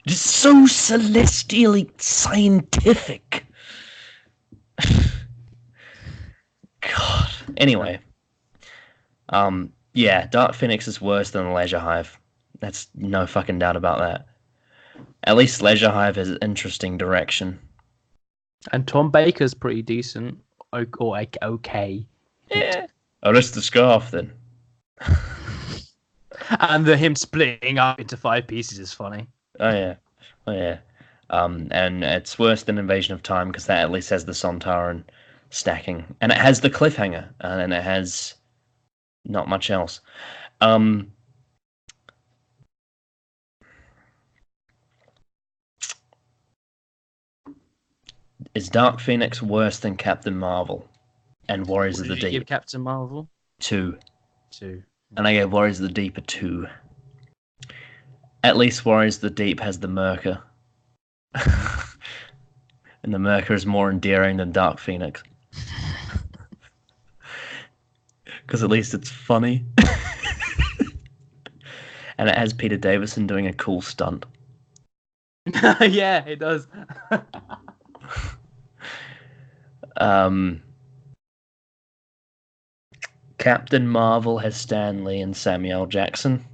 Just so celestially scientific. God. Anyway. Yeah, Dark Phoenix is worse than Leisure Hive. That's no fucking doubt about that. At least Leisure Hive has an interesting direction. And Tom Baker's pretty decent, or like okay. Yeah. Oh, that's the scarf then. And him splitting up into 5 pieces is funny. Oh yeah. And it's worse than Invasion of Time because that at least has the Sontaran stacking, and it has the cliffhanger, and it has not much else. Is Dark Phoenix worse than Captain Marvel and Warriors of the Deep? Give Captain Marvel 2. 2. And I gave Warriors of the Deep a 2. At least Warriors of the Deep has the Merker. And the Merker is more endearing than Dark Phoenix. Because at least it's funny. And it has Peter Davison doing a cool stunt. Yeah, it does. Captain Marvel has Stan Lee and Samuel Jackson.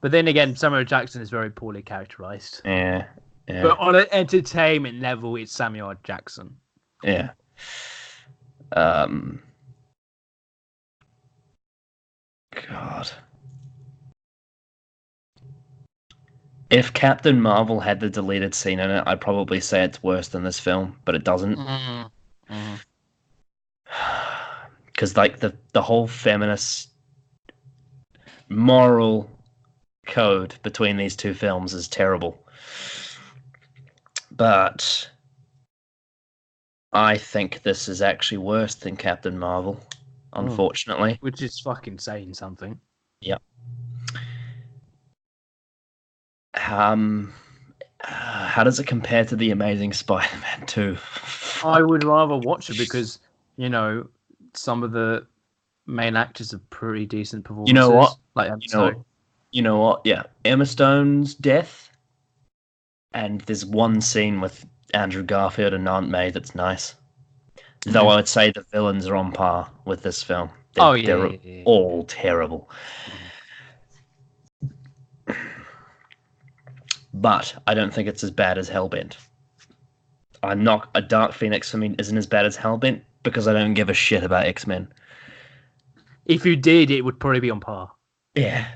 But then again, Samuel Jackson is very poorly characterized. Yeah. But on an entertainment level, it's Samuel Jackson. Yeah. God. If Captain Marvel had the deleted scene in it, I'd probably say it's worse than this film, but it doesn't. Because like the whole feminist moral code between these two films is terrible. But I think this is actually worse than Captain Marvel, unfortunately. Which is fucking saying something. Yep. How does it compare to The Amazing Spider-Man 2? I would rather watch it because, you know, some of the main actors are pretty decent performances. You know what? Like, you know what? Yeah. Emma Stone's death, and there's one scene with Andrew Garfield and Aunt May that's nice. Though I would say the villains are on par with this film. They're all terrible. But I don't think it's as bad as Hellbent. I'm not a Dark Phoenix for me isn't as bad as Hellbent because I don't give a shit about X-Men. If you did, it would probably be on par. Yeah,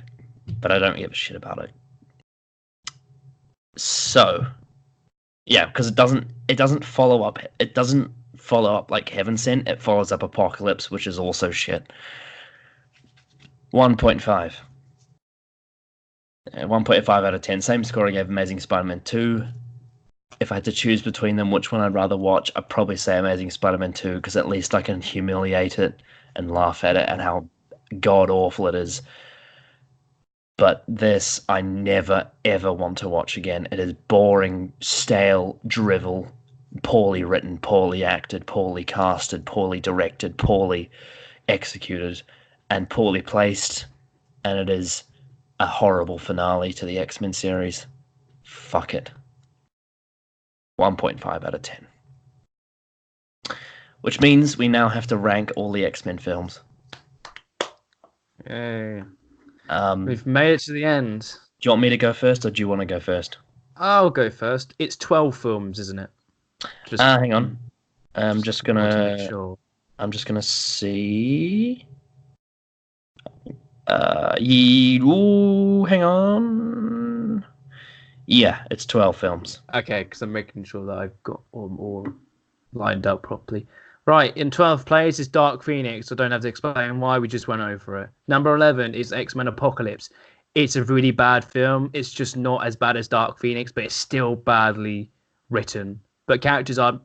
but I don't give a shit about it. So, yeah, because it doesn't follow up. It doesn't follow up like Heaven Sent. It follows up Apocalypse, which is also shit. 1.5. 1.5 out of 10. Same score I gave Amazing Spider-Man 2. If I had to choose between them, which one I'd rather watch, I'd probably say Amazing Spider-Man 2, because at least I can humiliate it and laugh at it and how god-awful it is. But this, I never, ever want to watch again. It is boring, stale, drivel, poorly written, poorly acted, poorly casted, poorly directed, poorly executed, and poorly placed. And it is a horrible finale to the X-Men series. Fuck it. 1.5 out of 10. Which means we now have to rank all the X-Men films. Yay. We've made it to the end. Do you want me to go first, or do you want to go first? I'll go first. It's 12 films, isn't it? Hang on. I'm just gonna see. Hang on. Yeah, it's 12 films. Okay, because I'm making sure that I've got all lined up properly. Right, in 12th place is Dark Phoenix. I don't have to explain why, we just went over it. Number 11 is X-Men Apocalypse. It's a really bad film. It's just not as bad as Dark Phoenix, but it's still badly written. But characters are,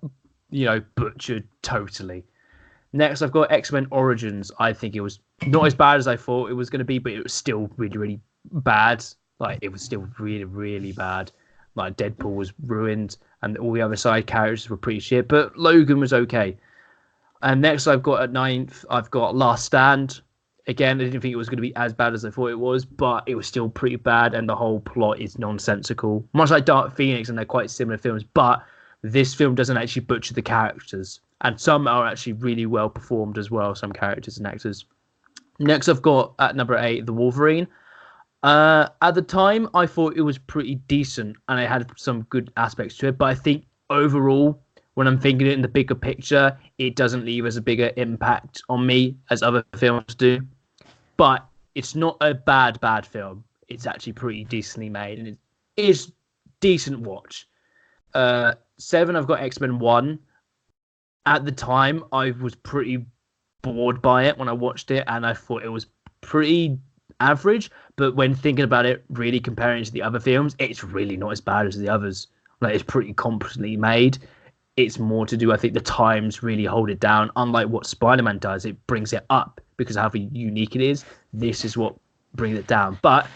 butchered totally. Next, I've got X-Men Origins. I think it was not as bad as I thought it was going to be, but it was still really, really bad. Like, it was still really, really bad. Like, Deadpool was ruined, and all the other side characters were pretty shit, but Logan was okay. And next, I've got at 9th, I've got Last Stand. Again, I didn't think it was going to be as bad as I thought it was, but it was still pretty bad, and the whole plot is nonsensical. Much like Dark Phoenix, and they're quite similar films, but this film doesn't actually butcher the characters. And some are actually really well performed as well, some characters and actors. Next, I've got at number 8, The Wolverine. At the time, I thought it was pretty decent, and it had some good aspects to it, but I think overall, when I'm thinking it in the bigger picture, it doesn't leave as a bigger impact on me as other films do. But it's not a bad film. It's actually pretty decently made, and it is decent watch. 7, I've got X-Men 1. At the time, I was pretty bored by it when I watched it, and I thought it was pretty average. But when thinking about it, really comparing it to the other films, it's really not as bad as the others. Like, it's pretty competently made. It's more to do, I think, the times really hold it down. Unlike what Spider-Man does, it brings it up because of how unique it is. This is what brings it down, but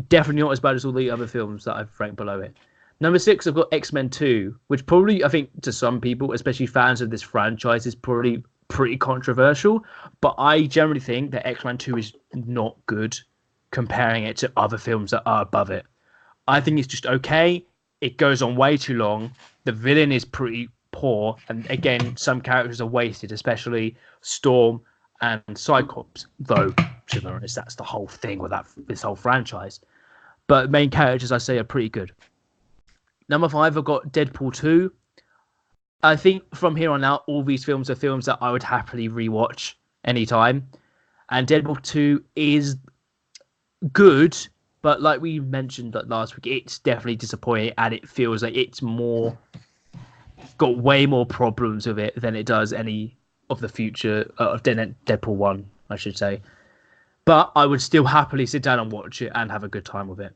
definitely not as bad as all the other films that I've ranked below it. Number 6, I've got X-Men 2, which probably, I think, to some people, especially fans of this franchise, is probably pretty controversial. But I generally think that X-Men 2 is not good comparing it to other films that are above it. I think it's just okay. It goes on way too long. The villain is pretty poor. And again, some characters are wasted, especially Storm and Cyclops. Though, to be honest, that's the whole thing with this whole franchise. But main characters, I say, are pretty good. Number 5, I've got Deadpool 2. I think from here on out, all these films are films that I would happily rewatch anytime. And Deadpool 2 is good, but like we mentioned last week, it's definitely disappointing, and it feels like it's got way more problems with it than it does any of the future of Deadpool 1, I should say. But I would still happily sit down and watch it and have a good time with it.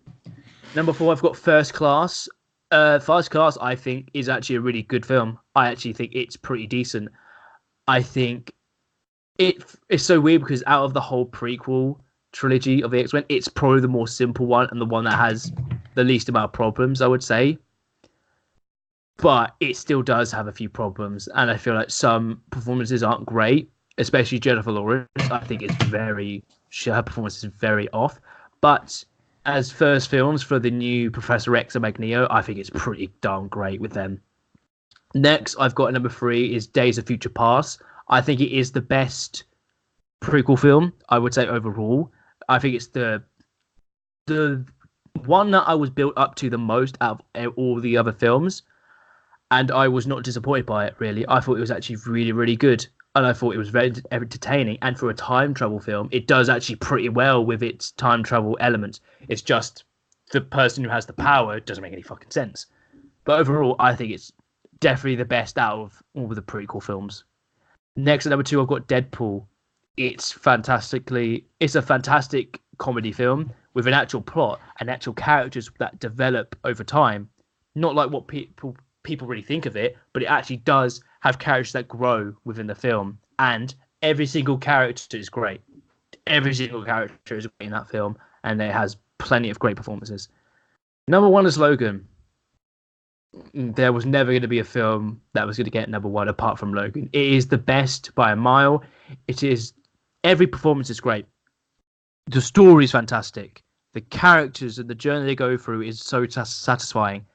Number 4, I've got First Class. First Class, I think, is actually a really good film. I actually think it's pretty decent. I think it's so weird because out of the whole prequel trilogy of the X-Men, it's probably the more simple one and the one that has the least amount of problems, I would say. But it still does have a few problems, and I feel like some performances aren't great, especially Jennifer Lawrence. I think her performance is very off. But as first films for the new Professor X and Magneto, I think it's pretty darn great with them. Next, I've got number 3 is Days of Future Past. I think it is the best prequel film, I would say, overall. I think it's the one that I was built up to the most out of all the other films, and I was not disappointed by it, really. I thought it was actually really, really good, and I thought it was very entertaining. And for a time travel film, it does actually pretty well with its time travel elements. It's just the person who has the power doesn't make any fucking sense. But overall, I think it's definitely the best out of all of the prequel films. Next, at number 2, I've got Deadpool. It's a fantastic comedy film with an actual plot and actual characters that develop over time. Not like what people really think of it, but it actually does have characters that grow within the film, and every single character is great. Every single character is great in that film, and it has plenty of great performances. Number 1 is Logan. There was never going to be a film that was going to get number 1 apart from Logan. It is the best by a mile. Every performance is great. The story is fantastic. The characters and the journey they go through is so satisfying.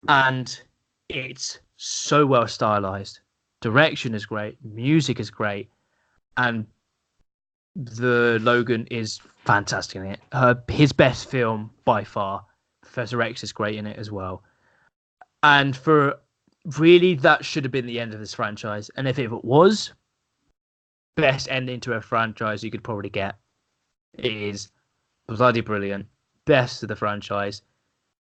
And it's so well stylized. Direction is great. Music is great. And the Logan is fantastic in it. His best film by far. Professor X is great in it as well. And for really, that should have been the end of this franchise. And if it was, best ending to a franchise you could probably get. It is bloody brilliant. Best of the franchise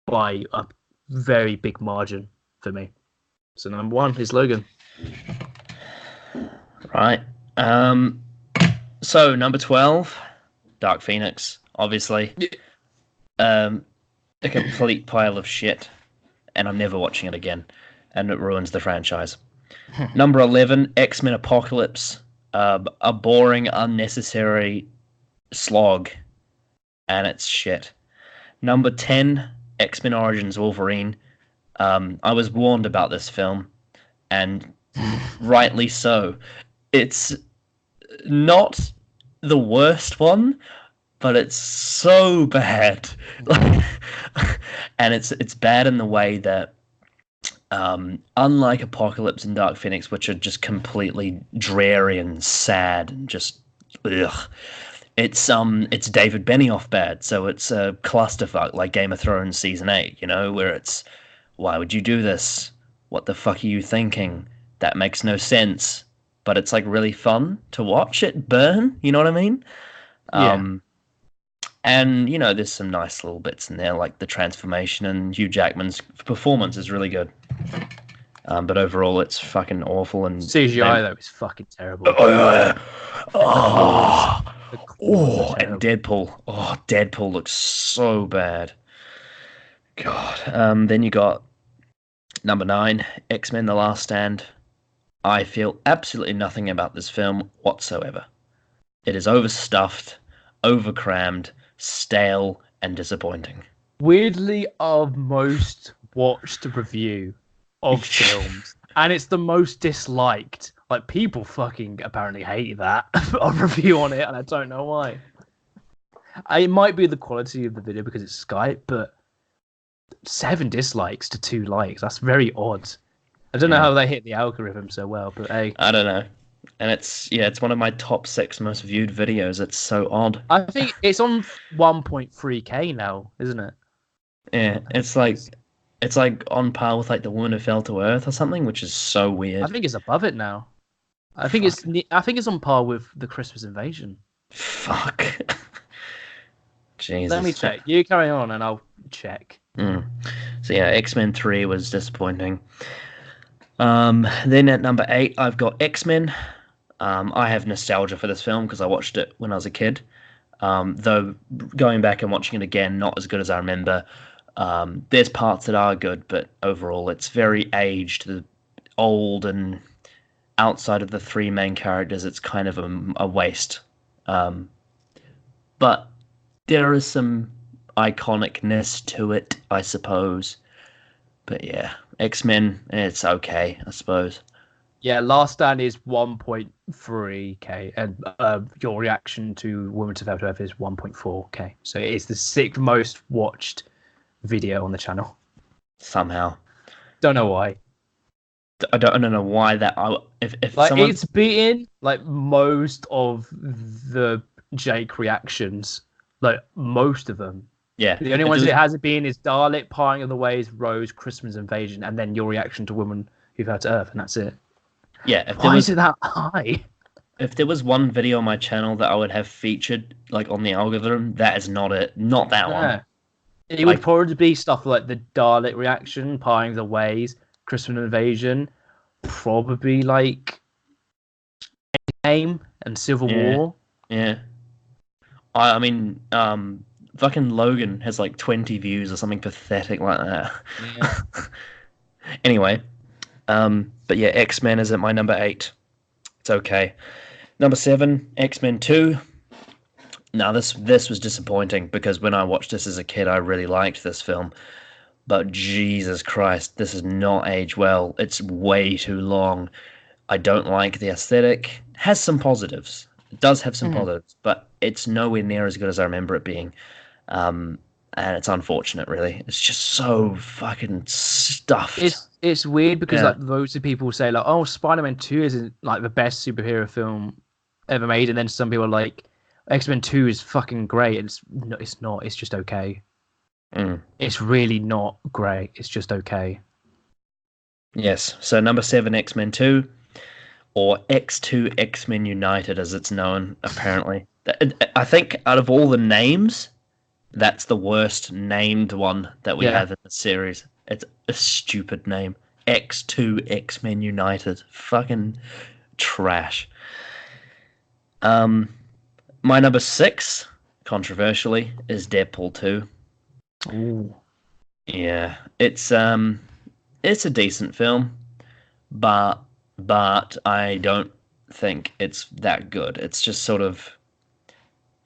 by a very big margin for me. So number 1 is Logan. Right. So number 12, Dark Phoenix, obviously. A complete pile of shit, and I'm never watching it again, and it ruins the franchise. Number 11, X-Men Apocalypse. A boring, unnecessary slog, and it's shit. Number 10, X-Men Origins Wolverine. I was warned about this film, and rightly so. It's not the worst one, but it's so bad. And it's bad in the way that unlike Apocalypse and Dark Phoenix, which are just completely dreary and sad and just ugh, it's David Benioff bad. So it's a clusterfuck like Game of Thrones season 8, where it's Why would you do this? What the fuck are you thinking? That makes no sense. But it's like really fun to watch it burn. You know what I mean? Yeah. And you know, there's some nice little bits in there, like the transformation, and Hugh Jackman's performance is really good. But overall, it's fucking awful. And CGI though is fucking terrible. And Deadpool. Oh, Deadpool looks so bad. God. Then you got number 9, X-Men: The Last Stand. I feel absolutely nothing about this film whatsoever. It is overstuffed, overcrammed, stale, and disappointing. Weirdly, our most watched review of films, and it's the most disliked. Like, people fucking apparently hate that a review on it, and I don't know why. It might be the quality of the video because it's Skype, but 7 dislikes to 2 likes. That's very odd. I don't know how they hit the algorithm so well, but hey. I don't know. And it's one of my top 6 most viewed videos. It's so odd. I think it's on 1.3K now, isn't it? Yeah, it's like on par with like The Woman Who Fell to Earth or something, which is so weird. I think it's above it now. I think it's on par with The Christmas Invasion. Fuck. Jesus. Let me check. You carry on and I'll check. So yeah, X-Men 3 was disappointing. Then at number 8, I've got X-Men. I have nostalgia for this film because I watched it when I was a kid. Though going back and watching it again, not as good as I remember. There's parts that are good, but overall it's very aged, old, and outside of the 3 main characters, it's kind of a waste. But there is some iconicness to it, I suppose. But yeah, X-Men, it's okay, I suppose. Yeah, Last Stand is 1.3K, and your reaction to Women to Earth is 1.4K. So it is the 6th most watched video on the channel. Somehow. Don't know why. I don't know why that. If like someone... it's beaten like most of the Jake reactions, like most of them. Yeah. The only ones it hasn't been is Dalek, Parting of the Ways, Rose, Christmas Invasion, and then your reaction to Women Who Fell to Earth, and that's it. Yeah. Why is it that high? If there was one video on my channel that I would have featured like on the algorithm, that is not it. Not that one. It would probably be stuff like the Dalek reaction, Parting of the Ways, Christmas Invasion, probably like Game and Civil War. Yeah. I mean, fucking Logan has like 20 views or something pathetic like that. Yeah. Anyway, but yeah, X-Men is at my number 8. It's okay. Number 7, X-Men 2. Now this was disappointing because when I watched this as a kid, I really liked this film. But Jesus Christ, this has not aged well. It's way too long. I don't like the aesthetic. It has some positives. It does have some positives, but it's nowhere near as good as I remember it being. And it's unfortunate, really. It's just so fucking stuffed. It's weird because like loads of people say like, oh, Spider-Man 2 isn't like the best superhero film ever made, and then some people are like, X-Men 2 is fucking great. It's not. It's just okay. It's really not great. It's just okay. Yes. So number 7, X-Men 2, or X2 X-Men United, as it's known, apparently. I think out of all the names, that's the worst named one that we have in the series. It's a stupid name. X2 X-Men United. Fucking trash. My number 6, controversially, is Deadpool 2. Ooh. Yeah, it's a decent film, but I don't think it's that good. It's just sort of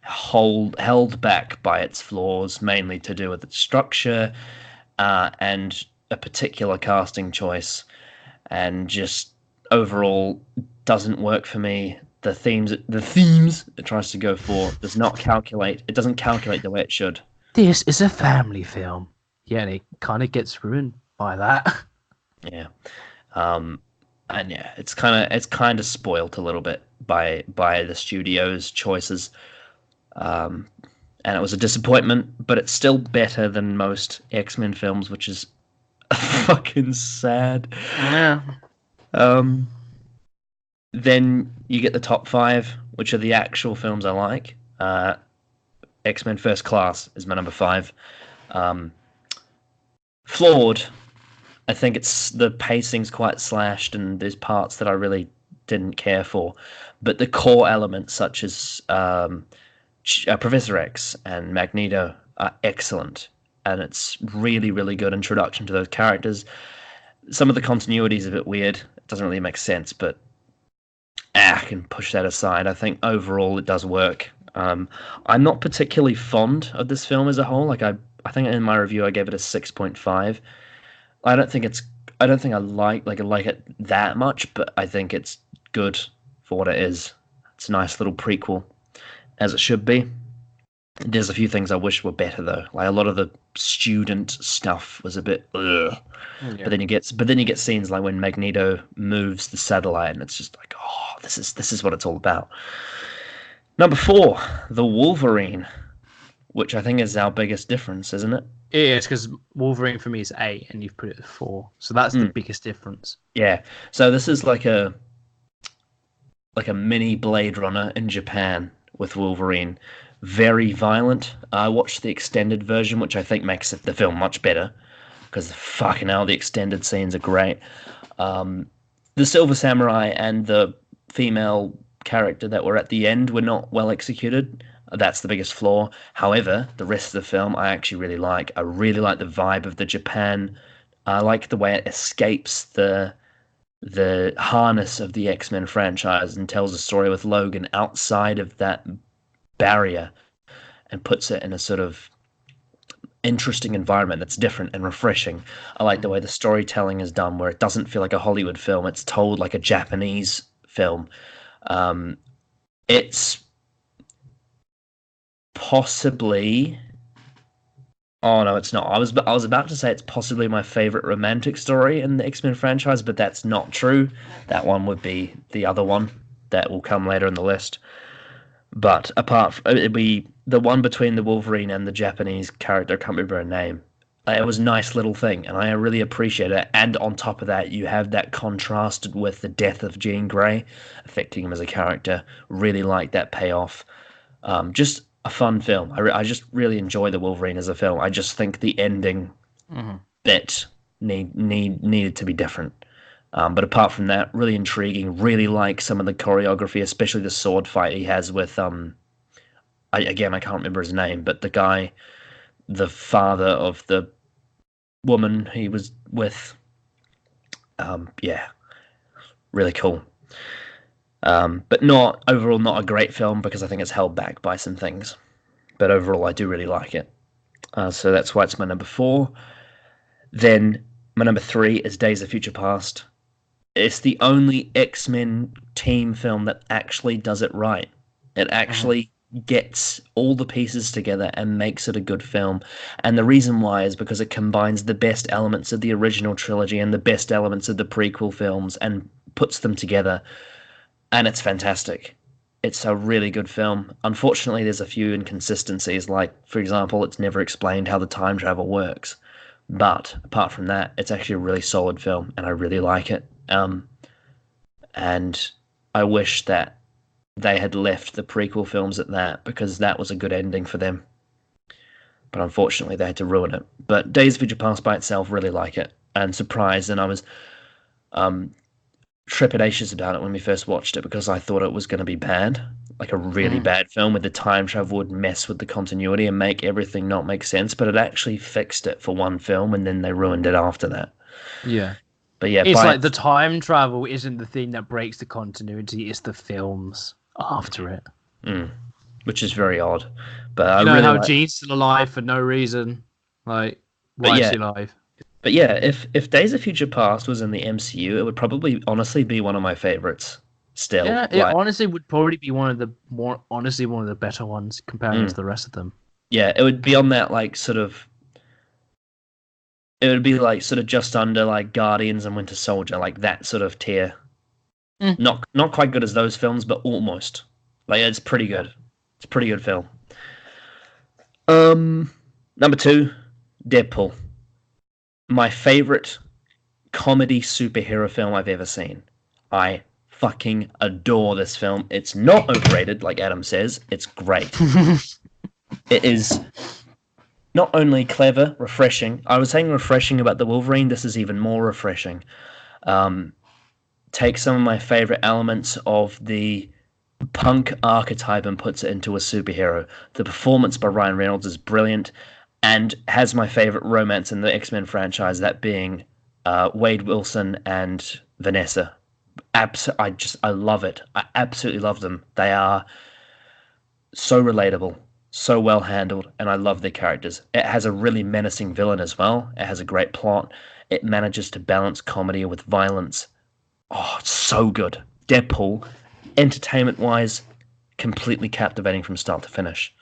held back by its flaws, mainly to do with its structure, and a particular casting choice, and just overall doesn't work for me. The themes it tries to go for doesn't calculate the way it should. This is a family film. Yeah, and it kind of gets ruined by that. Yeah. And yeah, it's kind of spoilt a little bit by the studio's choices. And it was a disappointment, but it's still better than most X-Men films, which is fucking sad. Yeah. Then you get the top 5, which are the actual films I like. X-Men First Class is my number 5. Flawed. I think it's the pacing's quite slashed, and there's parts that I really didn't care for. But the core elements, such as Professor X and Magneto, are excellent, and it's really, really good introduction to those characters. Some of the continuity is a bit weird; it doesn't really make sense, but I can push that aside. I think overall it does work. I'm not particularly fond of this film as a whole. Like I think in my review I gave it a 6.5. I don't think I like it that much, but I think it's good for what it is. It's a nice little prequel, as it should be. There's a few things I wish were better though. Like a lot of the student stuff was a bit ugh. Yeah. But then you get scenes like when Magneto moves the satellite, and it's just like, oh, this is what it's all about. Number 4, the Wolverine, which I think is our biggest difference, isn't it? It is, because Wolverine for me is 8 and you've put it at 4. So that's the biggest difference. Yeah. So this is like a mini Blade Runner in Japan with Wolverine. Very violent. I watched the extended version, which I think makes the film much better, because fucking hell, the extended scenes are great. The Silver Samurai and the female character that were at the end were not well executed. That's the biggest flaw. However, the rest of the film I actually really like. I really like the vibe of the Japan. I like the way it escapes the harness of the X-Men franchise and tells a story with Logan outside of that barrier and puts it in a sort of interesting environment that's different and refreshing. I like the way the storytelling is done, where it doesn't feel like a Hollywood film. It's told like a Japanese film. It's possibly... Oh no, it's not. I was about to say it's possibly my favorite romantic story in the X-Men franchise, but that's not true. That one would be the other one that will come later in the list. But it'd be the one between the Wolverine and the Japanese character. I can't remember her name. It was a nice little thing, and I really appreciate it. And on top of that, you have that contrasted with the death of Jean Grey affecting him as a character. Really like that payoff. Just a fun film. I just really enjoy the Wolverine as a film. I just think the ending bit needed to be different. But apart from that, really intriguing. Really like some of the choreography, especially the sword fight he has with I can't remember his name, but the guy, the father of the woman he was with. Really cool. But overall not a great film, because I think it's held back by some things. But overall, I do really like it. So that's why it's my number 4. Then my number 3 is Days of Future Past. It's the only X-Men team film that actually does it right. It actually gets all the pieces together and makes it a good film. And the reason why is because it combines the best elements of the original trilogy and the best elements of the prequel films and puts them together. And it's fantastic. It's a really good film. Unfortunately, there's a few inconsistencies. Like, for example, it's never explained how the time travel works. But apart from that, it's actually a really solid film, and I really like it. And I wish that they had left the prequel films at that, because that was a good ending for them. But unfortunately, they had to ruin it. But Days of Future Past by itself, really like it. And surprised, and I was trepidatious about it when we first watched it, because I thought it was going to be bad. Like a really bad film where the time travel would mess with the continuity and make everything not make sense. But it actually fixed it for one film, and then they ruined it after that. Yeah. But yeah, it's like the time travel isn't the thing that breaks the continuity, it's the films after it. Which is very odd. But I you know really how Jean's still alive for no reason? Like, why is she alive? But yeah, if Days of Future Past was in the MCU, it would probably honestly be one of my favorites. Still, yeah, it honestly would probably be one of the better ones compared to the rest of them. Yeah, it would be on that it would be like sort of just under like Guardians and Winter Soldier, like that sort of tier. Not quite good as those films, but almost. Like, it's pretty good. It's a pretty good film. Number 2, Deadpool. My favorite comedy superhero film I've ever seen. I fucking adore this film. It's not overrated, like Adam says. It's great. It is not only clever, refreshing. I was saying refreshing about the Wolverine. This is even more refreshing. Takes some of my favorite elements of the punk archetype and puts it into a superhero. The performance by Ryan Reynolds is brilliant and has my favorite romance in the X-Men franchise, that being Wade Wilson and Vanessa. I love it. I absolutely love them. They are so relatable, so well handled, and I love their characters. It has a really menacing villain as well. It has a great plot. It manages to balance comedy with violence. Oh, it's so good. Deadpool, entertainment-wise, completely captivating from start to finish.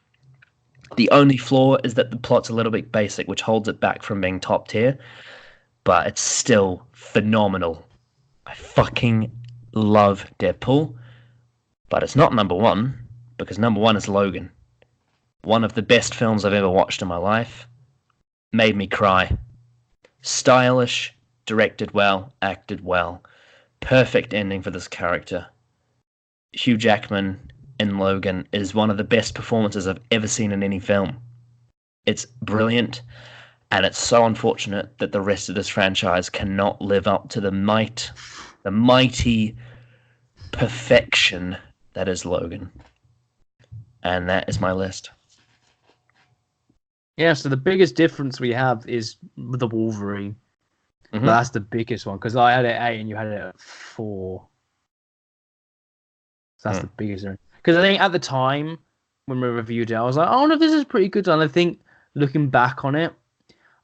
The only flaw is that the plot's a little bit basic, which holds it back from being top tier, but it's still phenomenal. I fucking love Deadpool, but it's not number one, because number one is Logan. One of the best films I've ever watched in my life. Made me cry. Stylish, directed well, acted well. Perfect ending for this character. Hugh Jackman in Logan is one of the best performances I've ever seen in any film. It's brilliant, and it's so unfortunate that the rest of this franchise cannot live up to the mighty perfection that is Logan. And that is my list. Yeah, so the biggest difference we have is the Wolverine. Mm-hmm. That's the biggest one, because I had it at 8 and you had it at 4. So that's the biggest one. Because I think at the time when we reviewed it, I was like, oh no, this is pretty good. And I think looking back on it,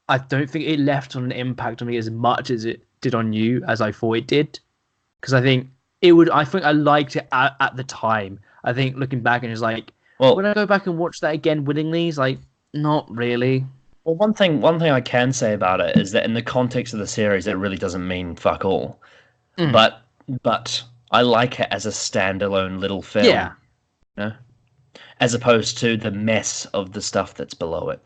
I don't think it left on an impact on me as much as it did on you as I thought it did. Because I think I liked it at the time. I think looking back and it's like, well, would I go back and watch that again willingly? It's like, not really. Well, one thing I can say about it is that in the context of the series, it really doesn't mean fuck all. But I like it as a standalone little film. Yeah. You know? As opposed to the mess of the stuff that's below it.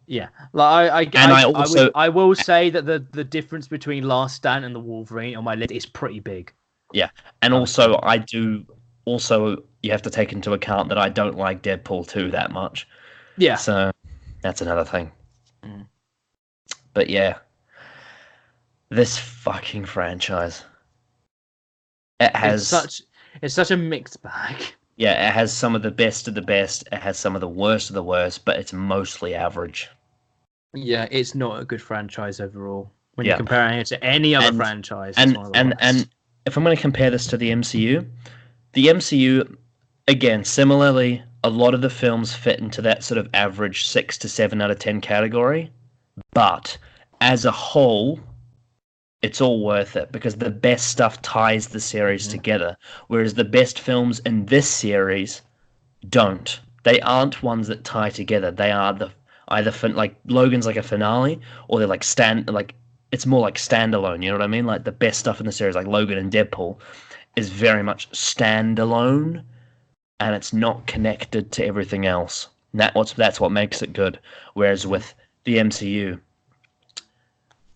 Yeah. Like I will say that the difference between Last Stand and the Wolverine on my list is pretty big. Yeah. And also you have to take into account that I don't like Deadpool 2 that much. Yeah. So that's another thing. But yeah, this fucking franchise. It's such a mixed bag. Yeah, it has some of the best of the best. It has some of the worst of the worst, but it's mostly average. Yeah, it's not a good franchise overall when you're comparing it to any other franchise. And if I'm going to compare this to the MCU, again, similarly, a lot of the films fit into that sort of average 6 to 7 out of 10 category. But as a whole, it's all worth it because the best stuff ties the series together, whereas the best films in this series don't. They aren't ones that tie together. They are like Logan's like a finale, or they're like it's more like standalone. You know what I mean? Like the best stuff in the series, like Logan and Deadpool, is very much standalone, and it's not connected to everything else. And that's what makes it good. Whereas with the MCU,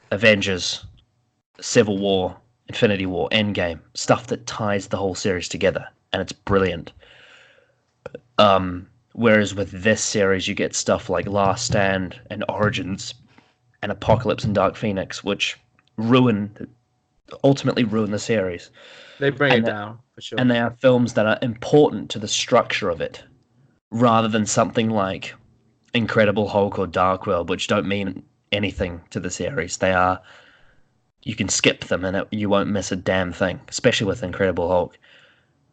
Avengers, Civil War, Infinity War, Endgame, stuff that ties the whole series together, and it's brilliant. Whereas with this series, you get stuff like Last Stand and Origins and Apocalypse and Dark Phoenix, which ultimately ruin the series. They bring it down, for sure. And they are films that are important to the structure of it, rather than something like Incredible Hulk or Dark World, which don't mean anything to the series. They are... You can skip them and you won't miss a damn thing, especially with Incredible Hulk.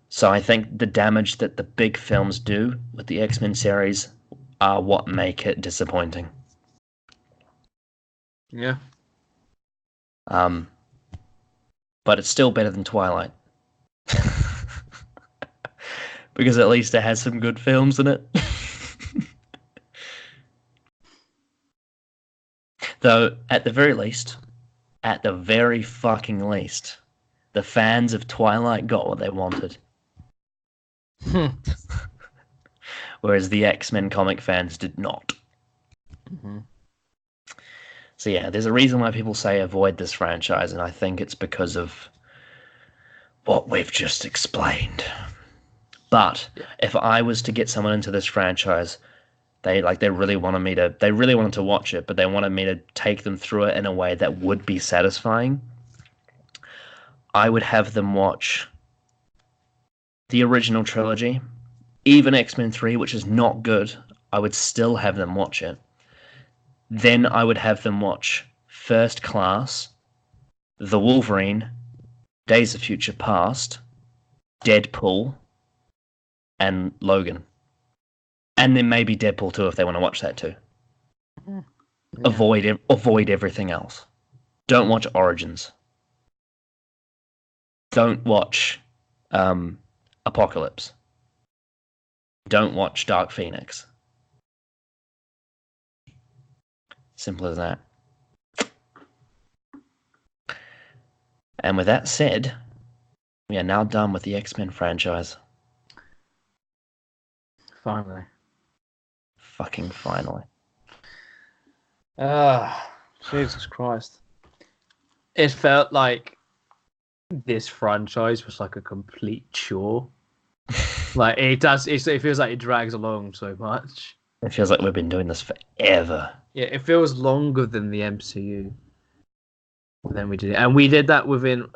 So I think the damage that the big films do with the X-Men series are what make it disappointing. Yeah. But it's still better than Twilight. Because at least it has some good films in it. Though, at the very fucking least, the fans of Twilight got what they wanted. Whereas the X-Men comic fans did not. Mm-hmm. So yeah, there's a reason why people say avoid this franchise, and I think it's because of what we've just explained. But if I was to get someone into this franchise, they really wanted to watch it, but they wanted me to take them through it in a way that would be satisfying, I would have them watch the original trilogy, even X-Men 3, which is not good. I would still have them watch it. Then I would have them watch First Class, The Wolverine, Days of Future Past, Deadpool, and Logan. And then maybe Deadpool 2 if they want to watch that too. Yeah. Avoid everything else. Don't watch Origins. Don't watch Apocalypse. Don't watch Dark Phoenix. Simple as that. And with that said, we are now done with the X-Men franchise. Finally. Fucking finally. Jesus Christ. It felt like this franchise was like a complete chore. Like it feels like it drags along so much. It feels like we've been doing this forever. Yeah, it feels longer than the MCU. Than we did, and we did that within.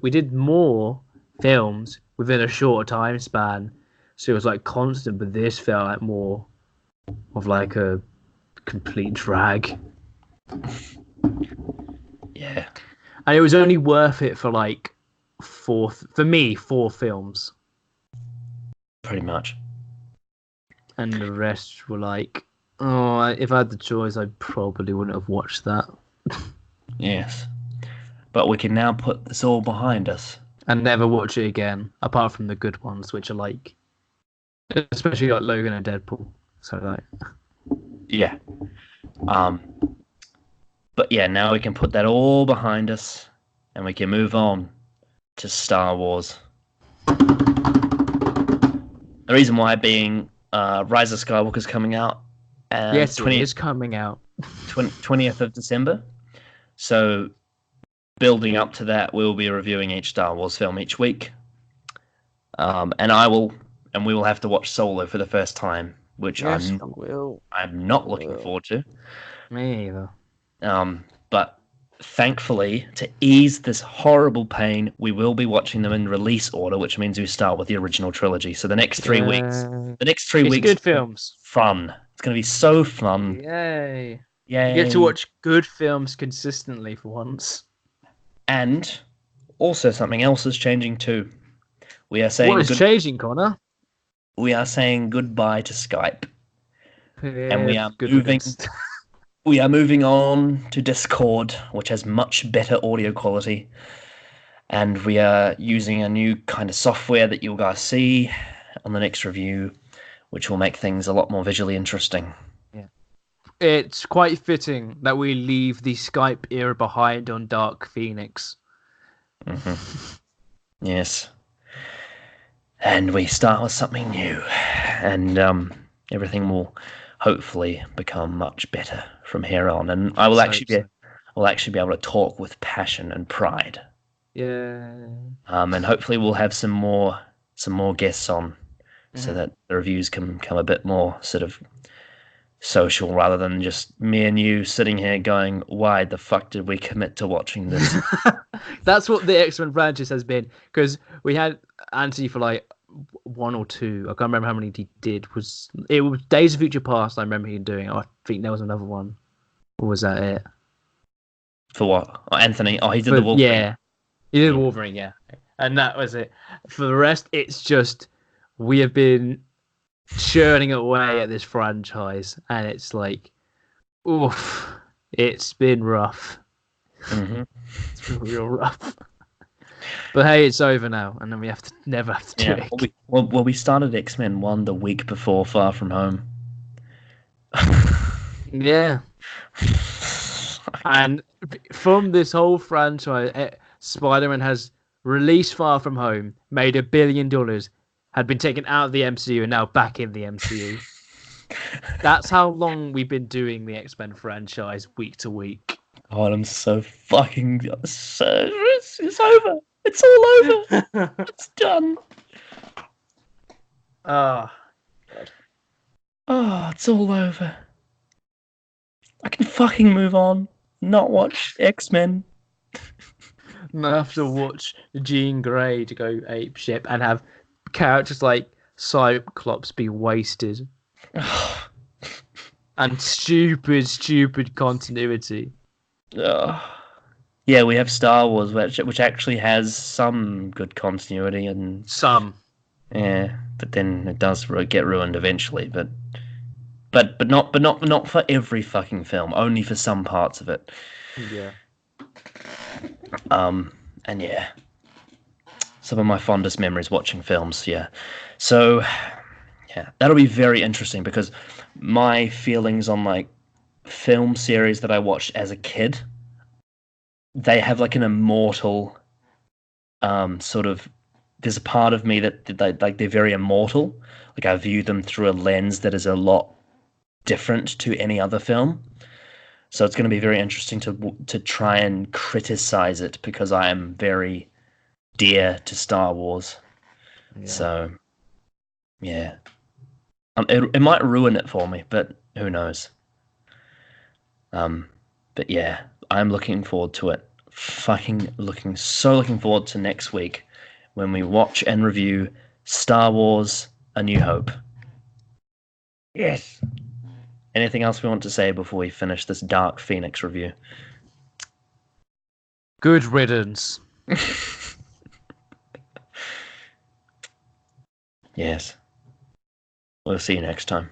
We did more films within a shorter time span, so it was like constant. But this felt like more of like a complete drag. Yeah, and it was only worth it for like four films. Pretty much. And the rest were like, oh, if I had the choice, I probably wouldn't have watched that. Yes. But we can now put this all behind us. And never watch it again, apart from the good ones, which are like, especially like Logan and Deadpool. So like, yeah. But yeah, now we can put that all behind us, and we can move on to Star Wars. The reason why being Rise of Skywalker is coming out. Yes, it is coming out. 20th of December. So, building up to that, we'll be reviewing each Star Wars film each week. And we will have to watch Solo for the first time, which I'm not looking forward to. Me either. But thankfully, to ease this horrible pain, we will be watching them in release order, which means we start with the original trilogy. So the next 3 weeks, good films, fun. It's going to be so fun. Yay! Yay! You get to watch good films consistently for once. And also something else is changing too. We are saying what is changing, Connor? We are saying goodbye to Skype, and we are moving. We are moving on to Discord, which has much better audio quality, and we are using a new kind of software that you guys see on the next review, which will make things a lot more visually interesting. It's quite fitting that we leave the Skype era behind on Dark Phoenix. Mm-hmm. Yes. And we start with something new. And everything will hopefully become much better from here on. And I will actually be able to talk with passion and pride. Yeah. And hopefully we'll have some more guests on, so that the reviews can become a bit more sort of social rather than just me and you sitting here going, why the fuck did we commit to watching this? That's what the X-Men franchise has been, because we had Anthony for like 1 or 2. I can't remember how many he did. It was Days of Future Past. I remember him doing. I think there was another one. Or was that it? For what? Oh, Anthony. Oh, he did the Wolverine. Yeah, he did Wolverine. Yeah, and that was it. For the rest, it's just we have been churning away at this franchise, and it's like, oof, it's been rough. Mm-hmm. It's been real rough. But hey, it's over now, and then we never have to do it. Well, we started X-Men 1 the week before Far From Home. Yeah. And from this whole franchise, Spider-Man has released Far From Home, made $1 billion, had been taken out of the MCU, and now back in the MCU. That's how long we've been doing the X-Men franchise week to week. God, I'm so fucking. It's over. It's all over. It's done. Ah, Oh, it's all over. I can fucking move on. Not watch X-Men. I have to watch Jean Grey to go ape ship and have characters like Cyclops be wasted and stupid continuity. Yeah, we have Star Wars, which actually has some good continuity, and Some. yeah, but then it does get ruined eventually. But not for every fucking film. Only for some parts of it. Yeah. And yeah, some of my fondest memories watching films. Yeah, so yeah, that'll be very interesting because my feelings on like film series that I watched as a kid, they have like an immortal sort of. There's a part of me that they're very immortal. Like I view them through a lens that is a lot different to any other film. So it's going to be very interesting to try and criticize it because I am very dear to Star Wars. Yeah. So yeah, it might ruin it for me, but who knows? But yeah, I'm looking forward to it. Looking forward to next week when we watch and review Star Wars: A New Hope. yes. Anything else we want to say before we finish this Dark Phoenix review? Good riddance. Yes. We'll see you next time.